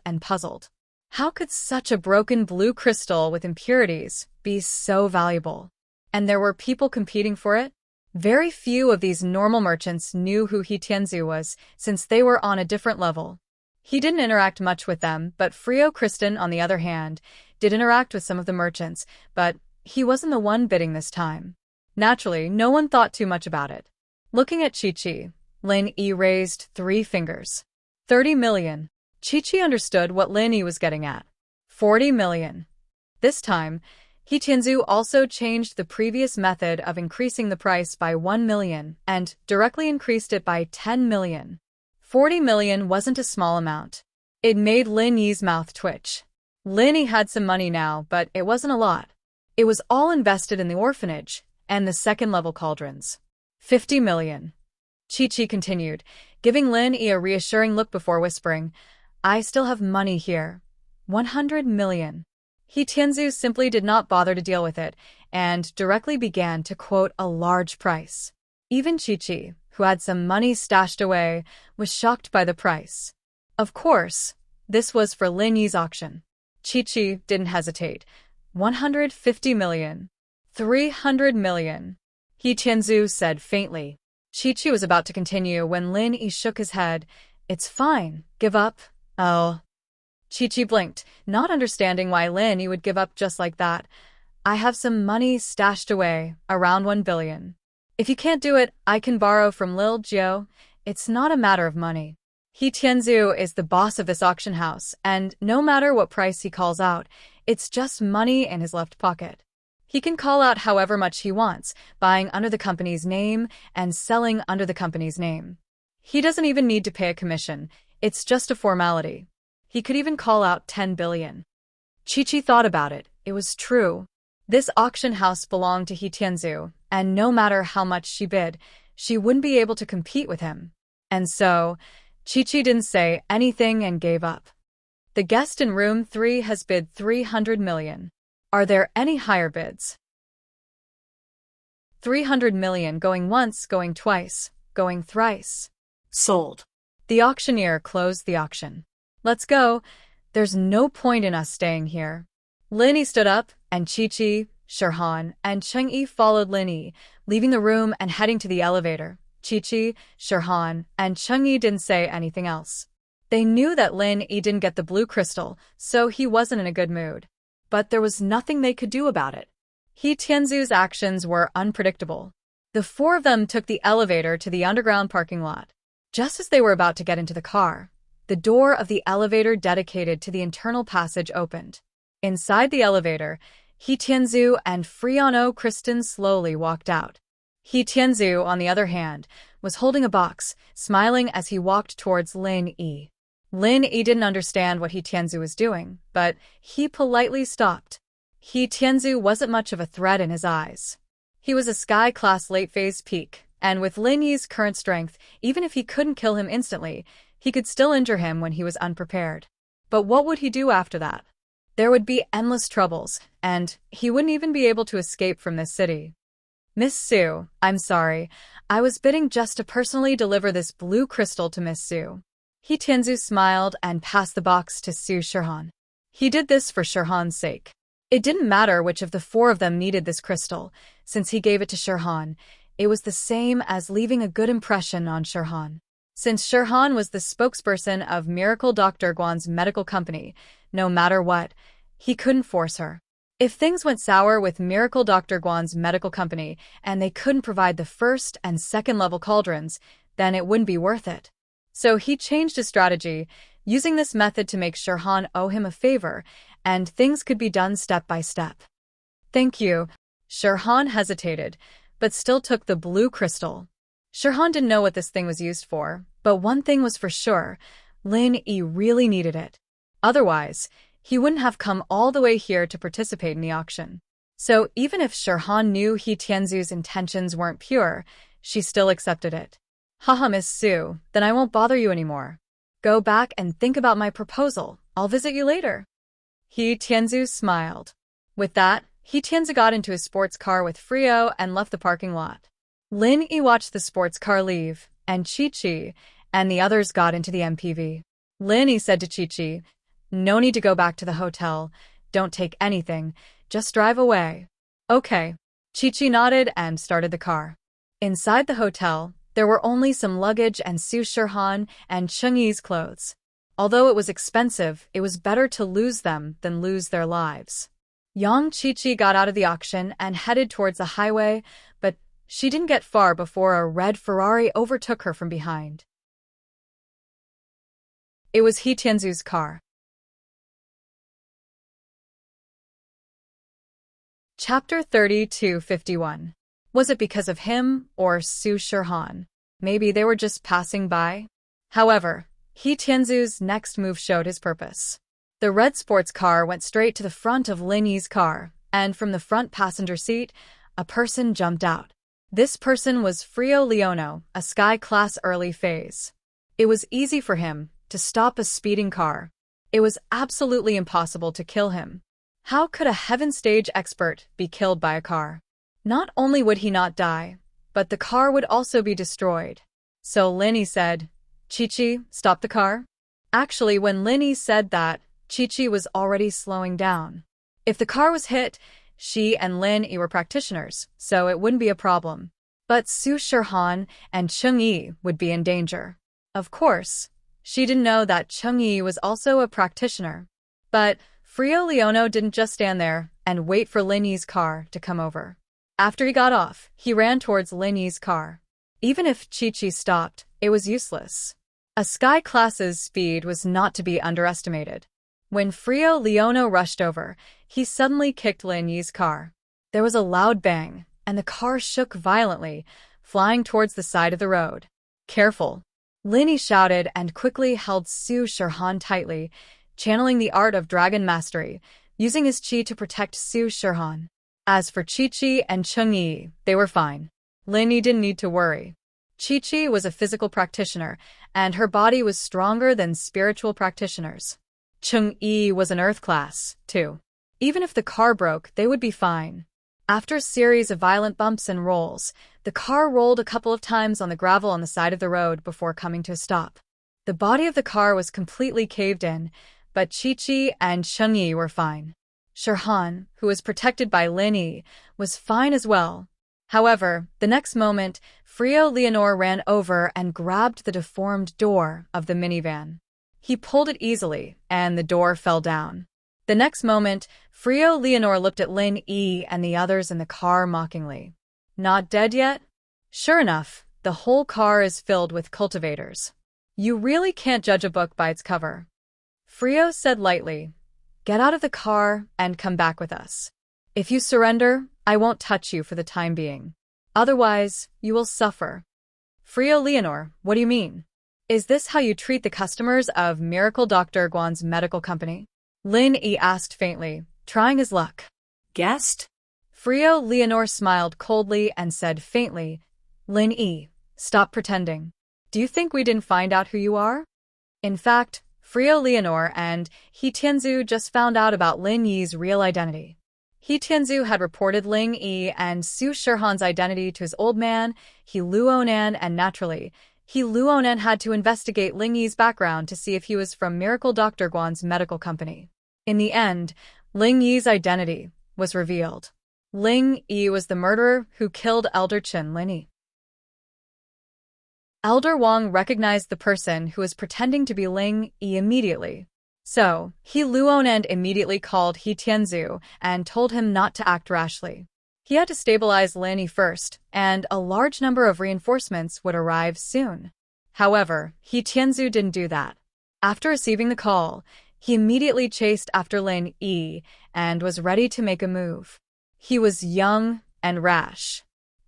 How could such a broken blue crystal with impurities be so valuable? And there were people competing for it? Very few of these normal merchants knew who He Tianzu was, since they were on a different level. He didn't interact much with them, but Frio Kristen, on the other hand, did interact with some of the merchants, but he wasn't the one bidding this time. Naturally, no one thought too much about it. Looking at Chi-Chi, Lin Yi raised 3 fingers. 30 million. Chi-Chi understood what Lin Yi was getting at. 40 million. This time, He Tianzu also changed the previous method of increasing the price by 1 million and directly increased it by 10 million. 40 million wasn't a small amount. It made Lin Yi's mouth twitch. Lin Yi had some money now, but it wasn't a lot. It was all invested in the orphanage and the second-level cauldrons. 50 million. Chi-Chi continued, giving Lin Yi a reassuring look before whispering, I still have money here. 100 million. He Tianzu simply did not bother to deal with it, and directly began to quote a large price. Even Chi-Chi, who had some money stashed away, was shocked by the price. Of course, this was for Lin Yi's auction. Chi-Chi didn't hesitate. 150 million. 300 million. He Tianzu said faintly. Chi-Chi was about to continue when Lin Yi shook his head. It's fine. Give up. Oh. Chi-Chi blinked, not understanding why Lin Yi would give up just like that. I have some money stashed away, around 1 billion. If you can't do it, I can borrow from Lil Jiao. It's not a matter of money. He Tianzu is the boss of this auction house, and no matter what price he calls out, it's just money in his left pocket. He can call out however much he wants, buying under the company's name and selling under the company's name. He doesn't even need to pay a commission. It's just a formality. He could even call out 10 billion. Chi-Chi thought about it. It was true. This auction house belonged to He Tianzu, and no matter how much she bid, she wouldn't be able to compete with him. And so, Chi-Chi didn't say anything and gave up. The guest in room 3 has bid 300 million. Are there any higher bids? 300 million going once, going twice, going thrice. Sold. The auctioneer closed the auction. Let's go. There's no point in us staying here. Lin Yi stood up, and Chi-Chi, Shirhan, and Cheng Yi followed Lin Yi, leaving the room and heading to the elevator. Chi-Chi, Shirhan, and Cheng Yi didn't say anything else. They knew that Lin Yi didn't get the blue crystal, so he wasn't in a good mood. But there was nothing they could do about it. He Tianzu's actions were unpredictable. The 4 of them took the elevator to the underground parking lot. Just as they were about to get into the car, the door of the elevator dedicated to the internal passage opened. Inside the elevator, He Tianzu and Friano Kristen slowly walked out. He Tianzu, on the other hand, was holding a box, smiling as he walked towards Lin Yi. Lin Yi didn't understand what He Tianzu was doing, but he politely stopped. He Tianzu wasn't much of a threat in his eyes. He was a sky-class late-phase peak, and with Lin Yi's current strength, even if he couldn't kill him instantly, he could still injure him when he was unprepared. But what would he do after that? There would be endless troubles, and he wouldn't even be able to escape from this city. Miss Su, I'm sorry. I was bidding just to personally deliver this blue crystal to Miss Su. He Tianzu smiled and passed the box to Su Shirhan. He did this for Shirhan's sake. It didn't matter which of the 4 of them needed this crystal, since he gave it to Shirhan. It was the same as leaving a good impression on Shirhan. Since Shirhan was the spokesperson of Miracle Dr. Guan's medical company, no matter what, he couldn't force her. If things went sour with Miracle Dr. Guan's medical company and they couldn't provide the 1st and 2nd level cauldrons, then it wouldn't be worth it. So he changed his strategy, using this method to make Shirhan owe him a favor, and things could be done step by step. Thank you. Shirhan hesitated, but still took the blue crystal. Shirhan didn't know what this thing was used for, but one thing was for sure, Lin Yi really needed it. Otherwise, he wouldn't have come all the way here to participate in the auction. So even if Shirhan knew He Tianzu's intentions weren't pure, she still accepted it. Haha, Miss Su, then I won't bother you anymore. Go back and think about my proposal. I'll visit you later. He Tianzu smiled. With that, He Tianzu got into his sports car with Frio and left the parking lot. Lin Yi watched the sports car leave, and Chi-Chi and the others got into the MPV. Lin Yi said to Chi-Chi, no need to go back to the hotel. Don't take anything. Just drive away. Okay. Chi-Chi nodded and started the car. Inside the hotel, there were only some luggage and Su Shirhan and Cheng Yi's clothes. Although it was expensive, it was better to lose them than lose their lives. Young Chi-Chi got out of the auction and headed towards the highway, but she didn't get far before a red Ferrari overtook her from behind. It was He Tianzu's car. Chapter 32:51. Was it because of him or Su Shirhan? Maybe they were just passing by? However, He Tianzu's next move showed his purpose. The red sports car went straight to the front of Lin Yi's car, and from the front passenger seat, a person jumped out. This person was Frio Leono, a sky-class early phase. It was easy for him to stop a speeding car. It was absolutely impossible to kill him. How could a heaven stage expert be killed by a car? Not only would he not die, but the car would also be destroyed. So Lin Yi said, Chi-Chi, stop the car. Actually, when Lin Yi said that, Chi-Chi was already slowing down. If the car was hit, She and Lin Yi were practitioners, so it wouldn't be a problem. But Su Shirhan and Cheng Yi would be in danger. Of course, she didn't know that Cheng Yi was also a practitioner. But Frio Leono didn't just stand there and wait for Lin Yi's car to come over. After he got off, he ran towards Lin Yi's car. Even if Chi-Chi stopped, it was useless. A Sky class's speed was not to be underestimated. When Frio Leono rushed over, he suddenly kicked Lin Yi's car. There was a loud bang, and the car shook violently, flying towards the side of the road. "Careful!" Lin Yi shouted and quickly held Su Shirhan tightly, channeling the art of dragon mastery, using his chi to protect Su Shirhan. As for Chi-Chi and Cheng Yi, they were fine. Lin Yi didn't need to worry. Chi-Chi was a physical practitioner, and her body was stronger than spiritual practitioners. Cheng Yi was an earth class, too. Even if the car broke, they would be fine. After a series of violent bumps and rolls, the car rolled a couple of times on the gravel on the side of the road before coming to a stop. The body of the car was completely caved in, but Chi-Chi and Cheng Yi were fine. Shirhan, who was protected by Lin Yi, was fine as well. However, the next moment, Frio Leonor ran over and grabbed the deformed door of the minivan. He pulled it easily, and the door fell down. The next moment, Frio Leonor looked at Lin Yi and the others in the car mockingly. "Not dead yet?" Sure enough, the whole car is filled with cultivators. "You really can't judge a book by its cover." Frio said lightly, "Get out of the car and come back with us. If you surrender, I won't touch you for the time being. Otherwise, you will suffer." "Frio Leonor, what do you mean? Is this how you treat the customers of Miracle Dr. Guan's medical company?" Lin Yi asked faintly, trying his luck. Guest? Frio Leonor smiled coldly and said faintly, "Lin Yi, stop pretending. Do you think we didn't find out who you are?" In fact, Frio Leonor and He Tianzu just found out about Lin Yi's real identity. He Tianzu had reported Lin Yi and Su Shirhan's identity to his old man, He Luonan, and naturally, He Luonan had to investigate Lin Yi's background to see if he was from Miracle Dr. Guan's medical company. In the end, Lin Yi's identity was revealed. Lin Yi was the murderer who killed Elder Chen Lin Yi. Elder Wang recognized the person who was pretending to be Lin Yi immediately. So, He Luonan immediately called He Tianzu and told him not to act rashly. He had to stabilize Lin Yi first, and a large number of reinforcements would arrive soon. However, He Tianzu didn't do that. After receiving the call, he immediately chased after Lin Yi and was ready to make a move. He was young and rash.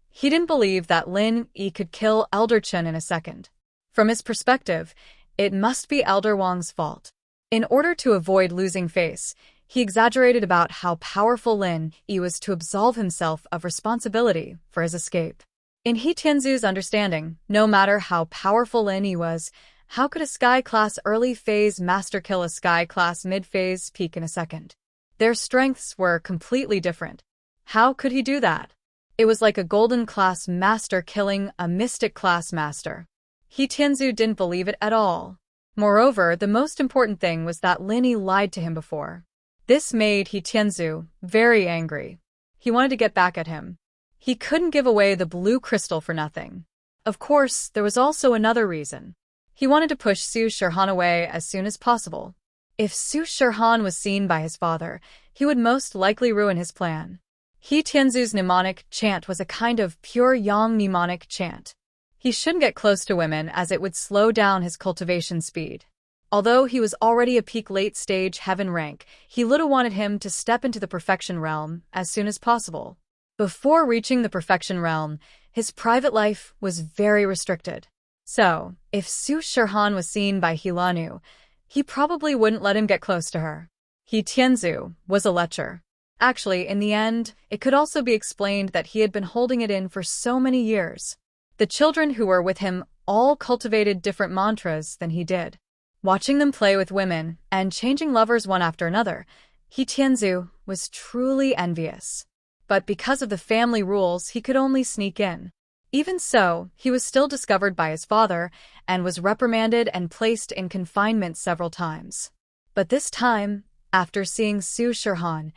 He didn't believe that Lin Yi could kill Elder Chen in a second. From his perspective, it must be Elder Wang's fault. In order to avoid losing face, he exaggerated about how powerful Lin Yi was to absolve himself of responsibility for his escape. In He Tianzu's understanding, no matter how powerful Lin Yi was, how could a Sky-class early-phase master kill a Sky-class mid-phase peak in a second? Their strengths were completely different. How could he do that? It was like a Golden-class master killing a Mystic-class master. He Tianzu didn't believe it at all. Moreover, the most important thing was that Lin Yi lied to him before. This made He Tianzu very angry. He wanted to get back at him. He couldn't give away the blue crystal for nothing. Of course, there was also another reason. He wanted to push Su Shirhan away as soon as possible. If Su Shirhan was seen by his father, he would most likely ruin his plan. He Tianzu's mnemonic chant was a kind of pure yang mnemonic chant. He shouldn't get close to women as it would slow down his cultivation speed. Although he was already a peak late-stage heaven rank, he little wanted him to step into the perfection realm as soon as possible. Before reaching the perfection realm, his private life was very restricted. So, if Su Shirhan was seen by He Lanu, he probably wouldn't let him get close to her. He Tianzu was a lecher. Actually, in the end, it could also be explained that he had been holding it in for so many years. The children who were with him all cultivated different mantras than he did. Watching them play with women and changing lovers one after another, He Tianzu was truly envious. But because of the family rules, he could only sneak in. Even so, he was still discovered by his father and was reprimanded and placed in confinement several times. But this time, after seeing Su Shirhan,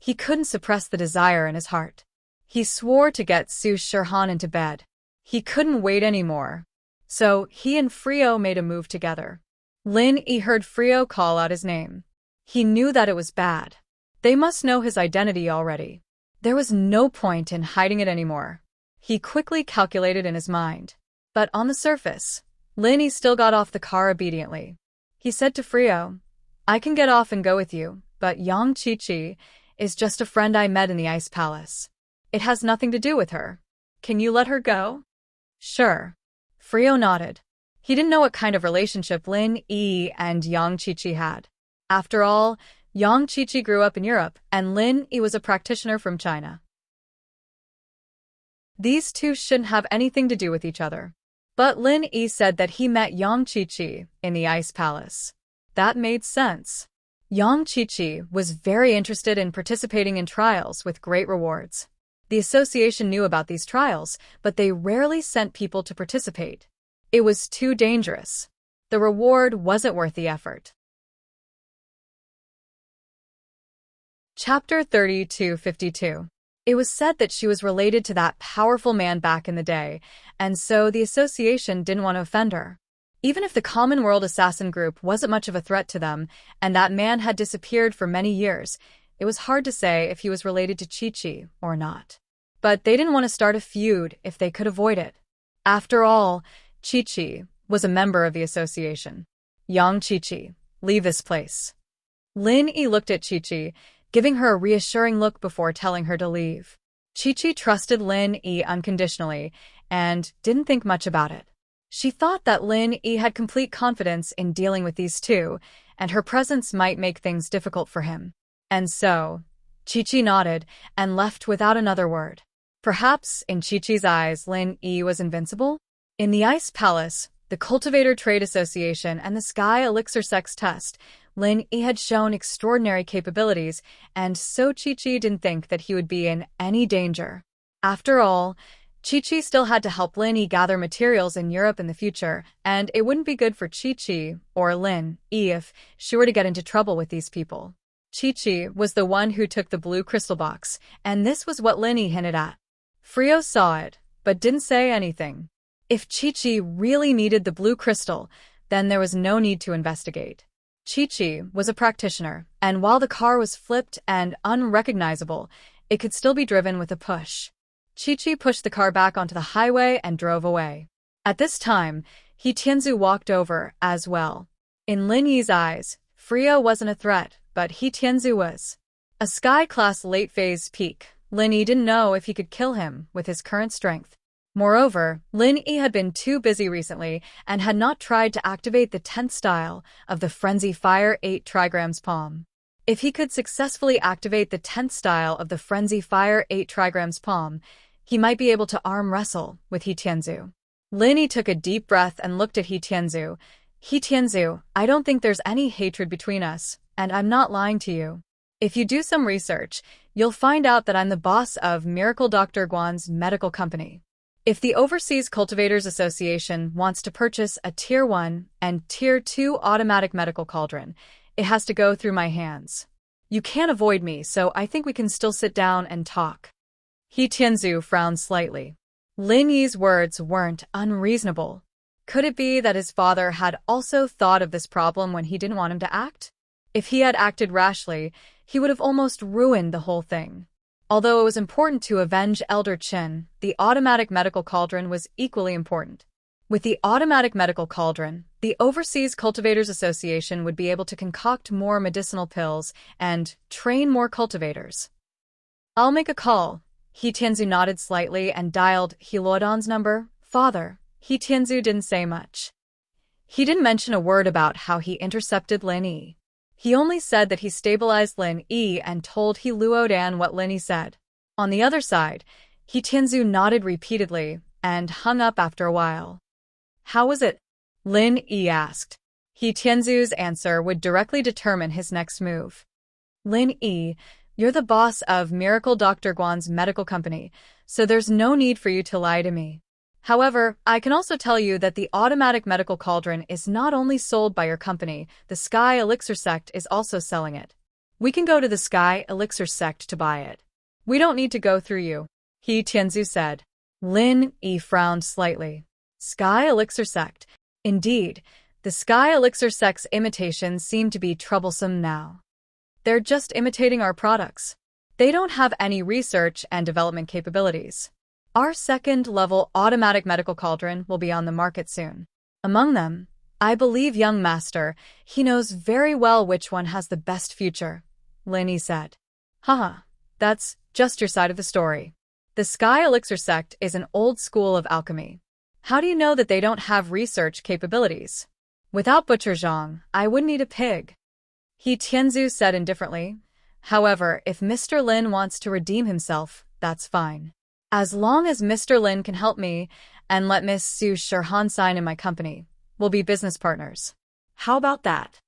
He couldn't suppress the desire in his heart. He swore to get Su Shirhan into bed. He couldn't wait anymore. So he and Frio made a move together. Lin Yi heard Frio call out his name. He knew that it was bad. They must know his identity already. There was no point in hiding it anymore. He quickly calculated in his mind. But on the surface, Lin Yi still got off the car obediently. He said to Frio, "I can get off and go with you, but Yang Chi-Chi is just a friend I met in the Ice Palace. It has nothing to do with her. Can you let her go?" "Sure." Frio nodded. He didn't know what kind of relationship Lin Yi and Yang Chi-Chi had. After all, Yang Chi-Chi grew up in Europe, and Lin Yi was a practitioner from China. These two shouldn't have anything to do with each other. But Lin Yi said that he met Yang Chi-Chi in the Ice Palace. That made sense. Yang Chi-Chi was very interested in participating in trials with great rewards. The association knew about these trials, but they rarely sent people to participate. It was too dangerous. The reward wasn't worth the effort. Chapter 30-52. It was said that she was related to that powerful man back in the day, and so the association didn't want to offend her. Even if the Common World Assassin Group wasn't much of a threat to them, and that man had disappeared for many years, it was hard to say if he was related to Chi-Chi or not. But they didn't want to start a feud if they could avoid it. After all, Chi-Chi was a member of the association. "Yang Chi-Chi, leave this place." Lin Yi looked at Chi-Chi, giving her a reassuring look before telling her to leave. Chi-Chi trusted Lin Yi unconditionally and didn't think much about it. She thought that Lin Yi had complete confidence in dealing with these two, and her presence might make things difficult for him. And so, Chi-Chi nodded and left without another word. Perhaps, in Chi-Chi's eyes, Lin Yi was invincible? In the Ice Palace, the Cultivator Trade Association, and the Sky Elixir Sex Test, Lin Yi had shown extraordinary capabilities, and so Chi-Chi didn't think that he would be in any danger. After all, Chi-Chi still had to help Lin Yi gather materials in Europe in the future, and it wouldn't be good for Chi-Chi or Lin Yi if she were to get into trouble with these people. Chi-Chi was the one who took the blue crystal box, and this was what Lin Yi hinted at. Frio saw it, but didn't say anything. If Chi-Chi really needed the blue crystal, then there was no need to investigate. Chi-Chi was a practitioner, and while the car was flipped and unrecognizable, it could still be driven with a push. Chi-Chi pushed the car back onto the highway and drove away. At this time, He Tianzu walked over as well. In Lin Yi's eyes, Frio wasn't a threat, but He Tianzu was. A Sky-class late-phase peak, Lin Yi didn't know if he could kill him with his current strength. Moreover, Lin Yi had been too busy recently and had not tried to activate the 10th style of the Frenzy Fire 8 trigrams palm. If he could successfully activate the 10th style of the Frenzy Fire 8 trigrams palm, he might be able to arm wrestle with He Tianzu. Lin Yi took a deep breath and looked at He Tianzu. He Tianzu, I don't think there's any hatred between us, and I'm not lying to you. If you do some research, you'll find out that I'm the boss of Miracle Dr. Guan's medical company. If the Overseas Cultivators Association wants to purchase a Tier 1 and Tier 2 automatic medical cauldron, it has to go through my hands. You can't avoid me, so I think we can still sit down and talk. He Tianzu frowned slightly. Lin Yi's words weren't unreasonable. Could it be that his father had also thought of this problem when he didn't want him to act? If he had acted rashly, he would have almost ruined the whole thing. Although it was important to avenge Elder Qin, the automatic medical cauldron was equally important. With the automatic medical cauldron, the Overseas Cultivators Association would be able to concoct more medicinal pills and train more cultivators. I'll make a call. He Tianzu nodded slightly and dialed He Luodan's number. Father, He Tianzu didn't say much. He didn't mention a word about how he intercepted Lin Yi. He only said that he stabilized Lin Yi and told He Luodan what Lin Yi said. On the other side, He Tianzu nodded repeatedly and hung up after a while. How was it? Lin Yi asked. He Tianzu's answer would directly determine his next move. Lin Yi, you're the boss of Miracle Dr. Guan's medical company, so there's no need for you to lie to me. However, I can also tell you that the automatic medical cauldron is not only sold by your company, the Sky Elixir sect is also selling it. We can go to the Sky Elixir sect to buy it. We don't need to go through you, He Tianzu said. Lin Yi frowned slightly. Sky Elixir sect. Indeed, the Sky Elixir sect's imitations seem to be troublesome now. They're just imitating our products. They don't have any research and development capabilities. Our second-level automatic medical cauldron will be on the market soon. Among them, I believe young master, he knows very well which one has the best future, Lin Yi said. Haha, that's just your side of the story. The Sky Elixir sect is an old school of alchemy. How do you know that they don't have research capabilities? Without Butcher Zhang, I wouldn't eat a pig. He Tianzu said indifferently. However, if Mr. Lin wants to redeem himself, that's fine. As long as Mr. Lin can help me and let Miss Su Shirhan sign in my company, we'll be business partners. How about that?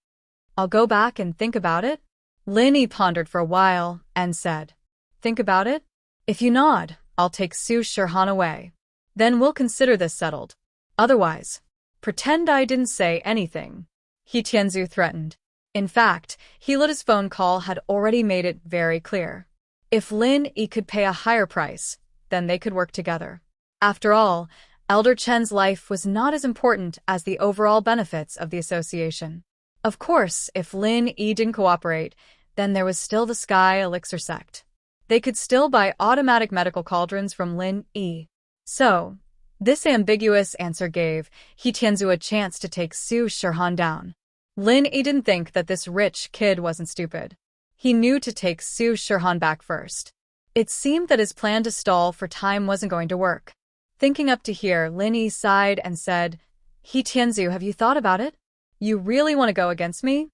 I'll go back and think about it. Lin Yi pondered for a while and said, Think about it? If you nod, I'll take Su Shirhan away. Then we'll consider this settled. Otherwise, pretend I didn't say anything, He Tianzu threatened. In fact, Helida's phone call had already made it very clear. If Lin Yi could pay a higher price, then they could work together. After all, Elder Chen's life was not as important as the overall benefits of the association. Of course, if Lin Yi didn't cooperate, then there was still the Sky Elixir sect. They could still buy automatic medical cauldrons from Lin Yi. So, this ambiguous answer gave He Tianzu a chance to take Su Shirhan down. Lin Yi didn't think that this rich kid wasn't stupid. He knew to take Su Shirhan back first. It seemed that his plan to stall for time wasn't going to work. Thinking up to here, Lin Yi sighed and said, He Tianzu, have you thought about it? You really want to go against me?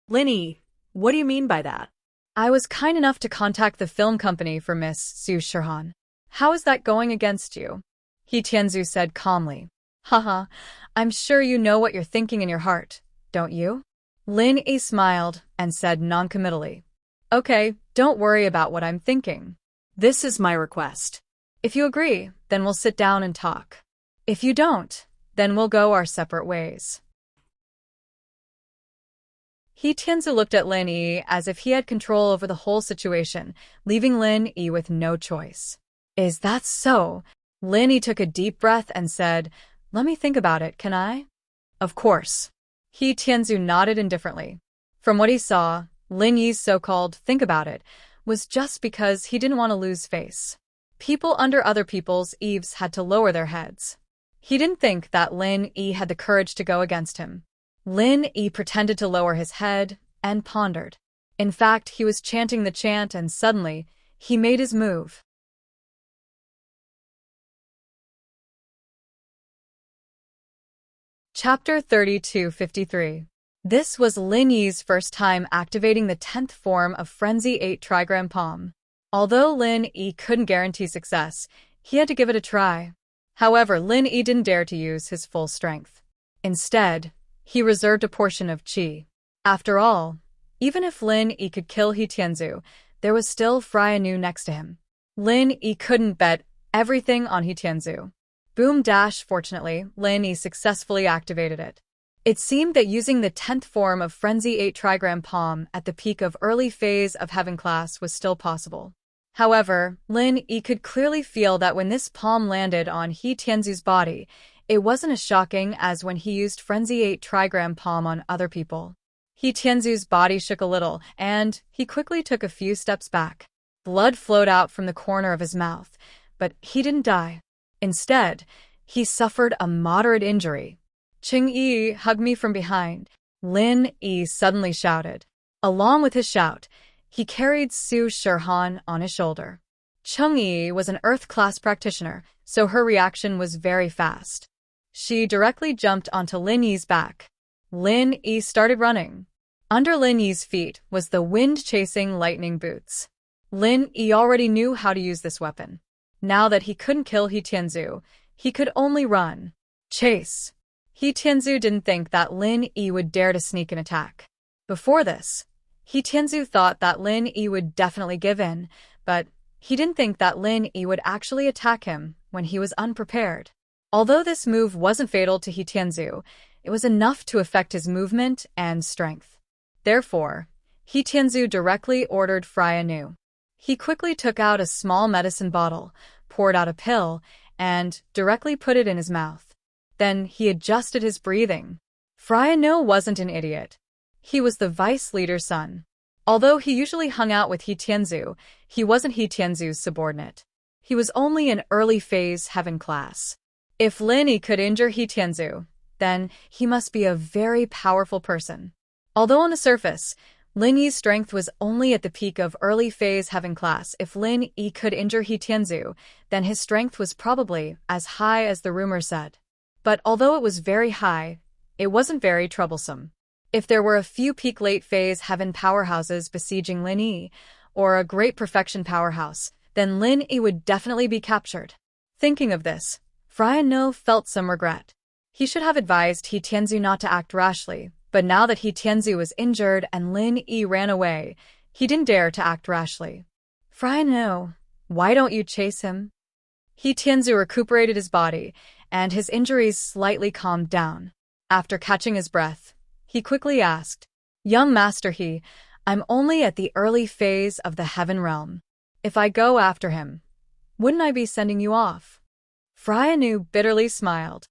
Lin Yi, what do you mean by that? I was kind enough to contact the film company for Miss Su Shirhan. How is that going against you? He Tianzu said calmly. Haha, I'm sure you know what you're thinking in your heart, don't you? Lin Yi smiled and said noncommittally. Okay, don't worry about what I'm thinking. This is my request. If you agree, then we'll sit down and talk. If you don't, then we'll go our separate ways. He Tianzu looked at Lin Yi as if he had control over the whole situation, leaving Lin Yi with no choice. Is that so? Lin Yi took a deep breath and said, Let me think about it, can I? Of course. He Tianzu nodded indifferently. From what he saw, Lin Yi's so-called think about it was just because he didn't want to lose face. People under other people's eaves had to lower their heads. He didn't think that Lin Yi had the courage to go against him. Lin Yi pretended to lower his head and pondered. In fact, he was chanting the chant and suddenly, he made his move. Chapter 3253. This was Lin Yi's first time activating the 10th form of Frenzy 8 Trigram Palm. Although Lin Yi couldn't guarantee success, he had to give it a try. However, Lin Yi didn't dare to use his full strength. Instead, he reserved a portion of qi. After all, even if Lin Yi could kill He Tianzu, there was still Freya Nu next to him. Lin Yi couldn't bet everything on He Tianzu. Boom dash, fortunately, Lin Yi successfully activated it. It seemed that using the 10th form of Frenzy 8 Trigram Palm at the peak of early phase of Heaven class was still possible. However, Lin Yi could clearly feel that when this palm landed on He Tianzu's body, it wasn't as shocking as when he used Frenzy 8 Trigram Palm on other people. He Tianzu's body shook a little, and he quickly took a few steps back. Blood flowed out from the corner of his mouth, but he didn't die. Instead, he suffered a moderate injury. Ching Yi, hug me from behind, Lin Yi suddenly shouted. Along with his shout, he carried Su Shirhan on his shoulder. Cheng Yi was an Earth-class practitioner, so her reaction was very fast. She directly jumped onto Lin Yi's back. Lin Yi started running. Under Lin Yi's feet was the wind-chasing lightning boots. Lin Yi already knew how to use this weapon. Now that he couldn't kill He Tianzu, he could only run. Chase. He Tianzu didn't think that Lin Yi would dare to sneak an attack. Before this, He Tianzu thought that Lin Yi would definitely give in, but he didn't think that Lin Yi would actually attack him when he was unprepared. Although this move wasn't fatal to He Tianzu, it was enough to affect his movement and strength. Therefore, He Tianzu directly ordered Freya new. He quickly took out a small medicine bottle, poured out a pill, and directly put it in his mouth. Then he adjusted his breathing. Freya No wasn't an idiot. He was the vice leader's son. Although he usually hung out with He Tianzu, he wasn't He Tianzu's subordinate. He was only an early phase heaven class. If Lin Yi could injure He Tianzu, then he must be a very powerful person. Although on the surface, Lin Yi's strength was only at the peak of early phase heaven class. If Lin Yi could injure He Tianzu, then his strength was probably as high as the rumor said. But although it was very high, it wasn't very troublesome. If there were a few peak late phase heaven powerhouses besieging Lin Yi, or a great perfection powerhouse, then Lin Yi would definitely be captured. Thinking of this, Freya No felt some regret. He should have advised He Tianzu not to act rashly, but now that He Tianzu was injured and Lin Yi ran away, he didn't dare to act rashly. Freya No, why don't you chase him? He Tianzu recuperated his body, and his injuries slightly calmed down. After catching his breath, he quickly asked, "Young Master He, I'm only at the early phase of the heaven realm. If I go after him, wouldn't I be sending you off?" Freya Nu bitterly smiled.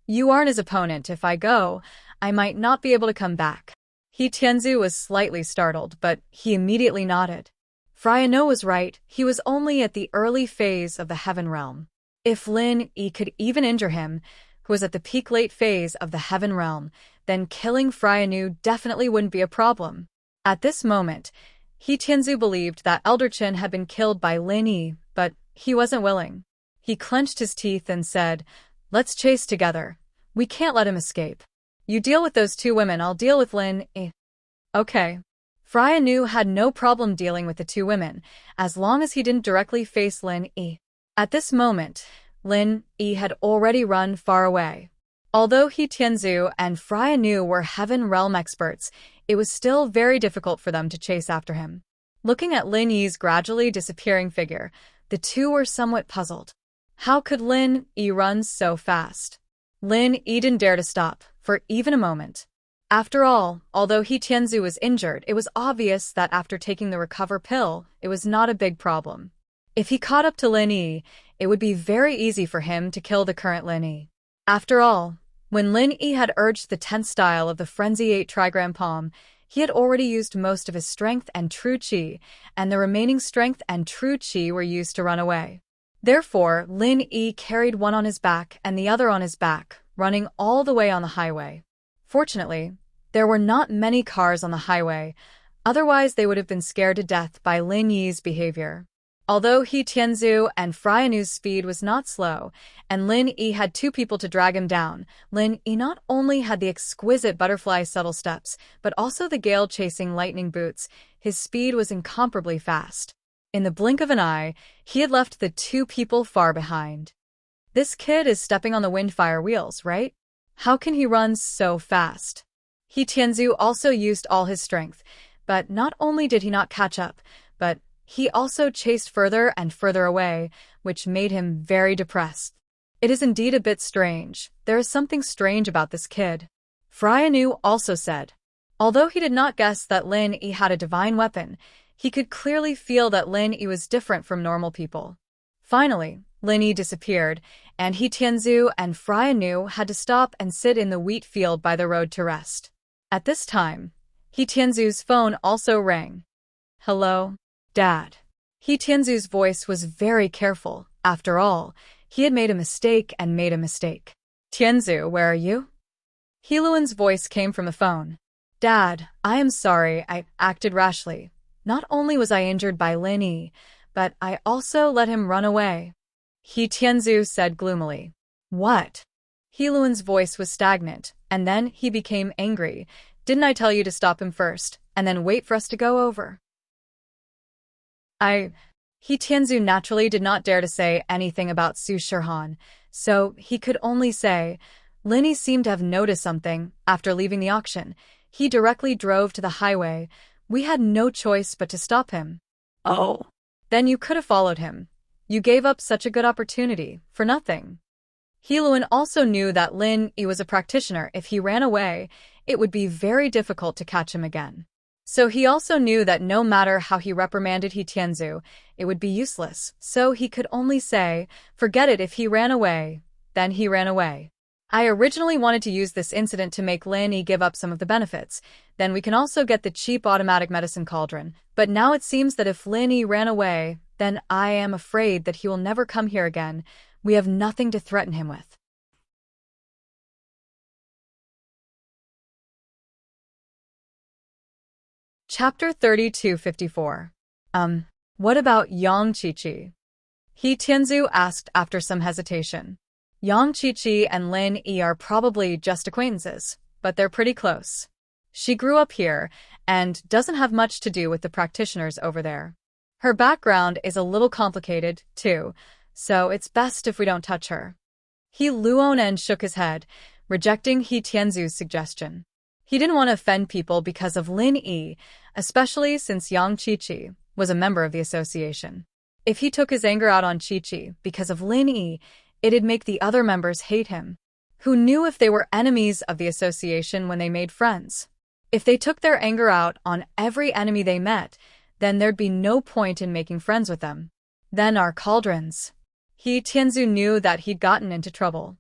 "You aren't his opponent. If I go, I might not be able to come back." He Tianzu was slightly startled, but he immediately nodded. Freya No was right, he was only at the early phase of the heaven realm. If Lin Yi could even injure him, who was at the peak late phase of the heaven realm, then killing Freya Nu definitely wouldn't be a problem. At this moment, He Tianzu believed that Elder Qin had been killed by Lin Yi, but he wasn't willing. He clenched his teeth and said, "Let's chase together. We can't let him escape. You deal with those two women, I'll deal with Lin Yi." Okay. Freya Nu had no problem dealing with the two women, as long as he didn't directly face Lin Yi. At this moment, Lin Yi had already run far away. Although He Tianzu and Freya Nu were heaven realm experts, it was still very difficult for them to chase after him. Looking at Lin Yi's gradually disappearing figure, the two were somewhat puzzled. How could Lin Yi run so fast? Lin Yi didn't dare to stop, for even a moment. After all, although He Tianzu was injured, it was obvious that after taking the recover pill, it was not a big problem. If he caught up to Lin Yi, it would be very easy for him to kill the current Lin Yi. After all, when Lin Yi had urged the 10th style of the Frenzy 8 Trigram Palm, he had already used most of his strength and true qi, and the remaining strength and true qi were used to run away. Therefore, Lin Yi carried one on his back and the other on his back, running all the way on the highway. Fortunately, there were not many cars on the highway, otherwise they would have been scared to death by Lin Yi's behavior. Although He Tianzu and Freya Nu's speed was not slow, and Lin Yi had two people to drag him down, Lin Yi not only had the exquisite butterfly subtle steps, but also the gale-chasing lightning boots. His speed was incomparably fast. In the blink of an eye, he had left the two people far behind. This kid is stepping on the windfire wheels, right? How can he run so fast? He Tianzu also used all his strength, but not only did he not catch up, but he also chased further and further away, which made him very depressed. It is indeed a bit strange. There is something strange about this kid. Freya Nu also said. Although he did not guess that Lin Yi had a divine weapon, he could clearly feel that Lin Yi was different from normal people. Finally, Lin Yi disappeared, and He Tianzu and Freya Nu had to stop and sit in the wheat field by the road to rest. At this time, He Tianzu's phone also rang. "Hello, Dad." He Tianzu's voice was very careful. After all, he had made a mistake and made a mistake. "Tianzu, where are you?" Heluan's voice came from the phone. "Dad, I am sorry I acted rashly. Not only was I injured by Lin Yi, but I also let him run away." He Tianzu said gloomily. "What?" Heluan's voice was stagnant, and then he became angry. "Didn't I tell you to stop him first, and then wait for us to go over?" He Tianzu naturally did not dare to say anything about Su Shirhan, so he could only say, Lin Yi seemed to have noticed something. After leaving the auction, he directly drove to the highway. We had no choice but to stop him. Oh. Then you could have followed him. You gave up such a good opportunity, for nothing. Heluan also knew that Lin Yi was a practitioner. If he ran away, it would be very difficult to catch him again. So he also knew that no matter how he reprimanded He Tianzu, it would be useless, so he could only say, forget it. If he ran away, then he ran away. I originally wanted to use this incident to make Lin Yi give up some of the benefits. Then we can also get the cheap automatic medicine cauldron. But now it seems that if Lin Yi ran away, then I am afraid that he will never come here again. We have nothing to threaten him with. Chapter 3254. What about Yang Qiqi? He Tianzu asked after some hesitation. Yang Qiqi and Lin Yi are probably just acquaintances, but they're pretty close. She grew up here and doesn't have much to do with the practitioners over there. Her background is a little complicated, too, so it's best if we don't touch her. He Luonen shook his head, rejecting He Tianzu's suggestion. He didn't want to offend people because of Lin Yi, especially since Yang Qiqi was a member of the association. If he took his anger out on Qiqi because of Lin Yi, it'd make the other members hate him. Who knew if they were enemies of the association when they made friends? If they took their anger out on every enemy they met, then there'd be no point in making friends with them. Then our cauldrons. He Tianzu knew that he'd gotten into trouble.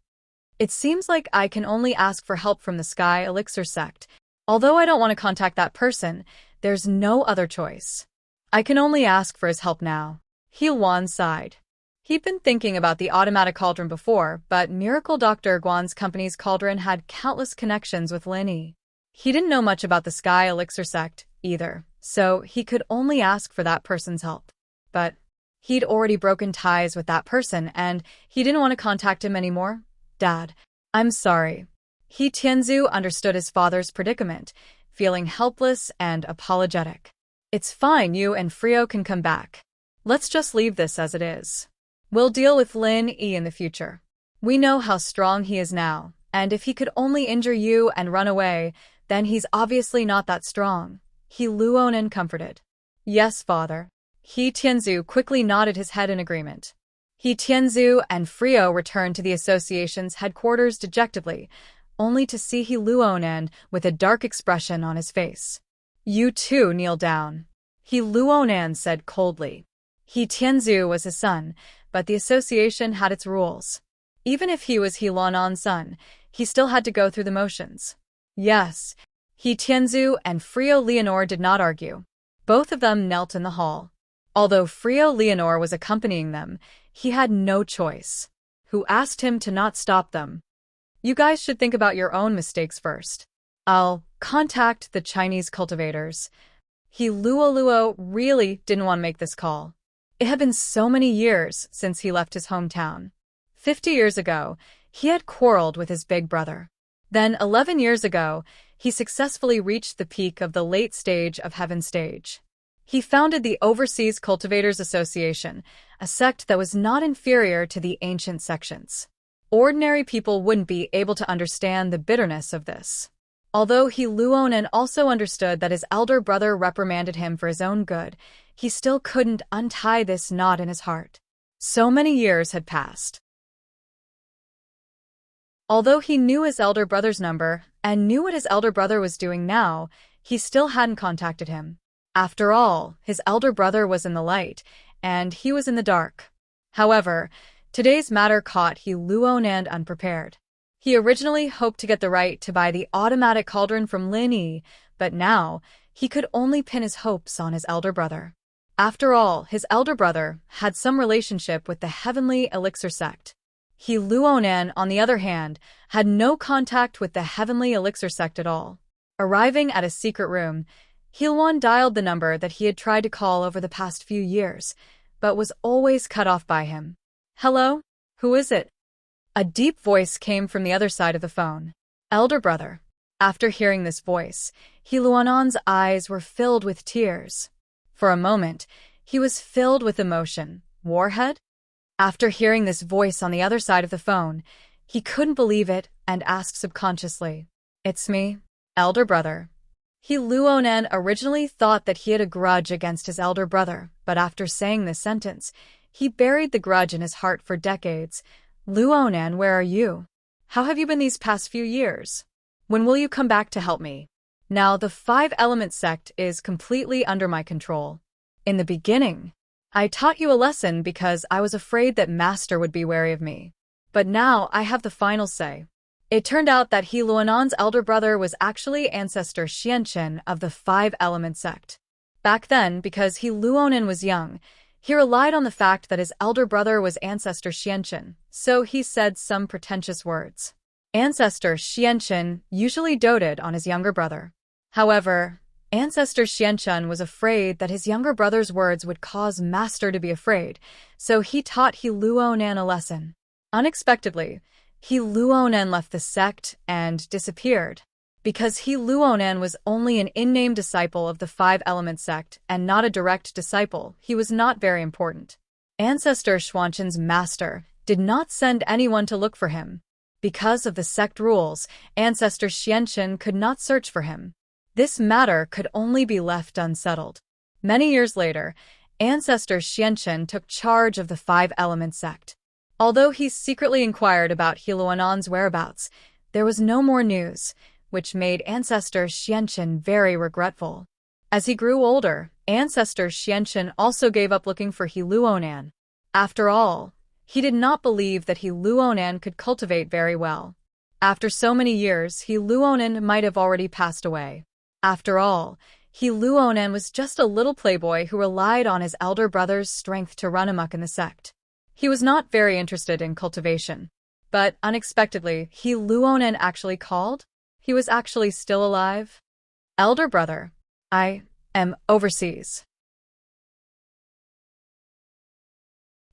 It seems like I can only ask for help from the Sky Elixir sect. Although I don't want to contact that person, there's no other choice. I can only ask for his help now. He Wan sighed. He'd been thinking about the automatic cauldron before, but Miracle Dr. Guan's company's cauldron had countless connections with Lin Yi. He didn't know much about the Sky Elixir sect, either, so he could only ask for that person's help. But he'd already broken ties with that person, and he didn't want to contact him anymore. Dad, I'm sorry. He Tianzu understood his father's predicament, feeling helpless and apologetic. It's fine, you and Frio can come back. Let's just leave this as it is. We'll deal with Lin Yi in the future. We know how strong he is now, and if he could only injure you and run away, then he's obviously not that strong. He Luonen comforted. Yes, father. He Tianzu quickly nodded his head in agreement. He Tianzu and Frio returned to the association's headquarters dejectedly, only to see He Luonen with a dark expression on his face. You too kneel down. He Luonen said coldly. He Tianzu was his son, but the association had its rules. Even if he was He Luonan's son, he still had to go through the motions. Yes, He Tianzu and Frio Leonor did not argue. Both of them knelt in the hall. Although Frio Leonor was accompanying them, he had no choice. Who asked him to not stop them? You guys should think about your own mistakes first. I'll contact the Chinese cultivators. He Luoluo really didn't want to make this call. It had been so many years since he left his hometown. 50 years ago, he had quarreled with his big brother. Then 11 years ago, he successfully reached the peak of the late stage of Heaven stage. He founded the Overseas Cultivators Association, a sect that was not inferior to the ancient sections. Ordinary people wouldn't be able to understand the bitterness of this. Although He Luonen also understood that his elder brother reprimanded him for his own good, he still couldn't untie this knot in his heart. So many years had passed. Although he knew his elder brother's number and knew what his elder brother was doing now, he still hadn't contacted him. After all, his elder brother was in the light, and he was in the dark. However, today's matter caught He Luonen unprepared. He originally hoped to get the right to buy the automatic cauldron from Lin Yi, but now he could only pin his hopes on his elder brother. After all, his elder brother had some relationship with the Heavenly Elixir sect. He Luonen, on the other hand, had no contact with the Heavenly Elixir sect at all. Arriving at a secret room, He Luon dialed the number that he had tried to call over the past few years, but was always cut off by him. Hello? Who is it? A deep voice came from the other side of the phone. Elder brother. After hearing this voice, He Luonan's eyes were filled with tears. For a moment, he was filled with emotion. Warhead? After hearing this voice on the other side of the phone, he couldn't believe it and asked subconsciously, It's me, elder brother. He Luonen originally thought that he had a grudge against his elder brother, but after saying this sentence, he buried the grudge in his heart for decades. Luonen, where are you? How have you been these past few years? When will you come back to help me? Now, the five-element sect is completely under my control. In the beginning, I taught you a lesson because I was afraid that Master would be wary of me. But now I have the final say. It turned out that He Luonan's elder brother was actually ancestor Xianchen of the five-element sect. Back then, because He Luonan was young, he relied on the fact that his elder brother was ancestor Xianchen, so he said some pretentious words. Ancestor Xianchen usually doted on his younger brother. However, Ancestor Xianchen was afraid that his younger brother's words would cause Master to be afraid, so he taught He Luonan a lesson. Unexpectedly, He Luonan left the sect and disappeared. Because He Luonan was only an in-name disciple of the five-element sect and not a direct disciple, he was not very important. Ancestor Xianchen's master did not send anyone to look for him. Because of the sect rules, Ancestor Xianchen could not search for him. This matter could only be left unsettled. Many years later, Ancestor Xianchen took charge of the five-element sect. Although he secretly inquired about He Luonan's whereabouts, there was no more news, which made Ancestor Xianchen very regretful. As he grew older, Ancestor Xianchen also gave up looking for He Luonan. After all, he did not believe that He Luonan could cultivate very well. After so many years, He Luonan might have already passed away. After all, He Luonan was just a little playboy who relied on his elder brother's strength to run amok in the sect. He was not very interested in cultivation. But unexpectedly, He Luonan actually called. He was actually still alive. Elder brother, I am overseas.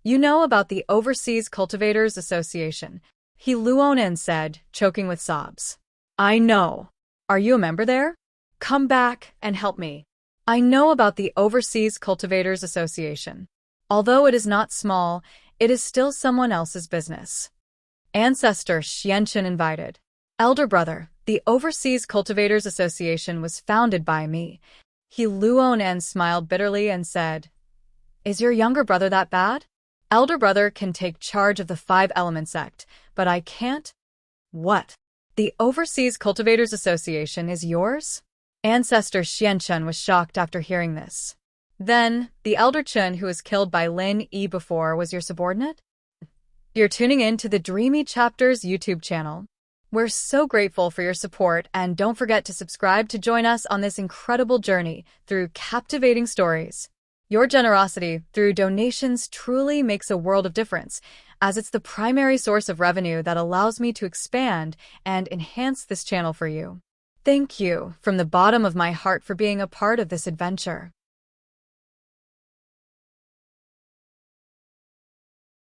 You know about the Overseas Cultivators Association, He Luonan said, choking with sobs. I know. Are you a member there? Come back and help me. I know about the Overseas Cultivators Association. Although it is not small, it is still someone else's business. Ancestor Xianchen invited. Elder brother, the Overseas Cultivators Association was founded by me. He Luonan smiled bitterly and said, Is your younger brother that bad? Elder brother can take charge of the five-element sect, but I can't? What? The Overseas Cultivators Association is yours? Ancestor Xianchen was shocked after hearing this. Then, the Elder Chen who was killed by Lin Yi before was your subordinate? You're tuning in to the Dreamy Chapters YouTube channel. We're so grateful for your support, and don't forget to subscribe to join us on this incredible journey through captivating stories. Your generosity through donations truly makes a world of difference, as it's the primary source of revenue that allows me to expand and enhance this channel for you. Thank you from the bottom of my heart for being a part of this adventure.